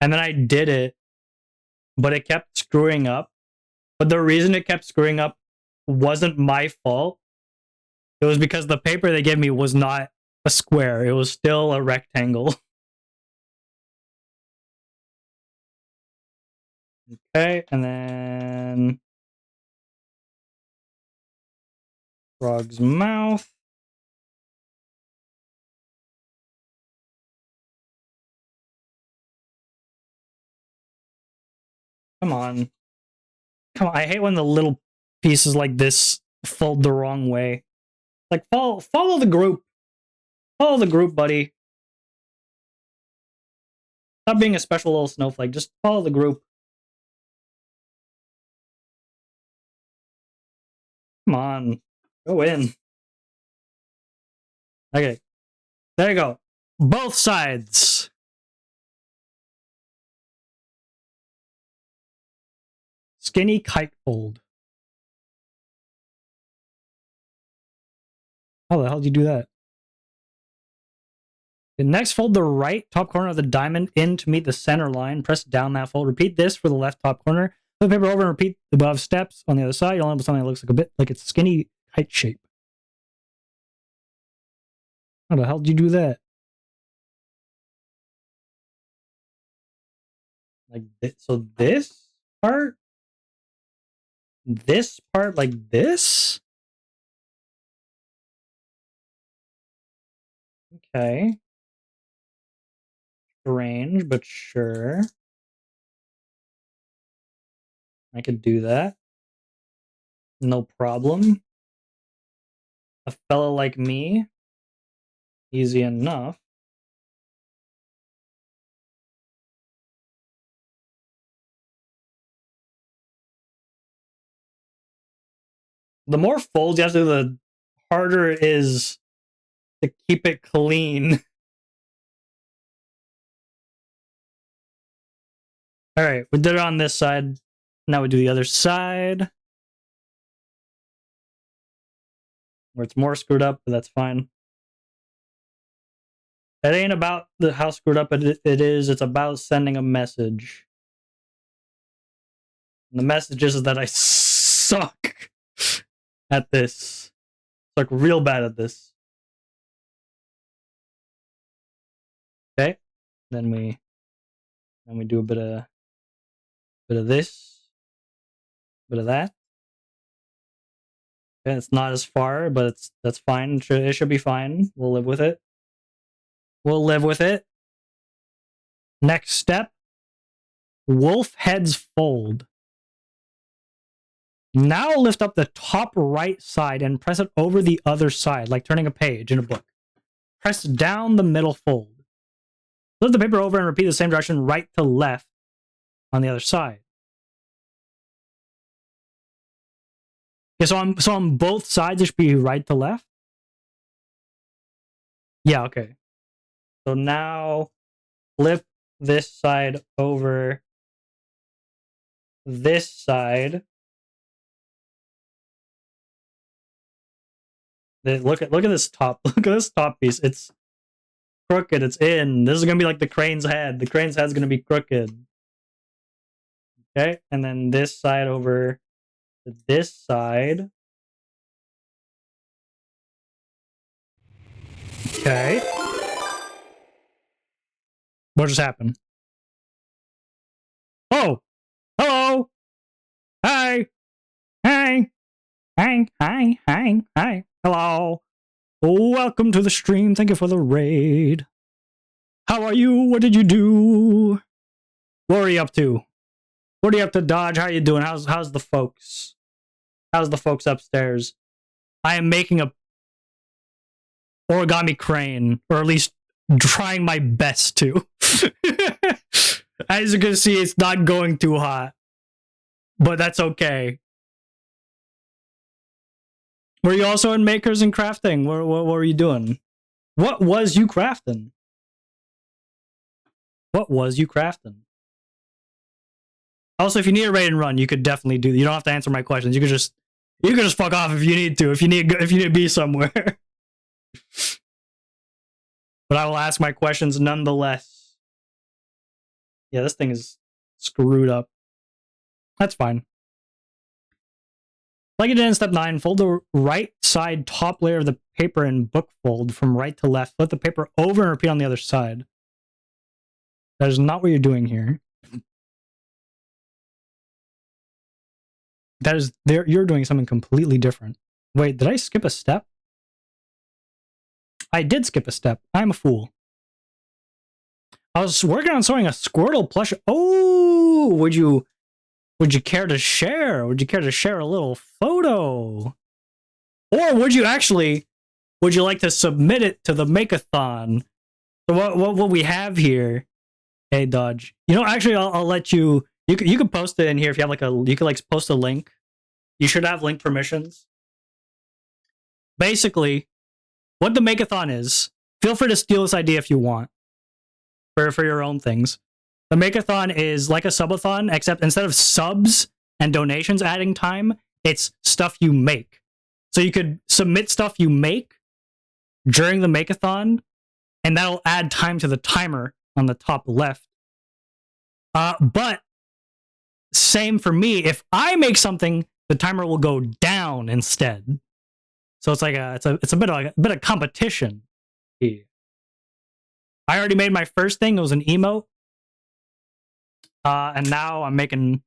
and then I did it, but it kept screwing up. But the reason it kept screwing up wasn't my fault. It was because the paper they gave me was not a square. It was still a rectangle. Okay, and then frog's mouth. Come on. Come on. I hate when the little pieces like this fold the wrong way. Like, follow the group. Follow the group, buddy. Stop being a special little snowflake. Just follow the group. Come on. Go in. Okay. There you go. Both sides. Skinny kite fold. How the hell did you do that? Next, fold the right top corner of the diamond in to meet the center line. Press down that fold. Repeat this for the left top corner. Flip the paper over and repeat the above steps on the other side. You'll end up with something that looks like a bit like it's skinny kite shape. How the hell did you do that? Like this. So this part like this? Okay. Strange, but sure. I could do that. No problem. A fellow like me. Easy enough. The more folds you have to do, the harder it is to keep it clean. All right, we did it on this side. Now we do the other side, where it's more screwed up, but that's fine. It ain't about how screwed up it is. It's about sending a message. And the message is that I suck at this. Like real bad at this. Okay, then we do a bit of this, bit of that. Okay, it's not as far, but that's fine. It should be fine. We'll live with it. We'll live with it. Next step, wolf heads fold. Now lift up the top right side and press it over the other side, like turning a page in a book. Press down the middle fold. Flip the paper over and repeat the same direction right to left on the other side. Okay, so on both sides it should be right to left? Yeah, okay. So now flip this side over this side. Look at this top. Look at this top piece. It's crooked. It's in. This is gonna be like the crane's head. The crane's head's gonna be crooked. Okay, and then this side over to this side. Okay. What just happened? Oh! Hello! Hi! Hi! Hi! Hi! Hi! Hi! Hello! Welcome to the stream. Thank you for the raid. How are you? What did you do? What are you up to? What are you up to, Dodge? How are you doing? How's the folks? How's the folks upstairs? I am making a origami crane, or at least trying my best to. As you can see, it's not going too hot, but that's okay. Were you also in makers and crafting? What were you doing? What was you crafting? What was you crafting? Also, if you need a raid and run, you could definitely do. You don't have to answer my questions. You could just fuck off if you need to. If you need to be somewhere. But I will ask my questions nonetheless. Yeah, this thing is screwed up. That's fine. Like you did in step 9, fold the right side top layer of the paper in book fold from right to left. Flip the paper over and repeat on the other side. That is not what you're doing here. That is you're doing something completely different. Wait, did I skip a step? I did skip a step. I'm a fool. I was working on sewing a Squirtle plush. Oh, would you care to share? Would you care to share a little photo? Or would you like to submit it to the MAKEATHON? So what we have here, hey Dodge. You know, actually I'll let you can post it in here if you have you could like post a link. You should have link permissions. Basically, what the MAKEATHON is, feel free to steal this idea if you want. For your own things. The MAKEATHON is like a subathon, except instead of subs and donations adding time, it's stuff you make. So you could submit stuff you make during the MAKEATHON, and that'll add time to the timer on the top left. But same for me. If I make something, the timer will go down instead. So it's like it's a bit of competition here. I already made my first thing. It was an emote. And now I'm making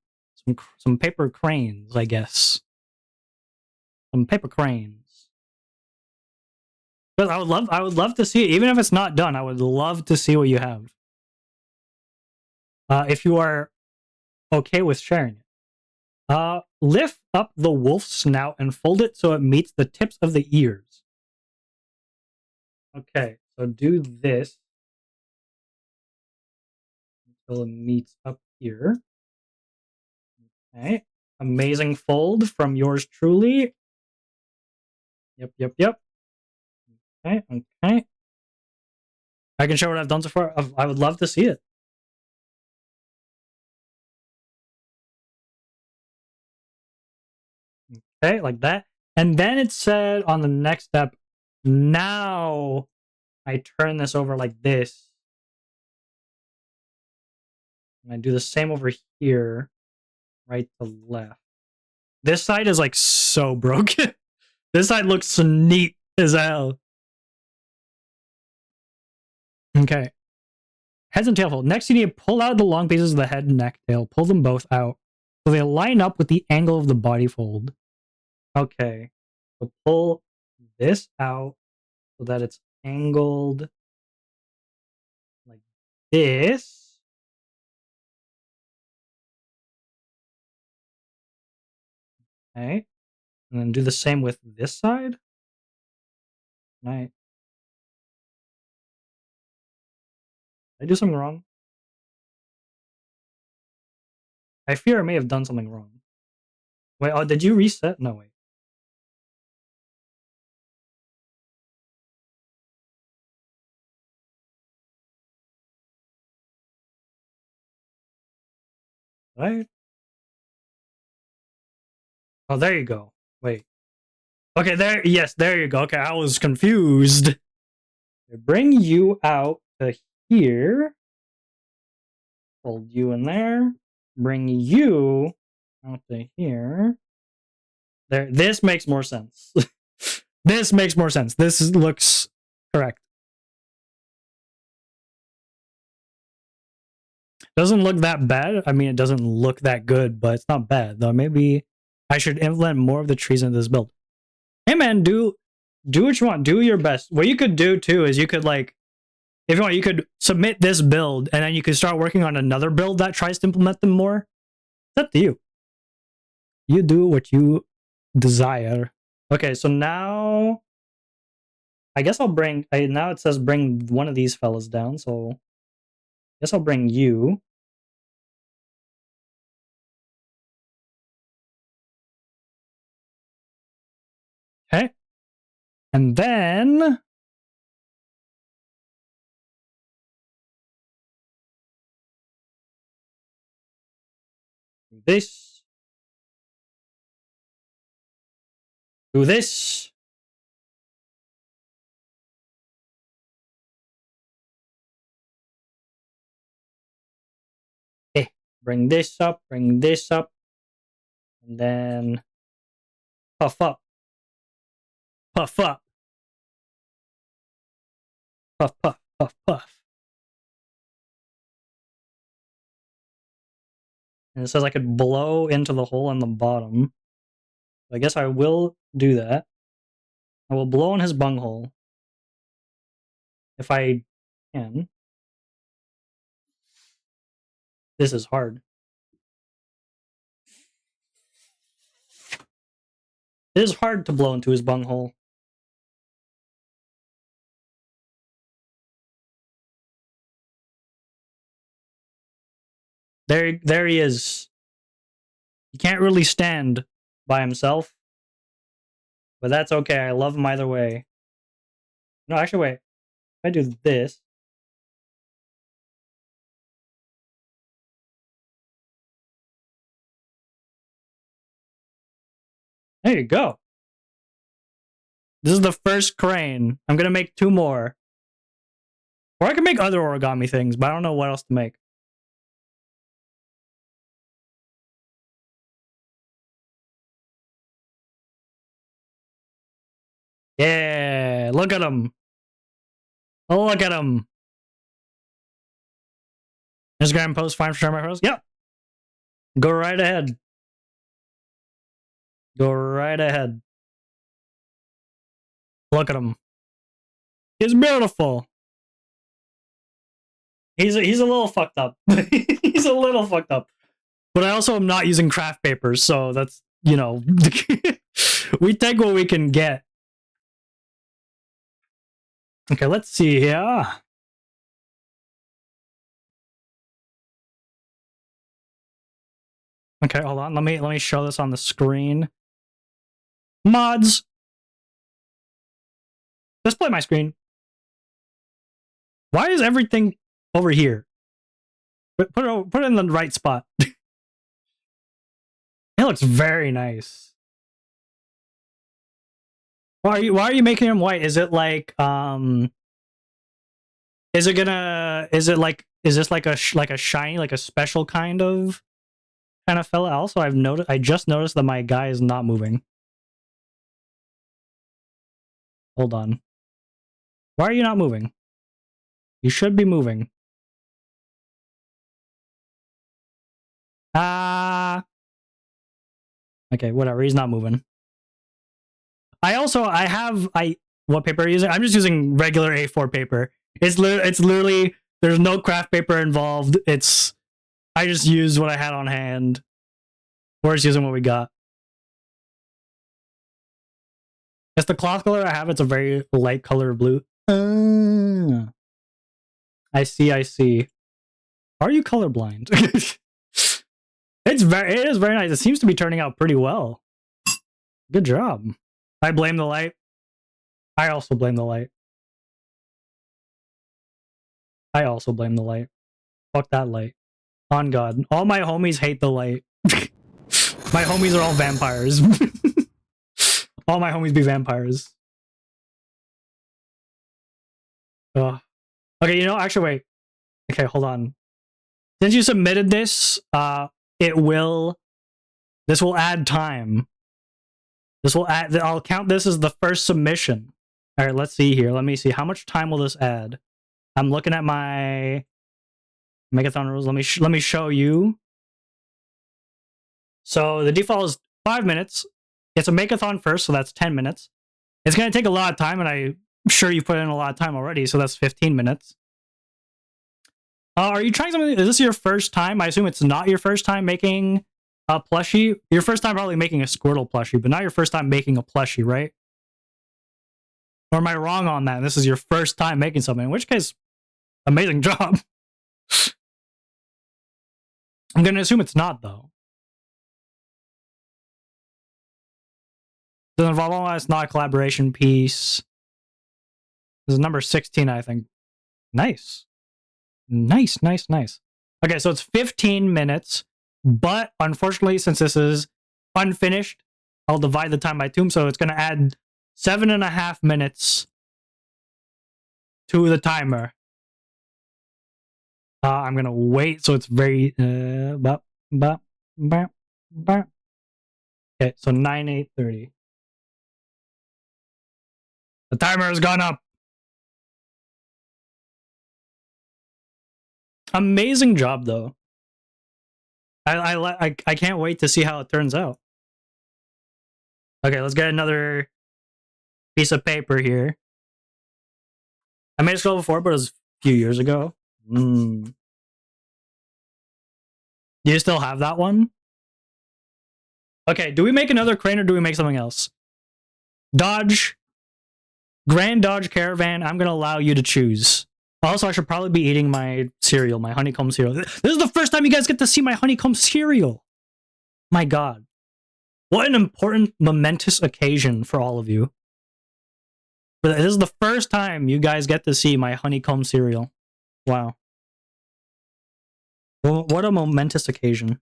some paper cranes, I guess. Some paper cranes. Because I would love to see it. Even if it's not done, I would love to see what you have. If you are okay with sharing it. Lift up the wolf's snout and fold it so it meets the tips of the ears. Okay, so do this until it meets up here. Okay, amazing fold from yours truly. Yep. Okay. I can show what I've done so far. I would love to see it. Okay, like that. And then it said on the next step, now I turn this over like this. And I do the same over here, right to left. This side is like so broken. This side looks so neat as hell. Okay. Heads and tail fold. Next, you need to pull out the long pieces of the head, neck, tail. Pull them both out so they line up with the angle of the body fold. Okay. So pull this out so that it's angled like this. Okay. And then do the same with this side. Right. Did I do something wrong? I fear I may have done something wrong. Wait, oh, did you reset? No, wait. Right? Oh, there you go. Wait. Okay, there. Yes, there you go. Okay, I was confused. Bring you out to here. Hold you in there. Bring you out to here. There. This makes more sense. This makes more sense. This looks correct. Doesn't look that bad. I mean, it doesn't look that good, but it's not bad though. Maybe I should implement more of the trees into this build. Hey man, do what you want. Do your best. What you could do too is you could like, if you want, you could submit this build and then you could start working on another build that tries to implement them more. It's up to you. You do what you desire. Okay, so now I guess I'll bring. Now it says bring one of these fellas down, so I guess I'll bring you. Okay, and then this. Do this. Okay, bring this up. Bring this up, and then puff up. Puff up. Puff puff puff puff. And it says I could blow into the hole on the bottom. I guess I will do that. I will blow in his bunghole. If I can. This is hard. It is hard to blow into his bunghole. There he is. He can't really stand by himself. But that's okay. I love him either way. No, actually, wait. If I do this. There you go. This is the first crane. I'm going to make 2 more. Or I can make other origami things, but I don't know what else to make. Yeah, look at him. Look at him. Instagram post fine for sharing my post? Yep. Go right ahead. Go right ahead. Look at him. He's beautiful. He's a little fucked up. He's a little fucked up. But I also am not using craft papers, so that's, you know, we take what we can get. Okay, let's see here. Okay, hold on. Let me show this on the screen. Mods. Display my screen. Why is everything over here? Put it in the right spot. It looks very nice. Why are you making him white? Is it like is this like a shiny, like a special kind of fella? Also, I just noticed that my guy is not moving. Hold on. Why are you not moving? You should be moving. Okay, whatever. He's not moving. What paper are you using? I'm just using regular A4 paper. It's literally there's no craft paper involved. I just used what I had on hand. We're just using what we got. It's the cloth color I have. It's a very light color blue. I see. Are you colorblind? It is very nice. It seems to be turning out pretty well. Good job. I blame the light. I also blame the light. Fuck that light. On God. All my homies hate the light. My homies are all vampires. All my homies be vampires. Ugh. Okay, actually, wait. Okay, hold on. Since you submitted this, this will add time. I'll count this as the first submission. All right, let's see here. Let me see. How much time will this add? I'm looking at my MAKEATHON rules. Let me show you. So the default is 5 minutes. It's a MAKEATHON first, so that's 10 minutes. It's going to take a lot of time, and I'm sure you put in a lot of time already, so that's 15 minutes. Are you trying something? Is this your first time? I assume it's not your first time making a plushie. Your first time probably making a Squirtle plushie, but not your first time making a plushie, right? Or am I wrong on that? This is your first time making something, in which case, amazing job. I'm going to assume it's not, though. Doesn't involve all that. It's not a collaboration piece. This is number 16, I think. Nice. Okay, so it's 15 minutes, but unfortunately, since this is unfinished, I'll divide the time by 2, so it's going to add 7.5 minutes to the timer. I'm going to wait, so it's very... Okay, so 9:30. The timer has gone up. Amazing job, though. I can't wait to see how it turns out. Okay, let's get another piece of paper here. I made a scroll before, but it was a few years ago. Do you still have that one? Okay, do we make another crane or do we make something else? Grand Dodge Caravan, I'm going to allow you to choose. Also, I should probably be eating my cereal, my honeycomb cereal. This is the first time you guys get to see my honeycomb cereal. My God. What an important, momentous occasion for all of you. This is the first time you guys get to see my honeycomb cereal. Wow. Well, what a momentous occasion.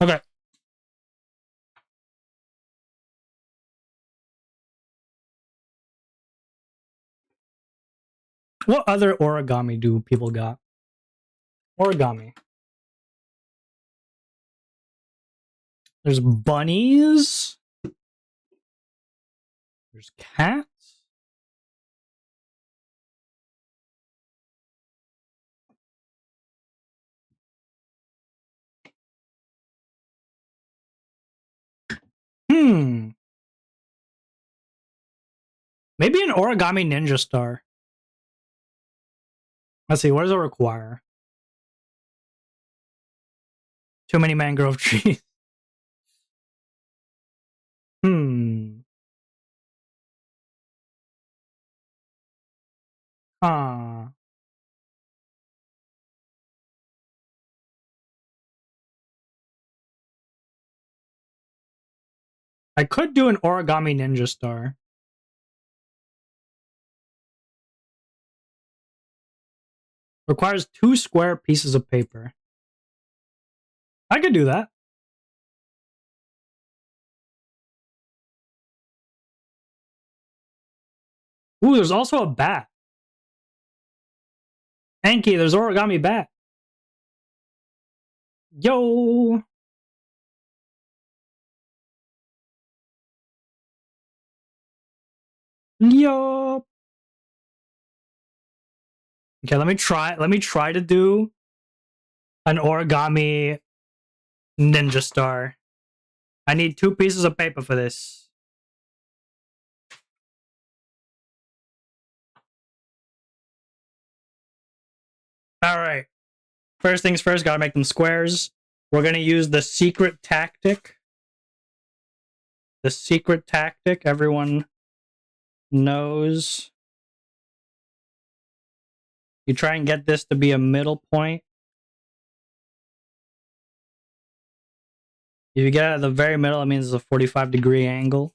Okay. What other origami do people got? Origami. There's bunnies. There's cats. Maybe an origami ninja star. Let's see, what does it require? Too many mangrove trees. Ah. I could do an origami ninja star. Requires 2 square pieces of paper. I could do that. Ooh, there's also a bat. Anki, there's origami bat. Yo! Yo! Okay, let me try to do an origami ninja star. I need 2 pieces of paper for this. Alright. First things first, gotta make them squares. We're gonna use the secret tactic. The secret tactic everyone knows. You try and get this to be a middle point. If you get it at the very middle, it means it's a 45-degree angle.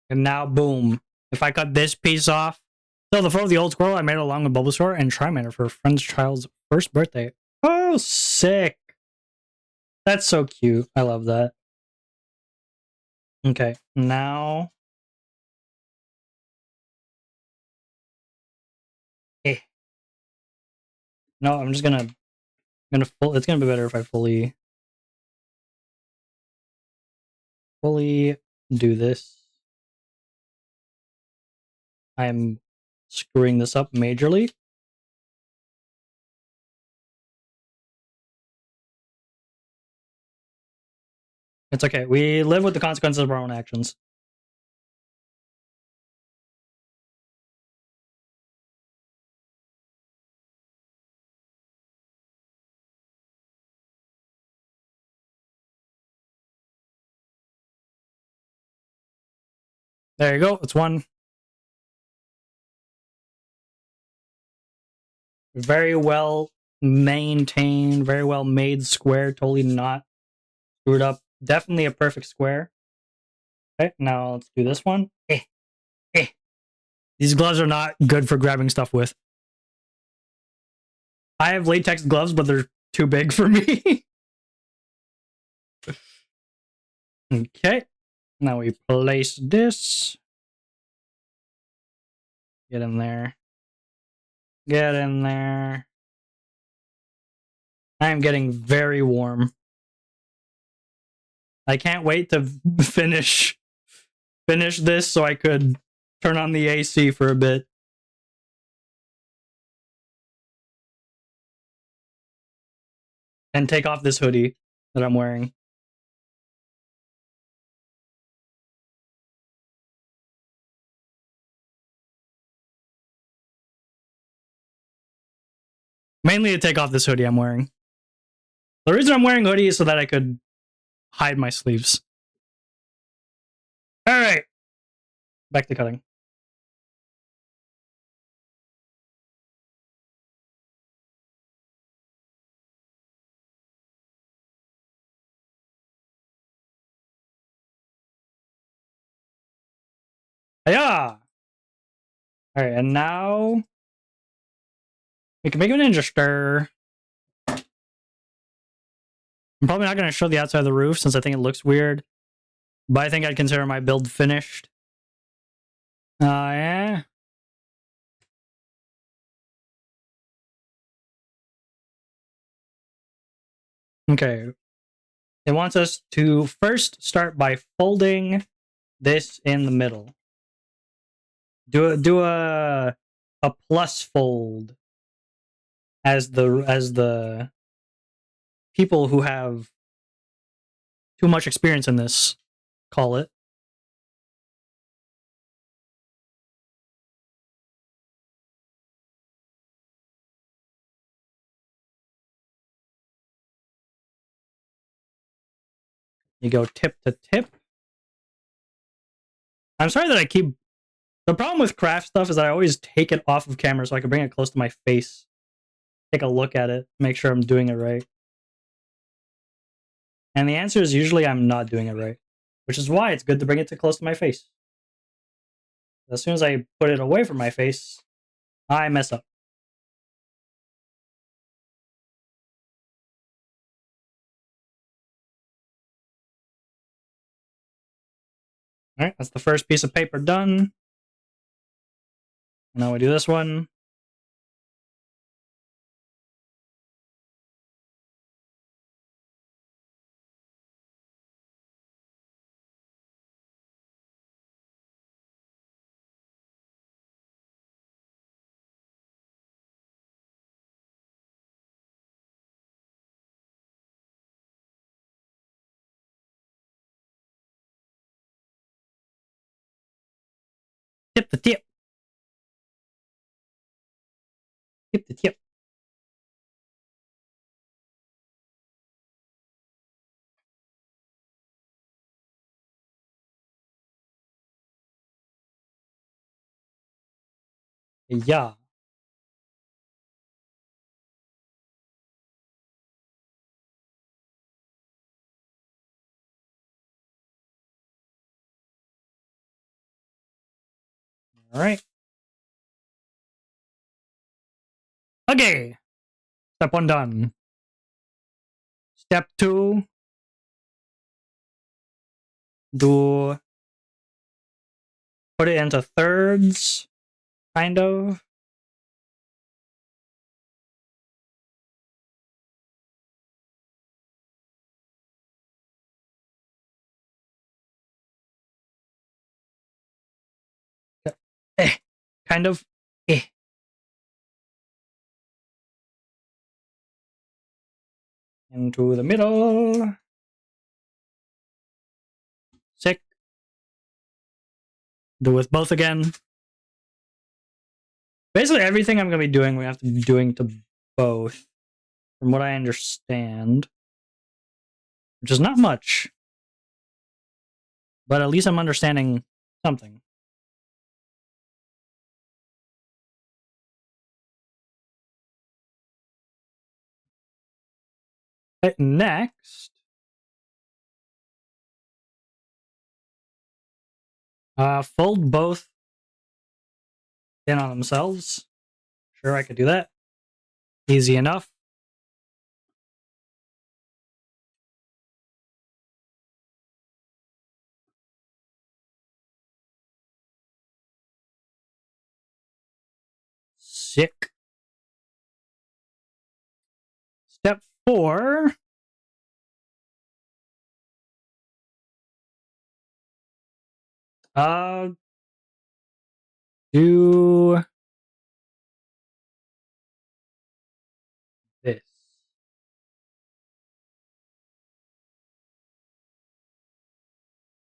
And now, boom. If I cut this piece off. So the photo of the old squirrel I made along with Bulbasaur and Charmander for a friend's child's first birthday. Oh, sick. That's so cute. I love that. Okay, now. Eh. No, I'm just gonna it's gonna be better if I fully do this. I'm screwing this up majorly. It's okay. We live with the consequences of our own actions. There you go. It's one. Very well maintained, very well made square. Totally not screwed up. Definitely a perfect square. Okay, now let's do this one. Eh. These gloves are not good for grabbing stuff with. I have latex gloves, but they're too big for me. Okay. Now we place this. Get in there. Get in there. I'm getting very warm. I can't wait to finish this so I could turn on the AC for a bit. And take off this hoodie that I'm wearing. Mainly to take off this hoodie I'm wearing. The reason I'm wearing hoodie is so that I could hide my sleeves. Alright. Back to cutting. Yeah. Alright, and now we can make a ninja stir. I'm probably not going to show the outside of the roof since I think it looks weird. But I think I'd consider my build finished. Yeah. Okay. It wants us to first start by folding this in the middle. Do a plus fold as the people who have too much experience in this call it. You go tip to tip. I'm sorry that I keep. The problem with craft stuff is that I always take it off of camera so I can bring it close to my face. Take a look at it, make sure I'm doing it right. And the answer is usually I'm not doing it right, which is why it's good to bring it too close to my face. As soon as I put it away from my face, I mess up. All right, that's the first piece of paper done. Now we do this one. Tip the tip. Tip the tip. Yeah. All right. Okay. Step 1 done. Step 2. Do put it into thirds, kind of. Eh, kind of. Eh. Into the middle. Sick. Do with both again. Basically, everything I'm going to be doing, we have to be doing to both, from what I understand. Which is not much. But at least I'm understanding something. Okay, next. Fold both in on themselves. Sure, I could do that. Easy enough. Sick. Step 4. Do this.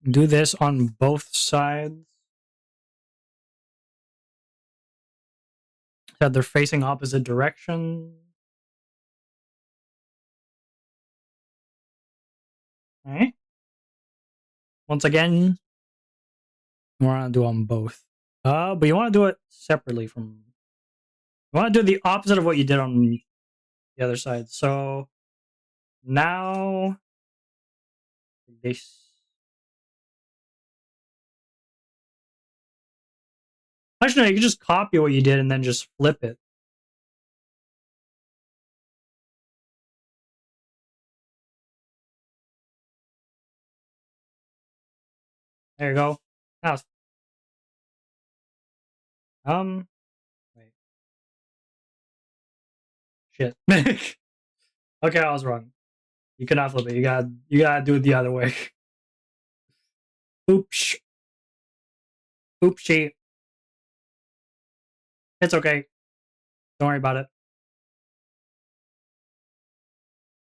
Do this on both sides. So they're facing opposite directions. Alright. Once again, you want to do on both. But you want to do it separately from. You want to do the opposite of what you did on the other side. So now this. Actually, no, you can just copy what you did and then just flip it. There you go. Now, wait. Shit. Okay, I was wrong. You cannot flip it. You gotta do it the other way. Oops. Oopsie. It's okay. Don't worry about it.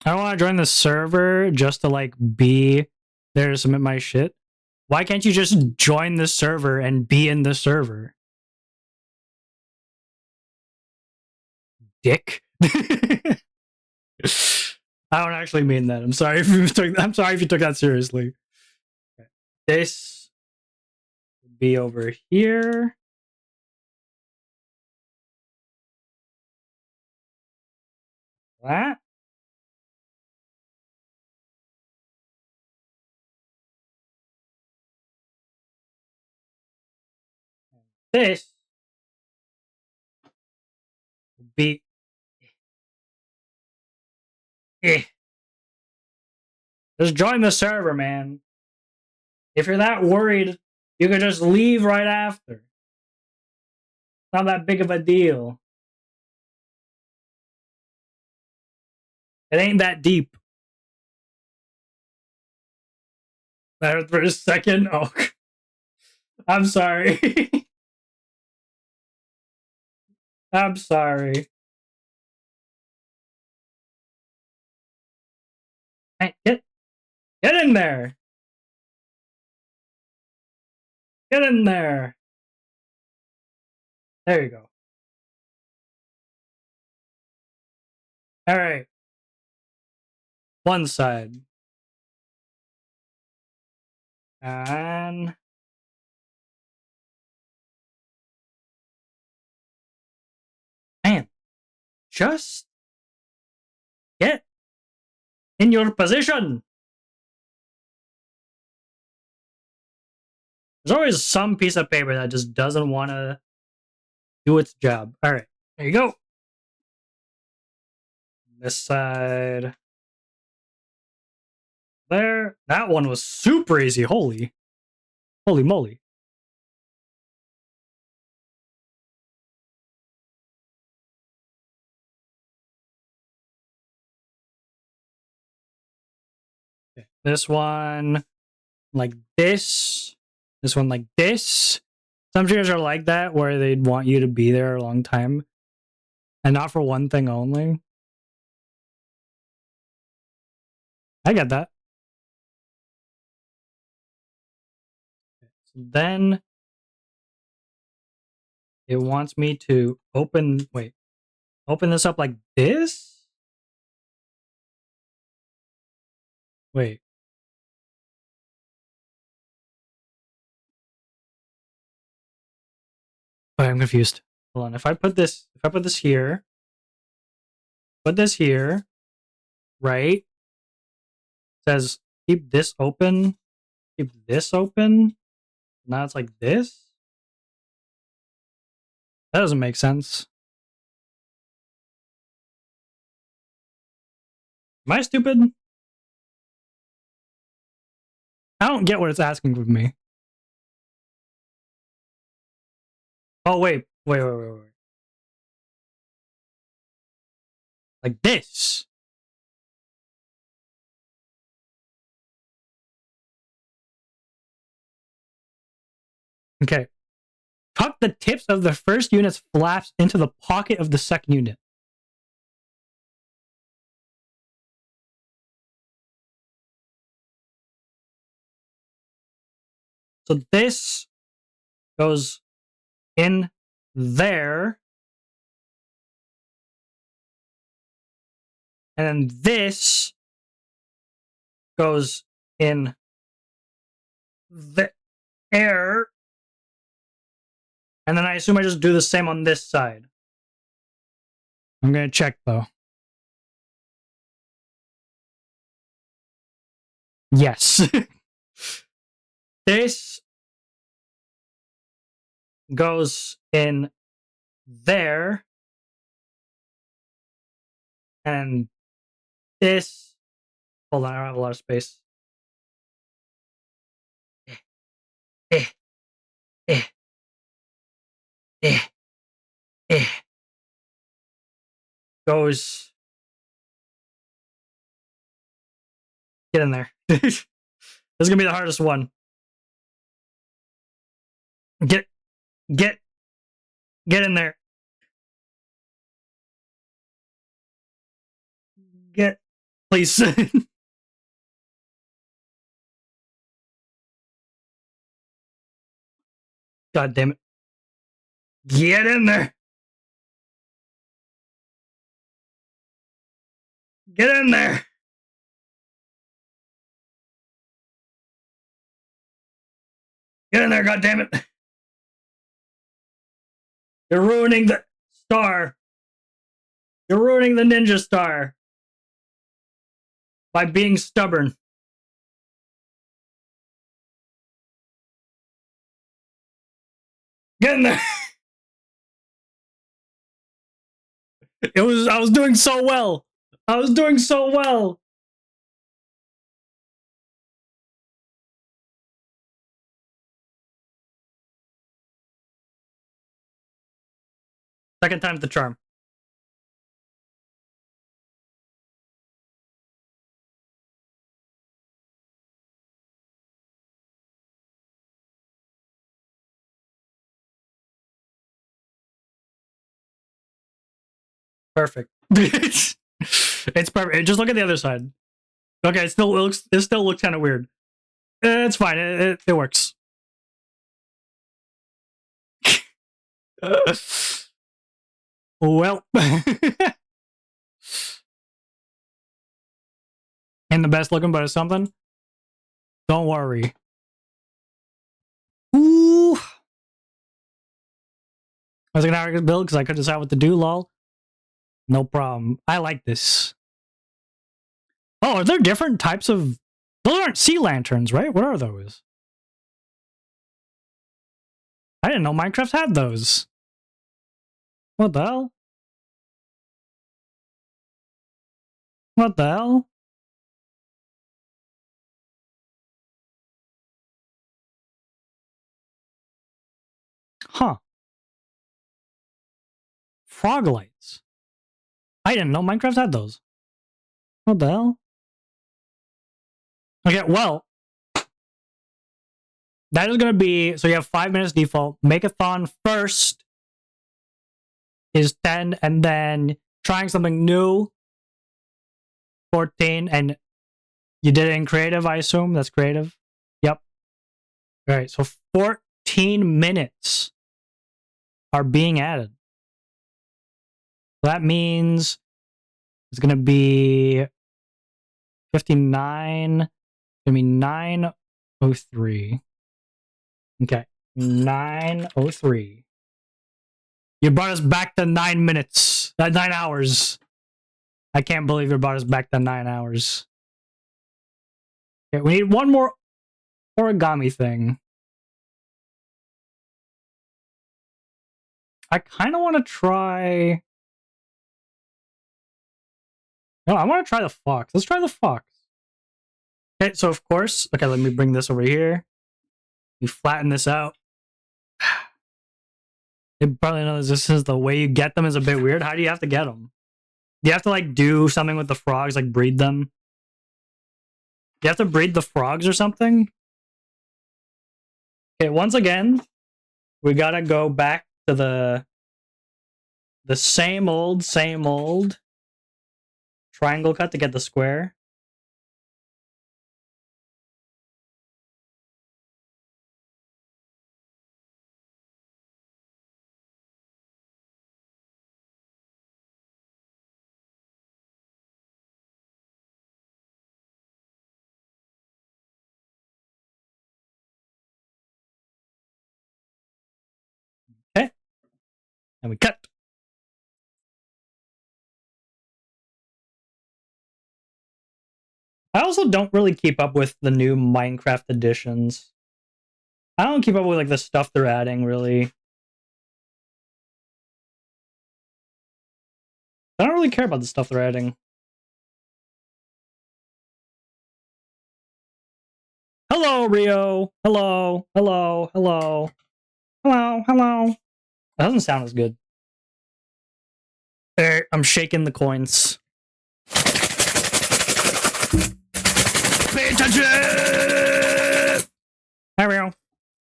I don't want to join the server just to like be there to submit my shit. Why can't you just join the server and be in the server? Dick. I don't actually mean that. I'm sorry if you took that seriously. Okay. be over here. That. This will be. Just join the server, man. If you're that worried, you can just leave right after. Not that big of a deal. It ain't that deep. That for a second. Oh, I'm sorry. I'm sorry. Hey, get in there. Get in there. There you go. All right. One side. And man, just get in your position. There's always some piece of paper that just doesn't want to do its job. All right. There you go. This side. There. That one was super easy. Holy moly. Okay. This one like this. This one like this. Some streamers are like that where they'd want you to be there a long time. And not for one thing only. I get that. So then it wants me to open this up like this? Wait. Oh, I'm confused. Hold on. If I put this here, put this here, right? It says keep this open, keep this open. Now it's like this. That doesn't make sense. Am I stupid? I don't get what it's asking of me. Oh, wait. Like this. Okay. Tuck the tips of the first unit's flaps into the pocket of the second unit. So this goes in there. And then this goes in the air. And then I assume I just do the same on this side. I'm going to check though. Yes. This goes in there. And this. Hold on, I don't have a lot of space. Goes. Get in there. This is gonna be the hardest one. Get in there. Please. God damn it. Get in there. Get in there. Get in there, god damn it. You're ruining the star. You're ruining the ninja star by being stubborn. Get in there. I was doing so well. I was doing so well. Second time's the charm. Perfect. It's perfect. Just look at the other side. Okay, it still looks kind of weird. It's fine. It works. Well, and the best looking, but it's something. Don't worry. Ooh. I was gonna have a build because I couldn't decide what to do. Lol. No problem. I like this. Oh, are there different types of? Those aren't sea lanterns, right? What are those? I didn't know Minecraft had those. What the hell? What the hell? Huh. Frog lights. I didn't know Minecraft had those. What the hell? Okay, well, that is going to be, so you have 5 minutes default. MAKEATHON first is 10, and then trying something new, 14, and you did it in creative, I assume? That's creative? Yep. All right, so 14 minutes are being added. That means it's going to be 59, it's going to be 9:03. Okay, 9:03. You brought us back to 9 minutes. 9 hours. I can't believe you brought us back to 9 hours. Okay, we need one more origami thing. I kind of want to try... No, I want to try the fox. Let's try the fox. Okay, so of course... Okay, let me bring this over here. We flatten this out. You probably know this is the way you get them is a bit weird. How do you have to get them? Do you have to like do something with the frogs, like breed them? You have to breed the frogs or something? Okay, once again, we gotta go back to the same old triangle cut to get the square. Okay. And we cut. I also don't really keep up with the new Minecraft editions. I don't keep up with like the stuff they're adding, really. I don't really care about the stuff they're adding. Hello, Rio. Hello. Hello. Hello. Hello. Hello. That doesn't sound as good. I'm shaking the coins. Pay attention! Hi, Rio.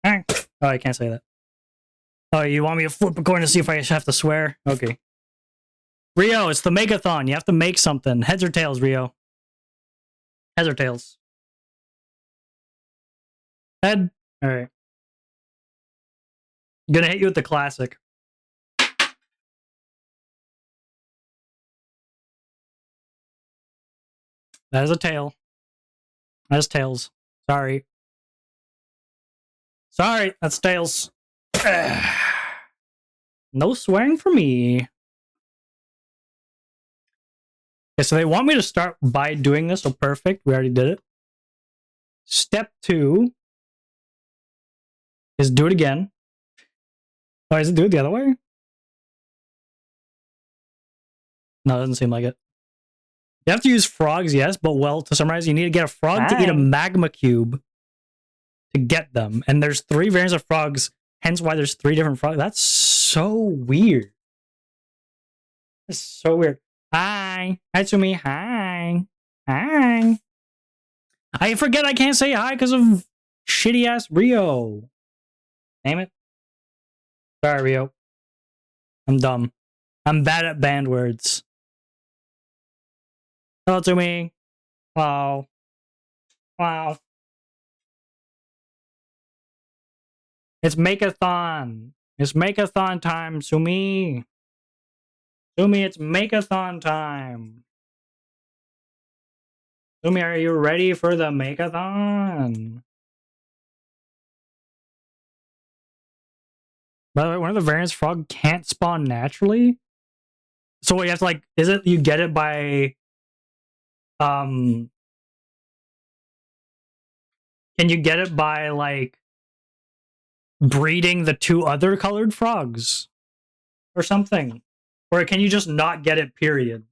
Hi. Oh, I can't say that. Oh, you want me to flip a coin to see if I have to swear? Okay. Rio, it's the MAKEATHON. You have to make something. Heads or tails, Rio? Heads or tails? Head? Alright. I'm gonna hit you with the classic. That is a tail. That's tails. Sorry. Sorry, that's tails. No swearing for me. Okay, so they want me to start by doing this, so perfect. We already did it. Step 2 is do it again. Oh, is it do it the other way? No, it doesn't seem like it. You have to use frogs, yes, but well, to summarize, you need to get a frog to eat a magma cube to get them. And there's 3 variants of frogs, hence why there's 3 different frogs. That's so weird. That's so weird. Hi. Hi, Tsumi. Hi. Hi. I forget I can't say hi because of shitty-ass Rio. Damn it. Sorry, Rio. I'm dumb. I'm bad at banned words. Hello, Tsumi. Wow. Wow. It's MAKEATHON. It's MAKEATHON time, Tsumi. Tsumi, it's MAKEATHON time. Tsumi, are you ready for the MAKEATHON? By the way, one of the variants frog can't spawn naturally. So what you have to like, is it you get it by can you get it by like breeding the 2 other colored frogs or something? Or can you just not get it, period?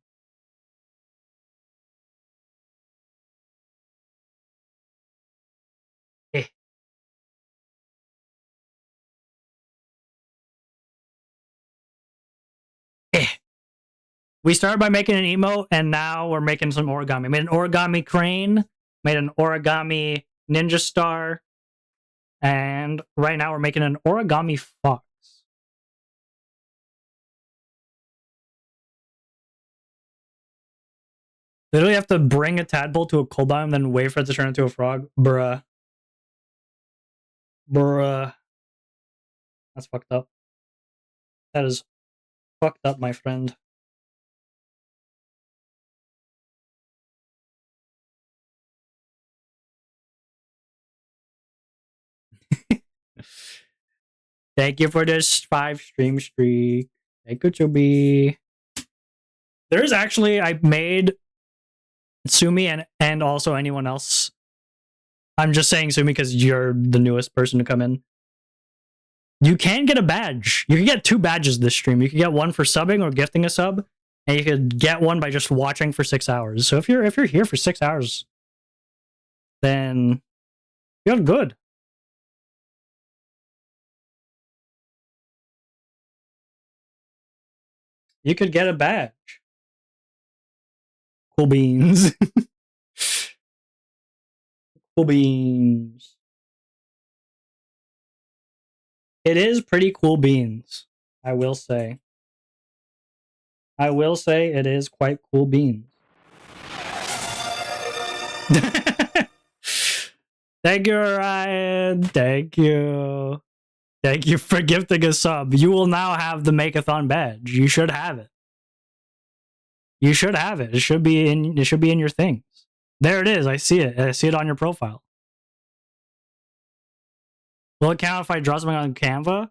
Eh. Eh. We started by making an emote, and now we're making some origami. Made an origami crane, made an origami ninja star, and right now we're making an origami fox. Literally have to bring a tadpole to a cold biome, then wait for it to turn into a frog? Bruh. Bruh. That's fucked up. That is fucked up, my friend. Thank you for this 5 stream streak. Thank you, Chubi. There's actually, I made Sumi and also anyone else. I'm just saying Sumi because you're the newest person to come in. You can get a badge. You can get 2 badges this stream. You can get one for subbing or gifting a sub, and you could get one by just watching for 6 hours. So if you're here for 6 hours, then you're good. You could get a badge. Cool beans. Cool beans. It is pretty cool beans, I will say. I will say it is quite cool beans. Thank you, Ryan. Thank you. Thank you for gifting a sub. You will now have the MAKEATHON badge. You should have it. You should have it. It should be in your things. There it is. I see it. I see it on your profile. Will it count if I draw something on Canva?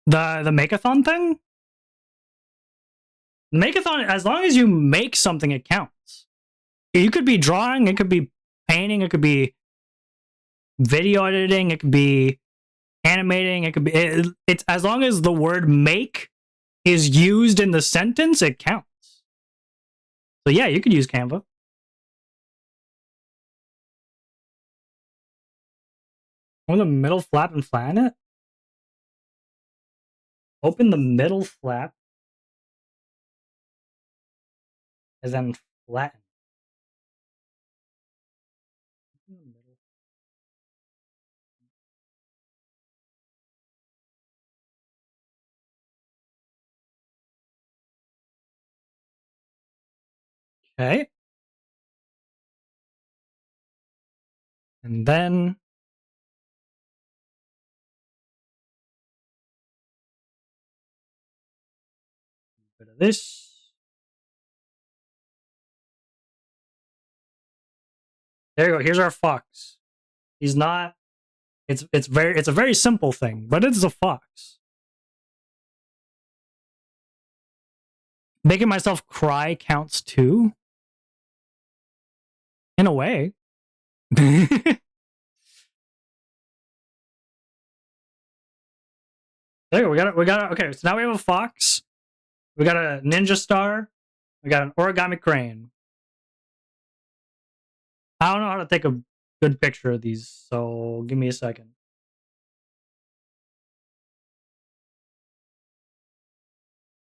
The MAKEATHON thing? The MAKEATHON, as long as you make something, it counts. You could be drawing, it could be painting, it could be video editing, it could be animating, it could be it's as long as the word make is used in the sentence, it counts. So yeah, you could use Canva. Open the middle flap and flatten it. Open the middle flap and then flatten. Okay. And then a bit of this. There you go. Here's our fox. He's not. It's a very simple thing, but it's a fox. Making myself cry counts too, in a way. There you go. We got it. Okay, so now we have a fox. We got a ninja star. We got an origami crane. I don't know how to take a good picture of these, so give me a second.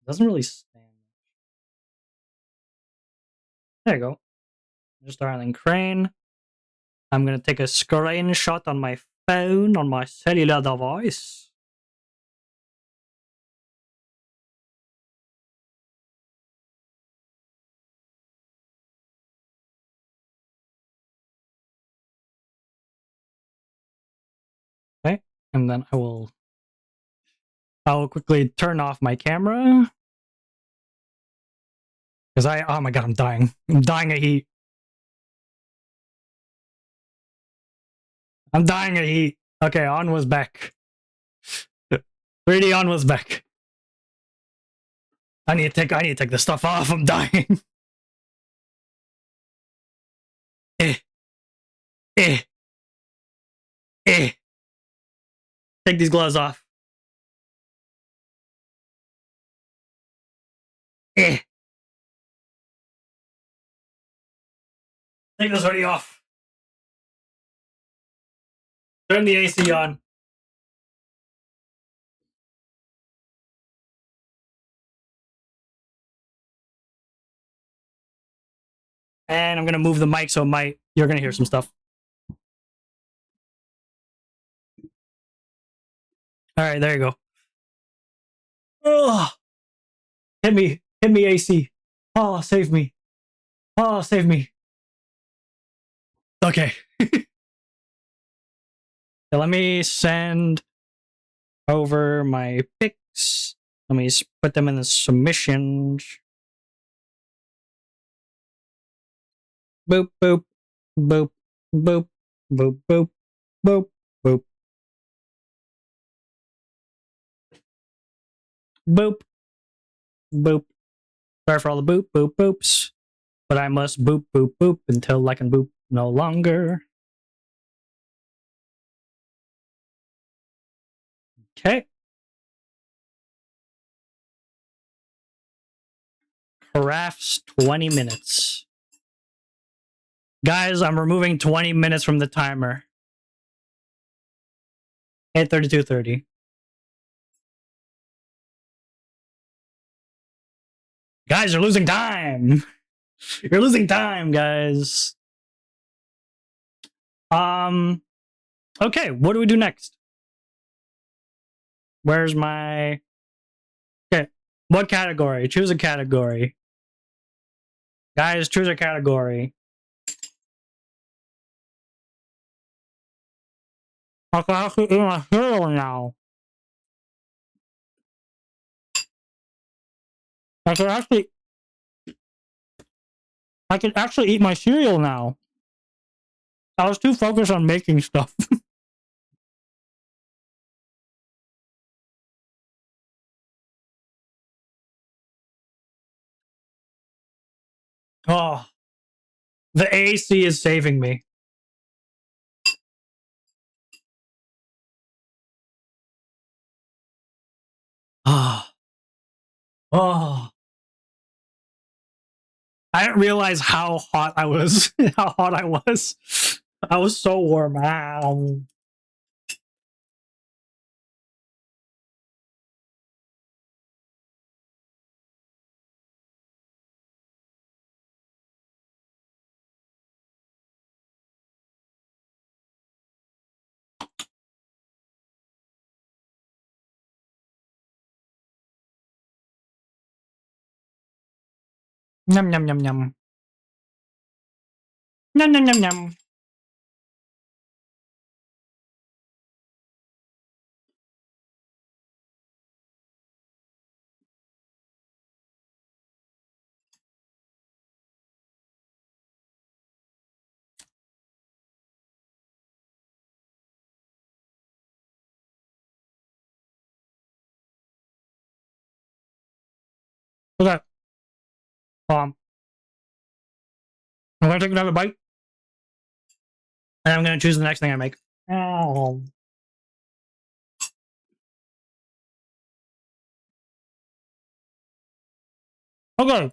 It doesn't really stand. There you go. Just starting crane. I'm gonna take a screenshot on my phone, on my cellular device. Okay, and then I will quickly turn off my camera. Because oh my god, I'm dying. I'm dying of heat. I'm dying of heat. Okay, on was back. 3D on was back. I need to take this stuff off. I'm dying. eh. Eh. Eh. Take these gloves off. Eh. Take this hoodie off. Turn the AC on. And I'm gonna move the mic so you're gonna hear some stuff. All right, there you go. Oh, hit me, AC. Oh, save me. Oh, save me. Okay. So let me send over my pics. Let me put them in the submissions. Boop, boop, boop, boop, boop, boop, boop, boop. Boop, boop. Sorry for all the boop, boop, boops. But I must boop, boop, boop until I can boop no longer. Okay. Crafts 20 minutes. Guys, I'm removing 20 minutes from the timer. 8:32:30. Guys, you're losing time. You're losing time, guys. Okay, what do we do next? Where's my... Okay, what category? Choose a category. Guys, choose a category. I can actually eat my cereal now. I can actually eat my cereal now. I was too focused on making stuff. Oh, the AC is saving me. Oh. Oh. I didn't realize how hot I was. How hot I was. I was so warm. Yum, yum, yum, yum. Yum, yum, yum, yum. Okay. I'm gonna take another bite, and I'm gonna choose the next thing I make. Oh. Okay.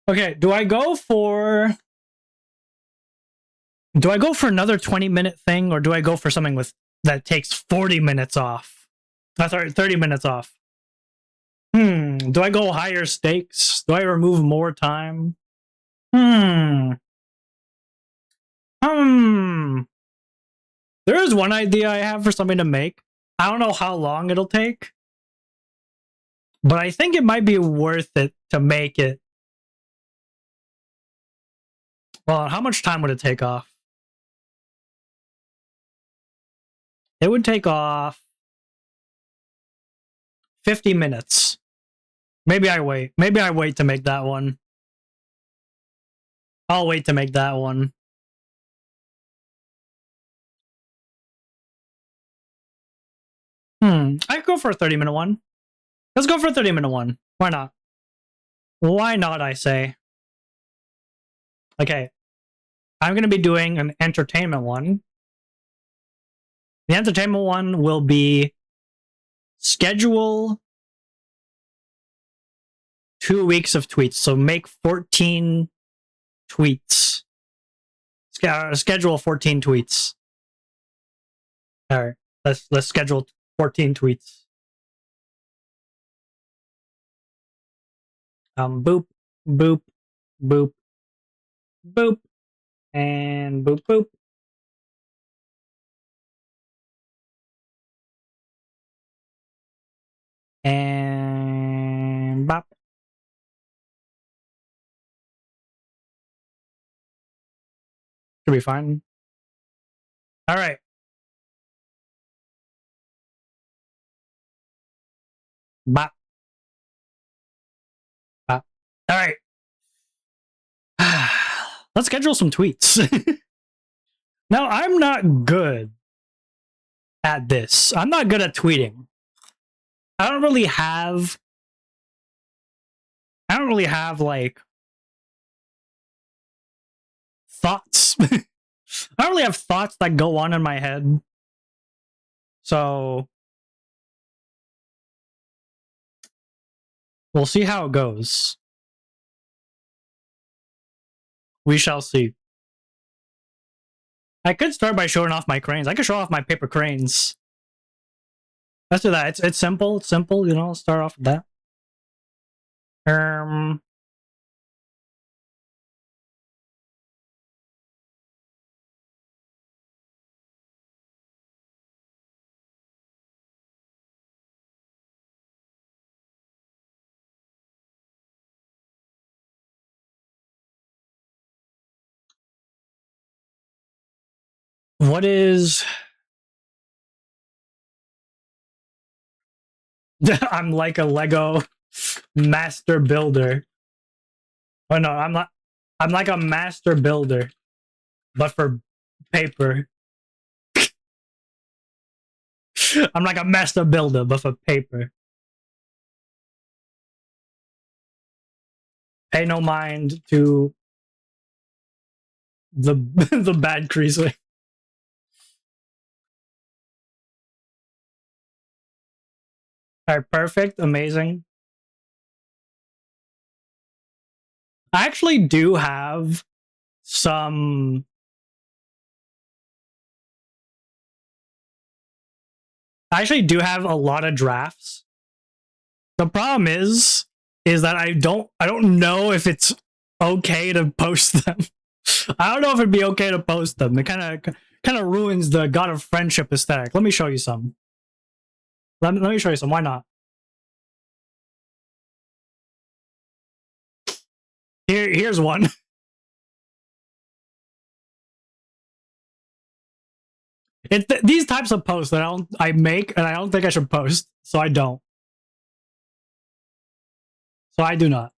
Okay, do I go for another 20-minute thing, or do I go for something with that takes 40 minutes off? 30 minutes off. Do I go higher stakes? Do I remove more time? There is one idea I have for something to make. I don't know how long it'll take, but I think it might be worth it to make it. Well, how much time would it take off? It would take off 50 minutes. Maybe I wait. Maybe I wait to make that one. I'll wait to make that one. I could go for a 30-minute one. Let's go for a 30-minute one. Why not? Why not, I say? Okay. I'm going to be doing an entertainment one. The entertainment one will be schedule 2 weeks of tweets. So make 14 tweets. Schedule 14 tweets. All right. Let's schedule 14 tweets. Boop, boop, boop, boop, and boop, boop. And bop. Should be fine. All right. Bop. Bop. All right. Let's schedule some tweets. Now, I'm not good at this. I'm not good at tweeting. I don't really have like thoughts. I don't really have thoughts that go on in my head. So we'll see how it goes. We shall see. I could start by showing off my cranes. I could show off my paper cranes. Let's do that. It's simple. It's simple, you know. Let's start off with that. What is... I'm like a Lego master builder. Oh no, I'm not. I'm like a master builder, but for paper. I'm like a master builder, but for paper. Pay no mind to the the bad creaseway. All right, perfect, amazing. I actually do have some... I actually do have a lot of drafts. The problem is that I don't know if it's okay to post them. I don't know if it'd be okay to post them. It kind of ruins the God of Friendship aesthetic. Let me show you some. Let me show you some. Why not? Here's one. It's these types of posts that I make, and I don't think I should post, so I don't. So I do not.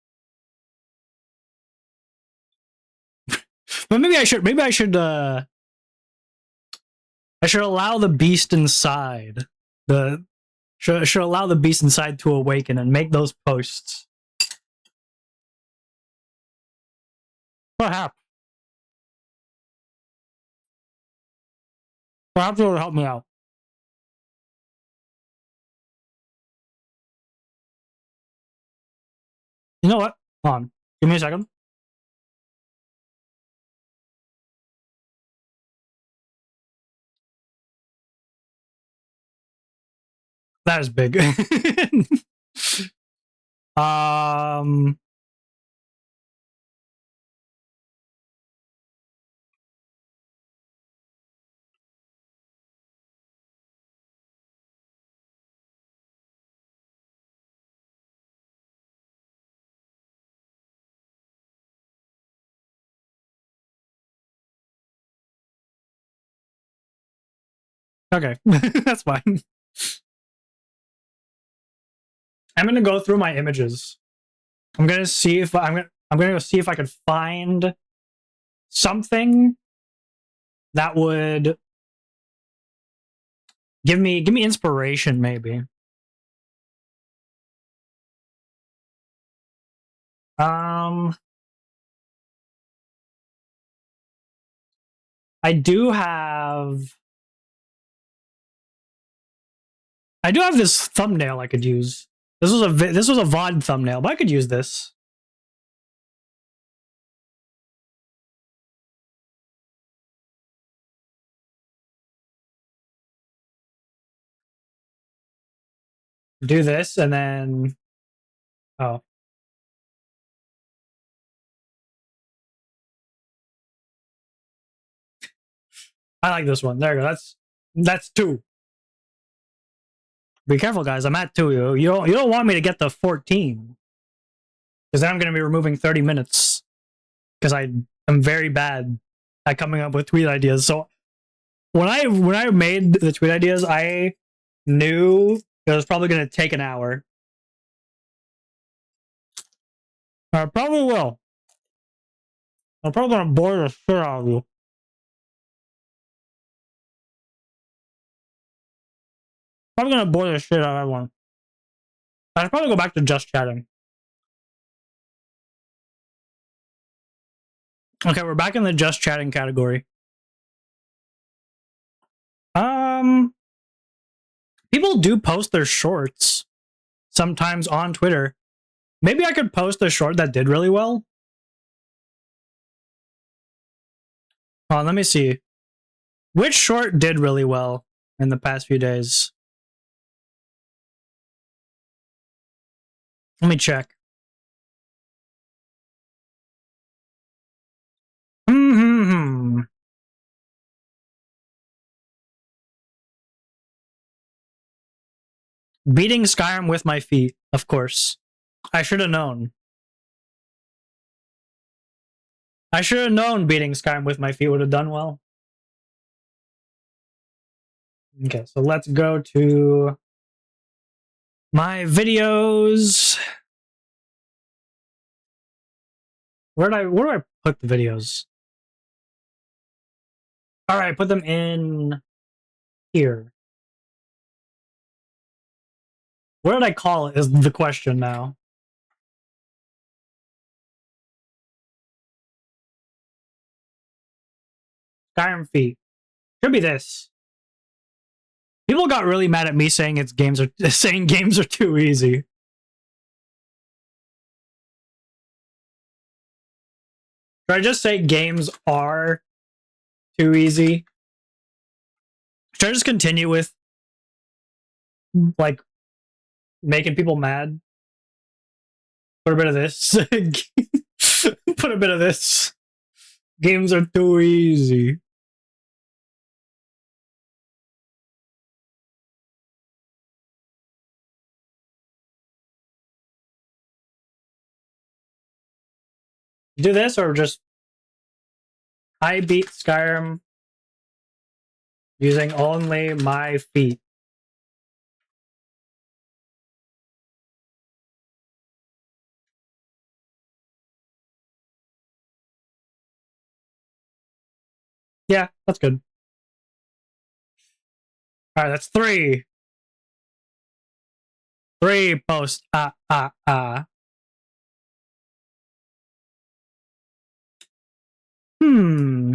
But maybe I should. Maybe I should. I should allow the beast inside. The should allow the beast inside to awaken and make those posts. Perhaps. Perhaps it will help me out. You know what? Hold on. Give me a second. That is big. um. Okay, that's fine. I'm gonna go through my images. I'm gonna see if I'm gonna go see if I could find something that would give me inspiration, maybe. Um, I do have this thumbnail I could use. This was a VOD thumbnail, but I could use this. Do this and then oh. I like this one. There you go. That's 2. Be careful, guys. I'm at 2. You don't want me to get to 14. Because then I'm gonna be removing 30 minutes. Because I am very bad at coming up with tweet ideas. So when I made the tweet ideas, I knew it was probably gonna take an hour. I probably will. I'm probably gonna bore the shit out of you. Probably gonna bore the shit out of everyone. I should probably go back to just chatting. Okay, we're back in the just chatting category. People do post their shorts sometimes on Twitter. Maybe I could post a short that did really well. Let me see. Which short did really well in the past few days? Let me check. Beating Skyrim with my feet, of course. I should have known. I should have known beating Skyrim with my feet would have done well. Okay, so let's go to my videos. Where do I put the videos? All right, put them in here. What did I call it is the question now. Skyrim feet. Should be this. People got really mad at me saying games are too easy. Should I just say games are too easy? Should I just continue with like making people mad? Put a bit of this. Put a bit of this. Games are too easy. Do this or just I beat Skyrim using only my feet. Yeah, that's good. All right, that's three. Three posts. Hmm.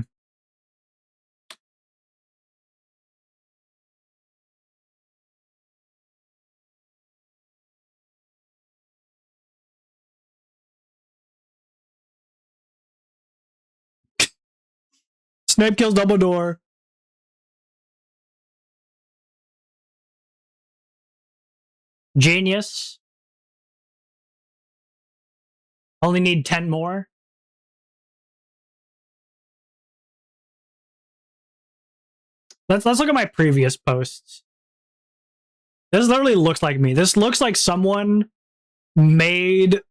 Snape kills Dumbledore. Genius. Only need 10 more. Let's look at my previous posts. This literally looks like me. This looks like someone made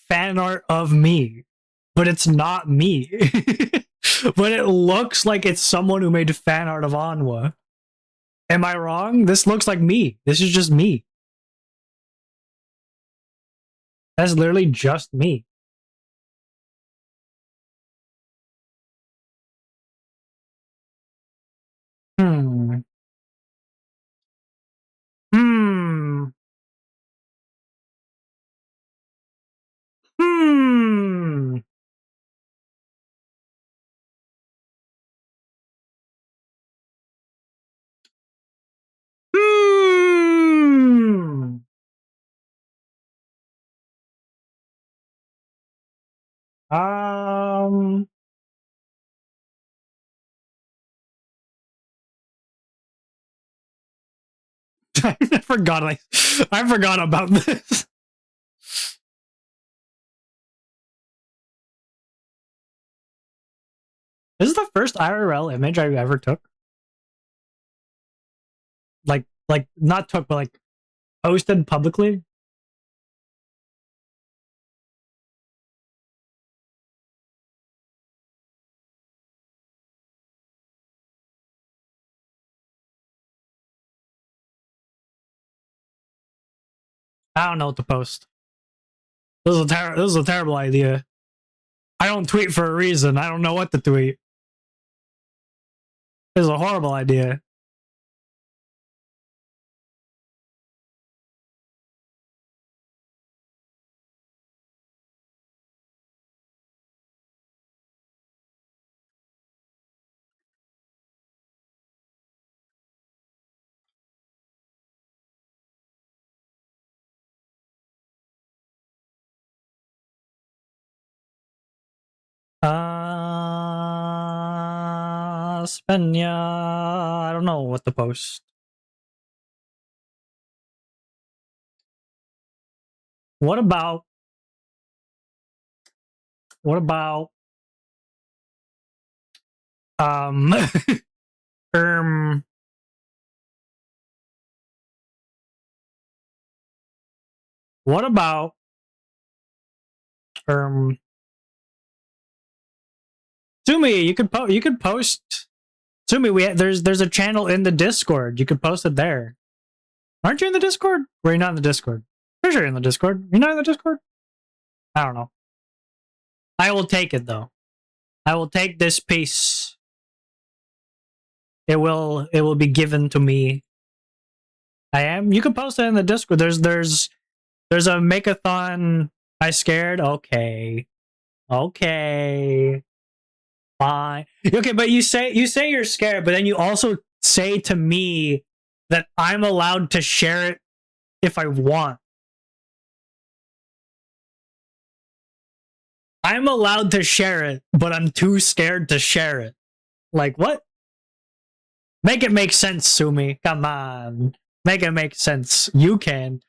fan art of me, but it's not me. But it looks like it's someone who made fan art of Onwa. Am I wrong? This looks like me. This is just me. That's literally just me. Hmm. Hmm. Hmm. Hmm. Um. I forgot. I forgot about this. This is the first IRL image I ever took. Like not took, but like posted publicly. I don't know what to post. This is a terrible idea. I don't tweet for a reason. I don't know what to tweet. This is a horrible idea. Spenya. I don't know what to post. What about um um what about Sumi, you could post Sumi, there's a channel in the Discord. You could post it there. Aren't you in the Discord? Or are you not in the Discord? Pretty sure you're in the Discord. You're not in the Discord? I don't know. I will take it though. I will take this piece. It will be given to me. I am. You can post it in the Discord. There's a MAKEATHON. I scared. Okay. Okay. Fine. Okay, but you say you're scared, but then you also say to me that I'm allowed to share it if I want. I'm allowed to share it, but I'm too scared to share it. Like what? Make it make sense, Sumi. Come on. Make it make sense. You can.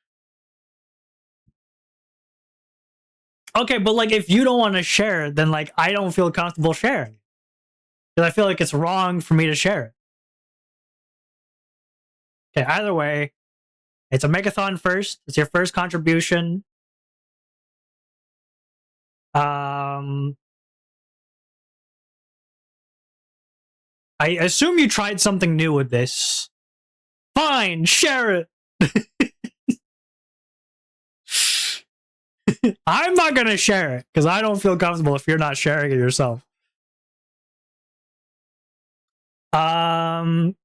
Okay, but like if you don't want to share it, then like I don't feel comfortable sharing. Because I feel like it's wrong for me to share it. Okay, either way, it's a MAKEATHON first. It's your first contribution. I assume you tried something new with this. Fine, share it. I'm not gonna share it because I don't feel comfortable if you're not sharing it yourself. Um,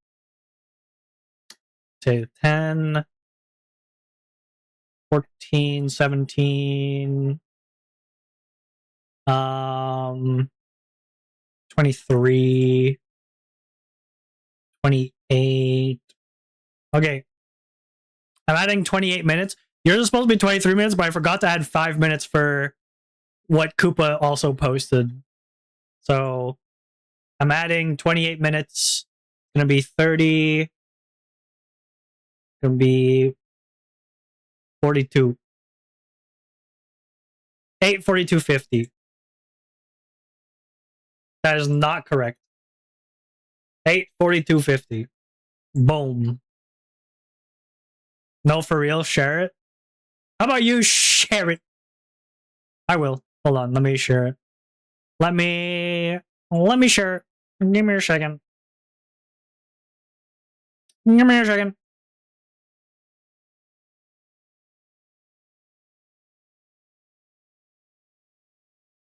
say 10, 14, 17, 23, 28. Okay. I'm adding 28 minutes. Yours is supposed to be 23 minutes, but I forgot to add 5 minutes for what Koopa also posted. So I'm adding 28 minutes. Gonna be 30. Gonna be 42. 8:42:50. That is not correct. 8:42:50. Boom. No, for real, share it. How about you share it? I will. Hold on, let me share it. Let me share it. Give me a second. Give me a second.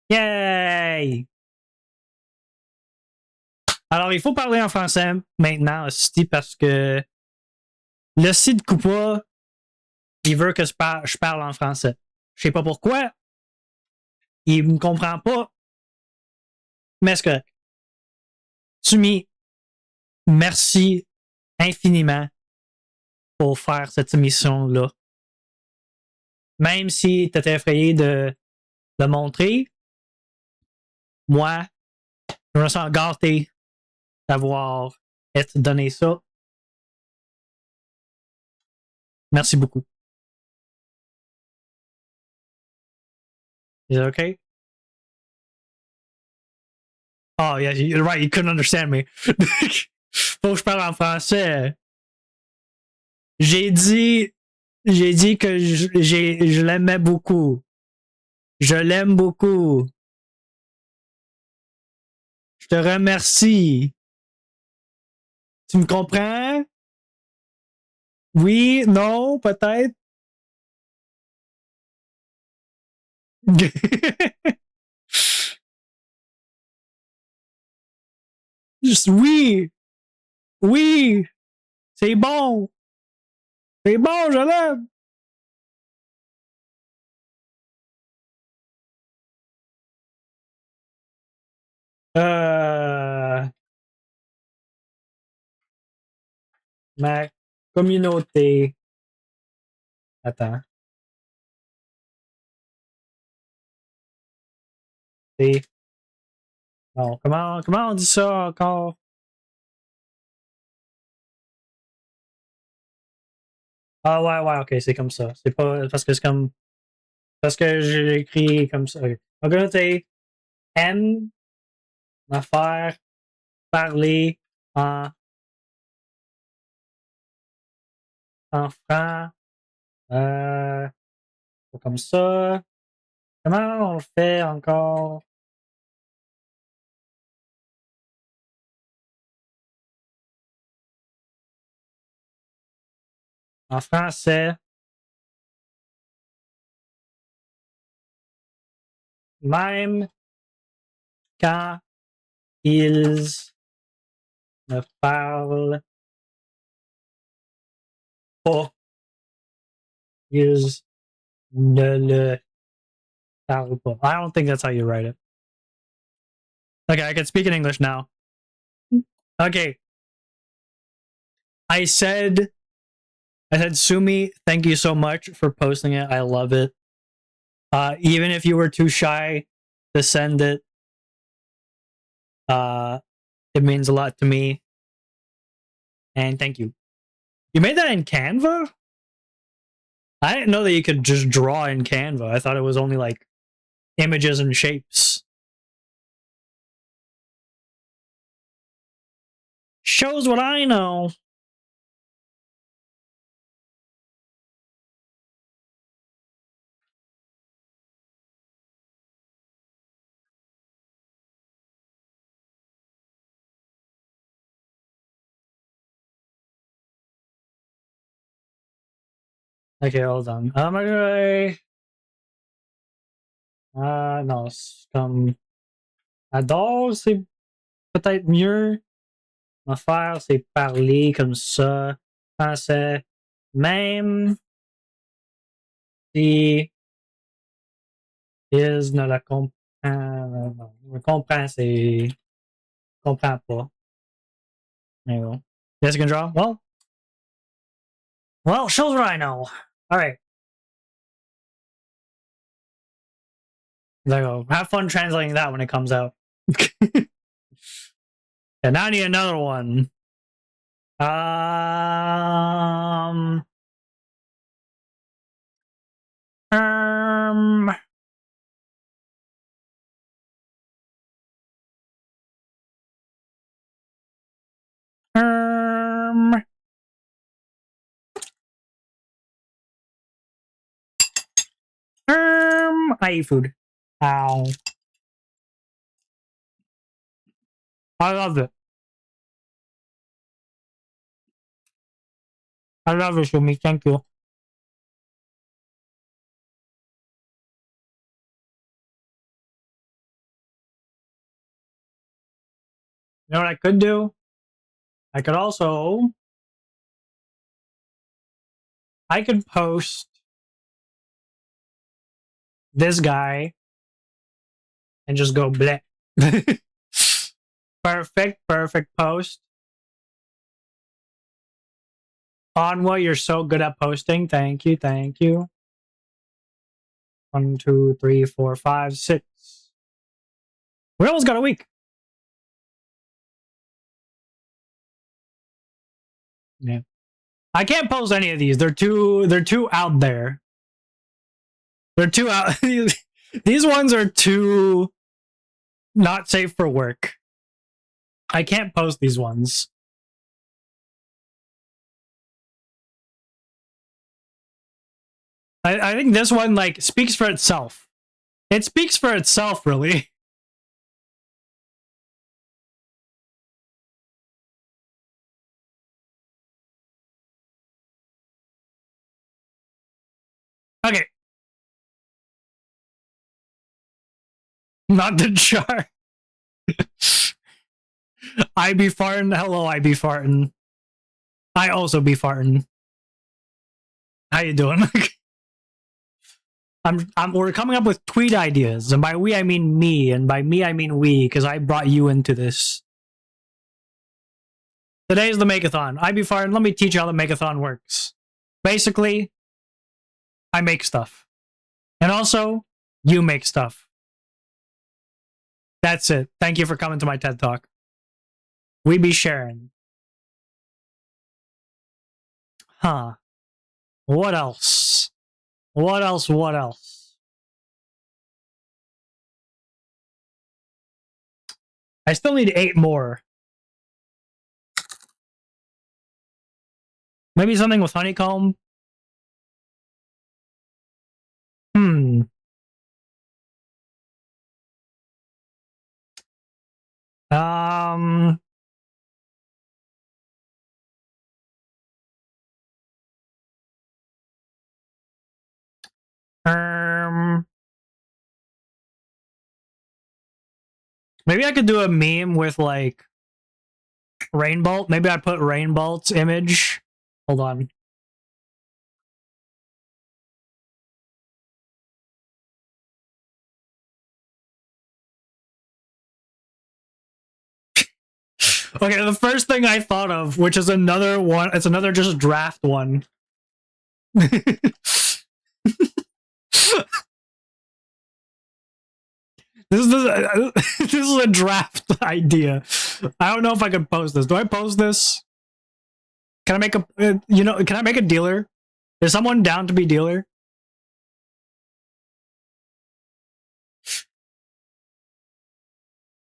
Yay! Alors, il faut parler en français maintenant aussi parce que le site Coupa, il veut que je parle en français. Je sais pas pourquoi. Il me comprend pas. Mais c'est correct. Sumi, merci infiniment pour faire cette émission-là. Même si tu étais effrayé de le montrer, moi, je me sens gâté d'avoir donné ça. Merci beaucoup. Is it okay? Oh, yeah, you're right. You couldn't understand me. Faut que je parle en français. J'ai dit que je l'aimais beaucoup. Je l'aime beaucoup. Je te remercie. Tu me comprends? Oui, non, peut-être. Oui, oui, c'est bon. C'est bon, je l'aime. Ma communauté. Attends. C'est. Non, comment on dit ça encore? Ah ouais, ok, c'est comme ça. C'est pas parce que c'est comme. Parce que j'ai écrit comme ça. Okay. Ma communauté aime me faire parler en franc. Comme ça. Comment on fait encore? En français. Même quand ils ne parlent pas, ils ne le parlent pas. I don't think that's how you write it. Okay, I can speak in English now. Okay. I said, Sumi, thank you so much for posting it. I love it. Even if you were too shy to send it, it means a lot to me. And thank you. You made that in Canva? I didn't know that you could just draw in Canva. I thought it was only like images and shapes. Shows what I know. Okay, hold on. Non, c'est comme adore, c'est peut-être mieux. M'affaire, c'est parler comme ça. C'est même si ils ne la comprennent, c'est comprend pas. There you go. Yes, you can draw. Well, shows what I know. All right. There you go. Have fun translating that when it comes out. And now I need another one. Um, um, um, I eat food. Ow. I love it. I love it, Shumi. Thank you. You know what I could do? I could also... I could post this guy and just go bleh. Perfect post. Onwa, you're so good at posting. Thank you. 1, 2, 3, 4, 5, 6. We almost got a week. Yeah. I can't post any of these. They're too out there. They're too out. These ones are too not safe for work. I can't post these ones. I think this one like speaks for itself. It speaks for itself, really. Okay. Not the jar. I be farting. Hello, I be farting. I also be farting. How you doing? We're coming up with tweet ideas, and by we I mean me, and by me I mean we, because I brought you into this. Today's the MAKEATHON. I be farting. Let me teach you how the MAKEATHON works. Basically, I make stuff, and also you make stuff. That's it. Thank you for coming to my TED Talk. We be sharing. Huh. What else? What else? I still need 8 more. Maybe something with honeycomb? Hmm. Um... Maybe I could do a meme with like Rainbolt. Maybe I put Rainbolt's image. Hold on. Okay, the first thing I thought of, which is another one, it's another just draft one. This is a draft idea. I don't know if I can post this. Do I post this? Can I make a can I make a dealer? Is someone down to be dealer?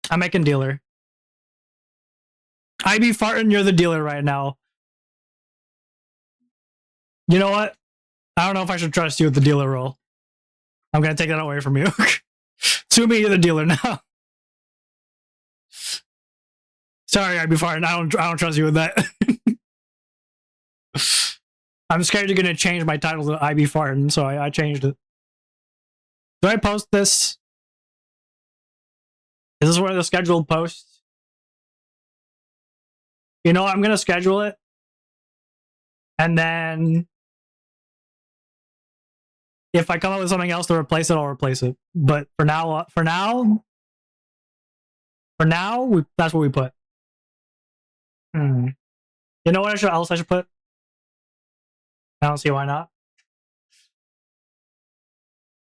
I'm making dealer. I be farting, you're the dealer right now. You know what? I don't know if I should trust you with the dealer role. I'm gonna take that away from you. Tsumi, you're the dealer now. Sorry, I be farting. I don't trust you with that. I'm scared you're gonna change my title to I be farting, so I changed it. Do I post this? Is this one of the scheduled posts? You know, I'm gonna schedule it. And then if I come up with something else to replace it, I'll replace it. But for now, that's what we put. You know what else I should put? I don't see why not.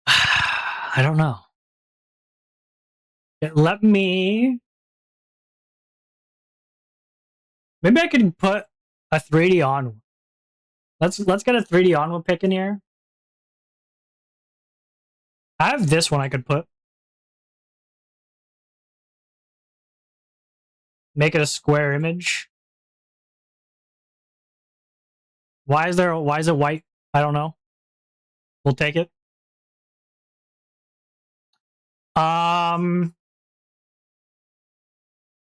I don't know. Let me. Maybe I could put a 3D Onwa. Let's get a 3D Onwa pick in here. I have this one I could put. Make it a square image. Why is it white? I don't know. We'll take it.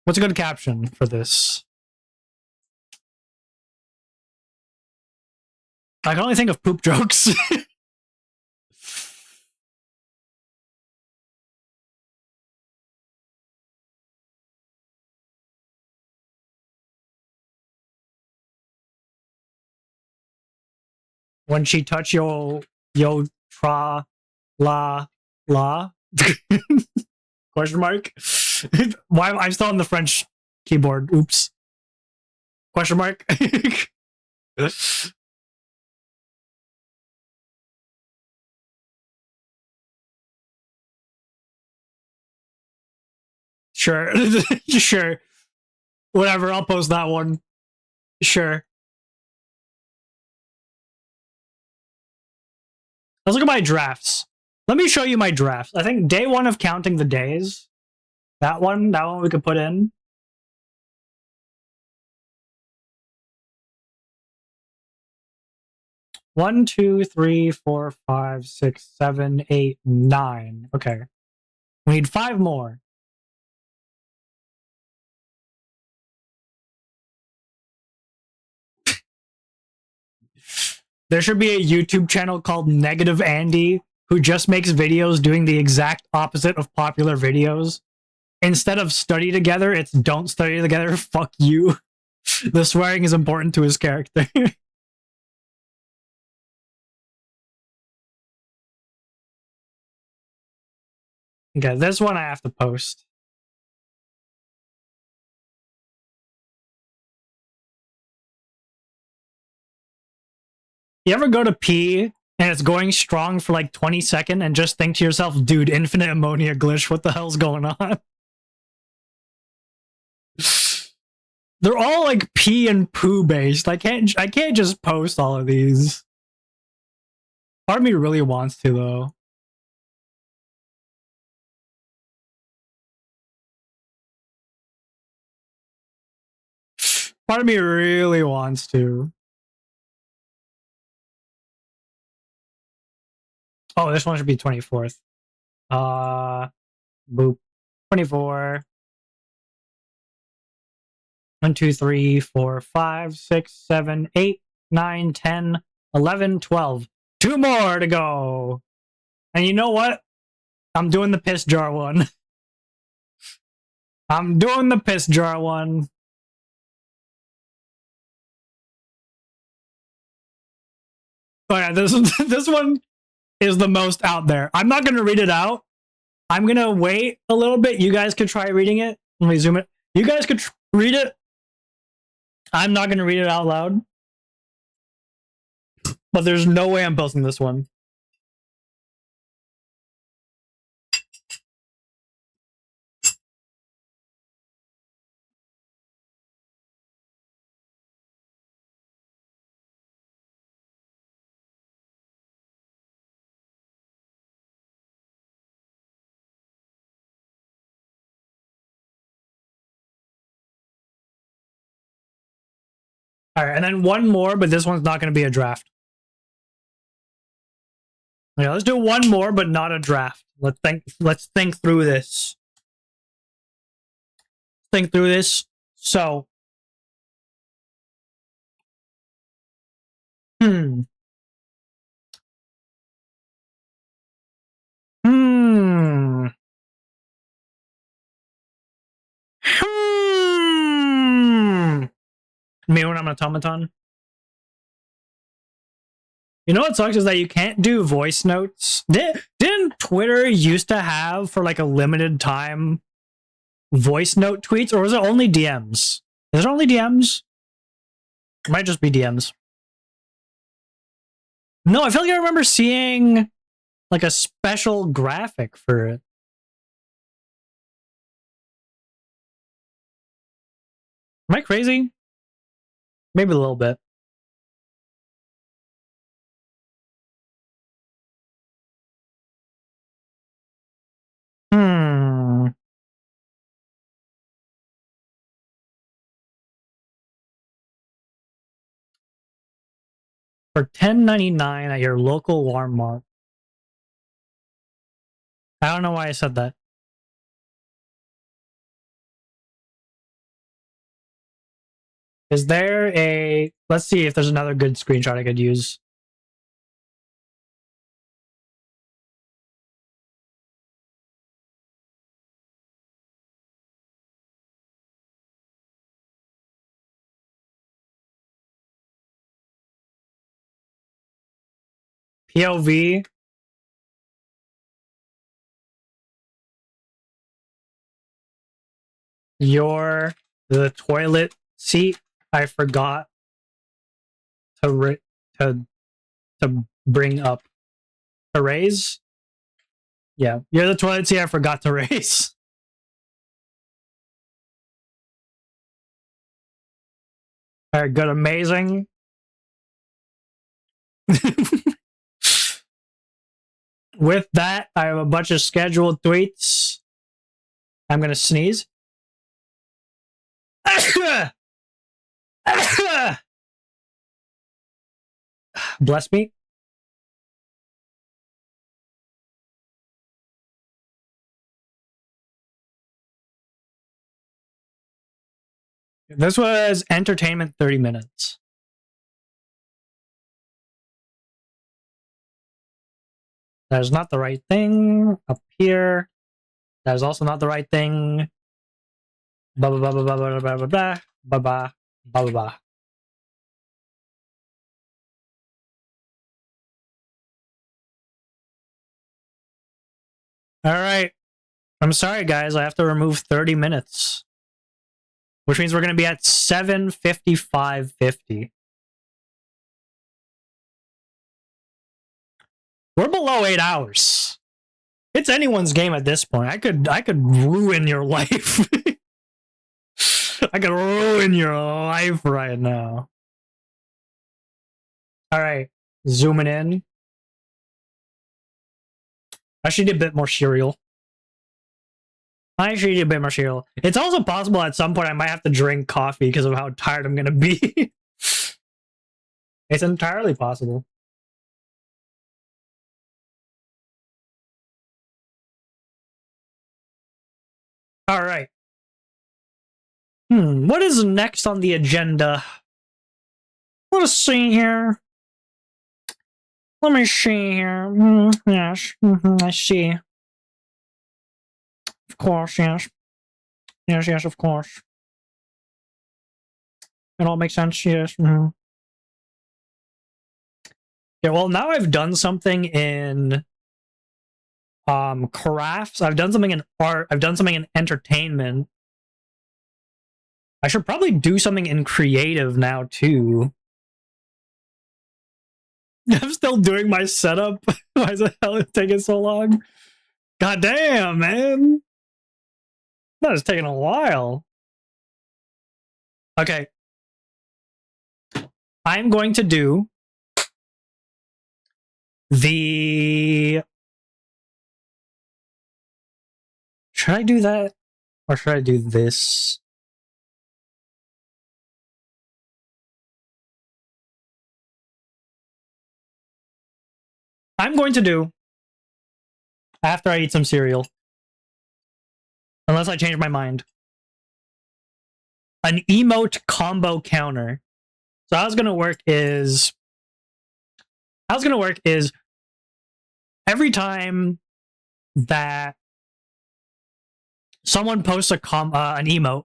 What's a good caption for this? I can only think of poop jokes. When she touch yo tra la la question mark. Why I'm still on the French keyboard. Oops. Question mark. Sure. Sure. Whatever, I'll post that one. Sure. Let's look at my drafts. Let me show you my drafts. I think day one of counting the days. That one we could put in. One, two, three, four, five, six, seven, eight, nine. Okay. We need 5 more. There should be a YouTube channel called Negative Andy who just makes videos doing the exact opposite of popular videos. Instead of study together, it's don't study together, fuck you. The swearing is important to his character. Okay, this one I have to post. You ever go to pee and it's going strong for like 20 seconds and just think to yourself, dude, infinite ammonia glitch, what the hell's going on? They're all like pee and poo based. I can't just post all of these. Part of me really wants to though. Part of me really wants to. Oh, this one should be 24th. Boop. 24. 1, 2, 3, 4, 5, 6, 7, 8, 9, 10, 11, 12. 2 more to go. And you know what? I'm doing the piss jar one. I'm doing the piss jar one. Oh yeah, this one is the most out there. I'm not gonna read it out. I'm gonna wait a little bit. You guys could try reading it. Let me zoom it. You guys could read it. I'm not gonna read it out loud. But there's no way I'm posting this one. All right, and then one more, but this one's not going to be a draft. Yeah, let's do one more, but not a draft. Let's think through this. Think through this. So, hmm. Hmm. Hmm. Me when I'm an automaton. You know what sucks is that you can't do voice notes. Didn't Twitter used to have for like a limited time voice note tweets, or was it only DMs? Is it only DMs? It might just be DMs. No, I feel like I remember seeing like a special graphic for it. Am I crazy? Maybe a little bit. For $10.99 at your local Walmart. I don't know why I said that. Is there a... Let's see if there's another good screenshot I could use. POV. The toilet seat I forgot to bring up. To raise? Yeah, you're the toilet seat I forgot to raise. Alright, good, amazing. With that, I have a bunch of scheduled tweets. I'm gonna sneeze. Bless me. This was entertainment 30 minutes. That is not the right thing. Up here. That is also not the right thing. Ba ba ba ba ba ba ba ba ba ba ba ba ba. All right. I'm sorry, guys. I have to remove 30 minutes. Which means we're going to be at 7:55:50. We're below 8 hours. It's anyone's game at this point. I could ruin your life. I could ruin your life right now. All right. Zooming in. I should eat a bit more cereal. It's also possible at some point I might have to drink coffee because of how tired I'm going to be. It's entirely possible. All right. What is next on the agenda? Let us see here. Let me see here. Yes. I see. Of course, yes. Yes, of course. It all makes sense, yes. Yeah, well, now I've done something in crafts. I've done something in art. I've done something in entertainment. I should probably do something in creative now, too. I'm still doing my setup. Why the hell is it taking so long? God damn, man. That is taking a while. Okay. I'm going to do the... Should I do that? Or should I do this? I'm going to do, after I eat some cereal, unless I change my mind, an emote combo counter. So how it's going to work is every time that someone posts an emote,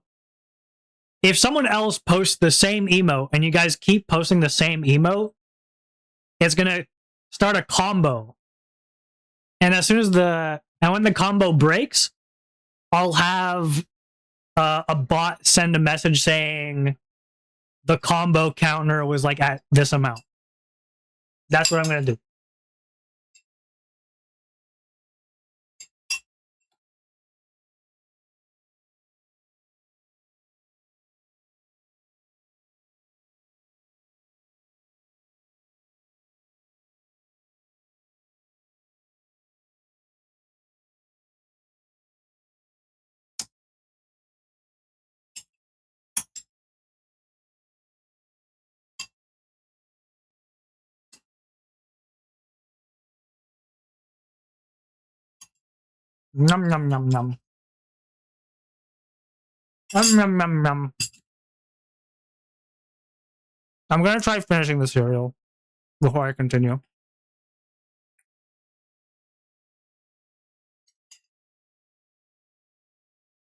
if someone else posts the same emote and you guys keep posting the same emote, it's gonna start a combo. And as soon as when the combo breaks, I'll have a bot send a message saying the combo counter was like at this amount. That's what I'm gonna do. Num num num num. Num num num num. I'm gonna try finishing the cereal before I continue.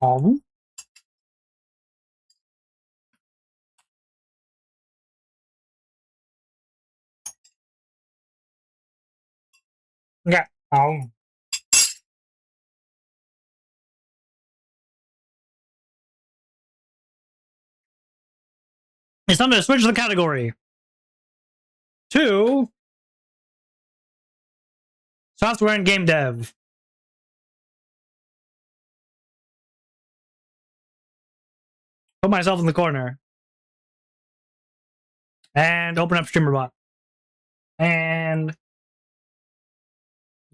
Oh. Yeah. Oh. It's time to switch the category to software and game dev. Put myself in the corner. And open up StreamerBot. And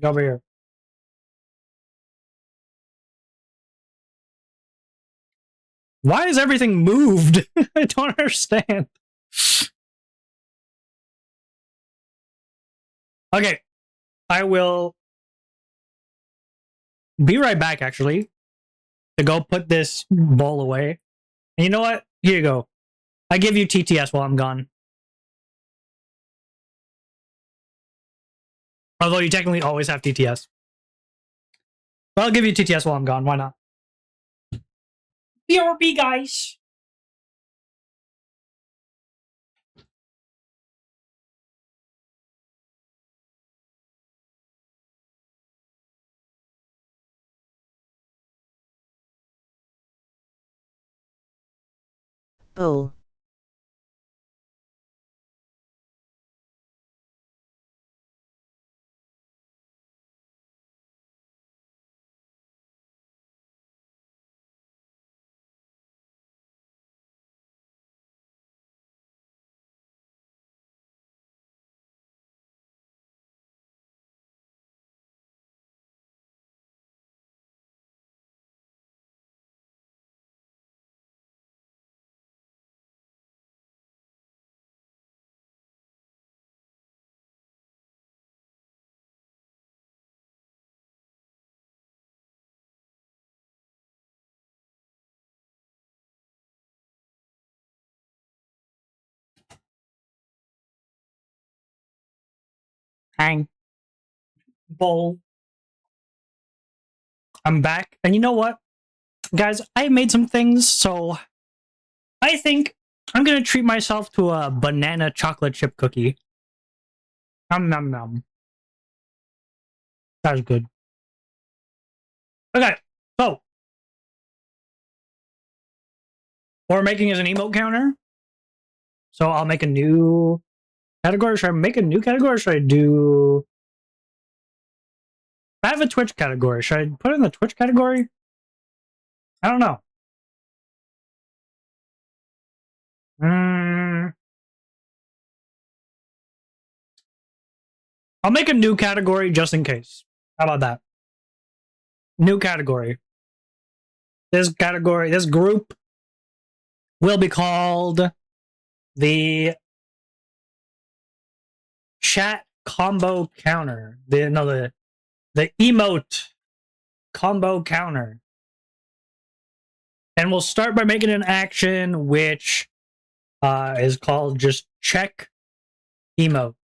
go over here. Why is everything moved? I don't understand. Okay. I will be right back, actually, to go put this ball away. And you know what? Here you go. I give you TTS while I'm gone. Although you technically always have TTS. But I'll give you TTS while I'm gone. Why not? BRB, guys. Bull. Hang. Bowl. I'm back. And you know what? Guys, I made some things, so I think I'm going to treat myself to a banana chocolate chip cookie. Nom nom nom. That was good. Okay, so what we're making is an emote counter. So I'll make a new category. Should I make a new category or should I do... I have a Twitch category. Should I put it in the Twitch category? I don't know. I'll make a new category just in case. How about that? New category. This group will be called the chat combo counter. The emote combo counter. And we'll start by making an action which is called just check emote.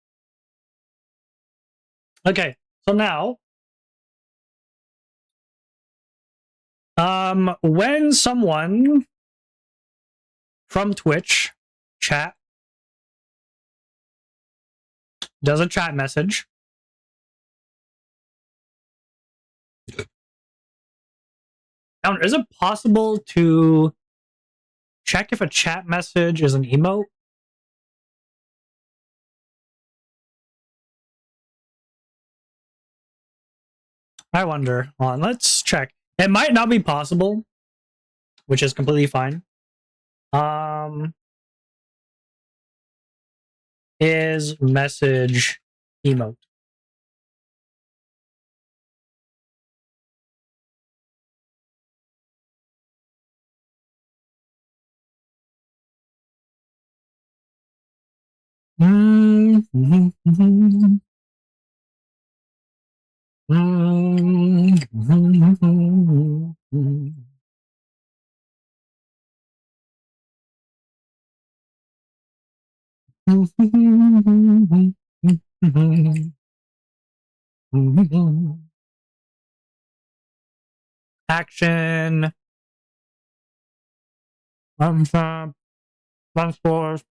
Okay, so now when someone from Twitch chat does a chat message. Now, is it possible to check if a chat message is an emote? I wonder. Hold on, let's check. It might not be possible, which is completely fine. Is message emote? Action. Transport.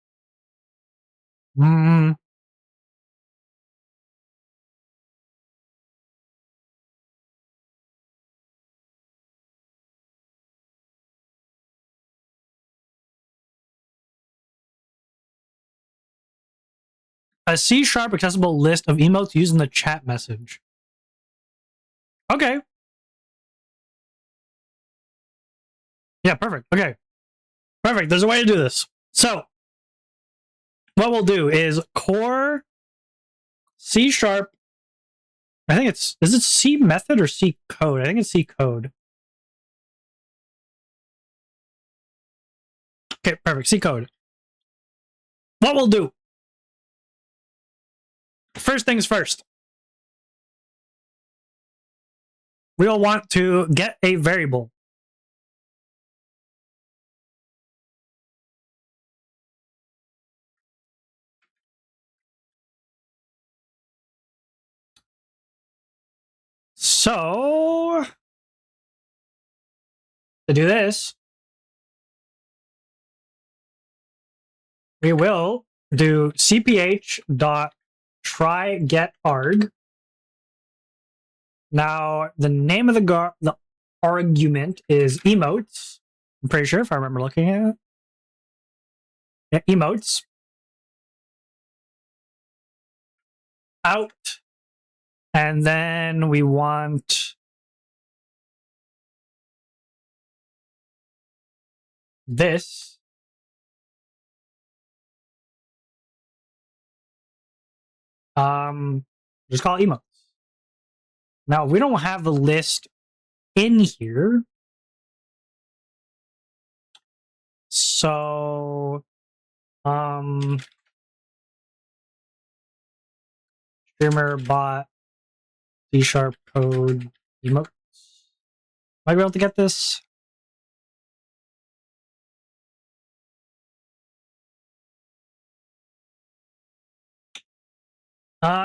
A C# accessible list of emotes used in the chat message. Okay. Yeah, perfect. Okay. Perfect. There's a way to do this. So, what we'll do is core C#. I think is it C method or C code? I think it's C code. Okay, perfect. C code. What we'll do. First things first. We'll want to get a variable. So, to do this, we will do cph.try_get_arg. Now, the name of the argument is emotes. I'm pretty sure if I remember looking at it. Yeah, emotes. Out. And then we want this. Just call it emotes. Now, we don't have the list in here. So, streamer bot C# code emotes. Might be able to get this.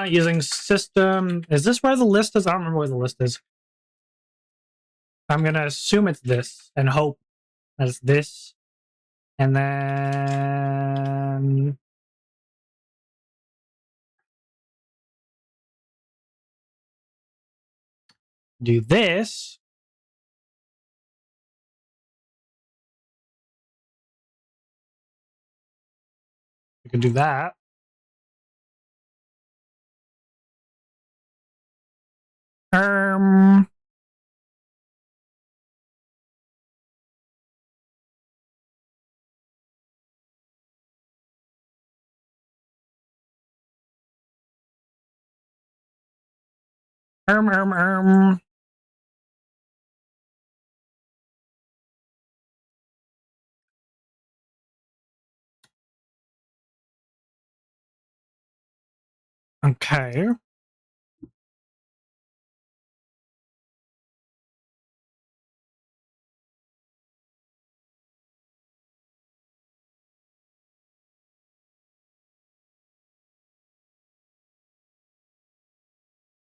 Using system. Is this where the list is? I don't remember where the list is. I'm gonna assume it's this and hope that it's this. And then do this. We can do that. Um, um. Okay.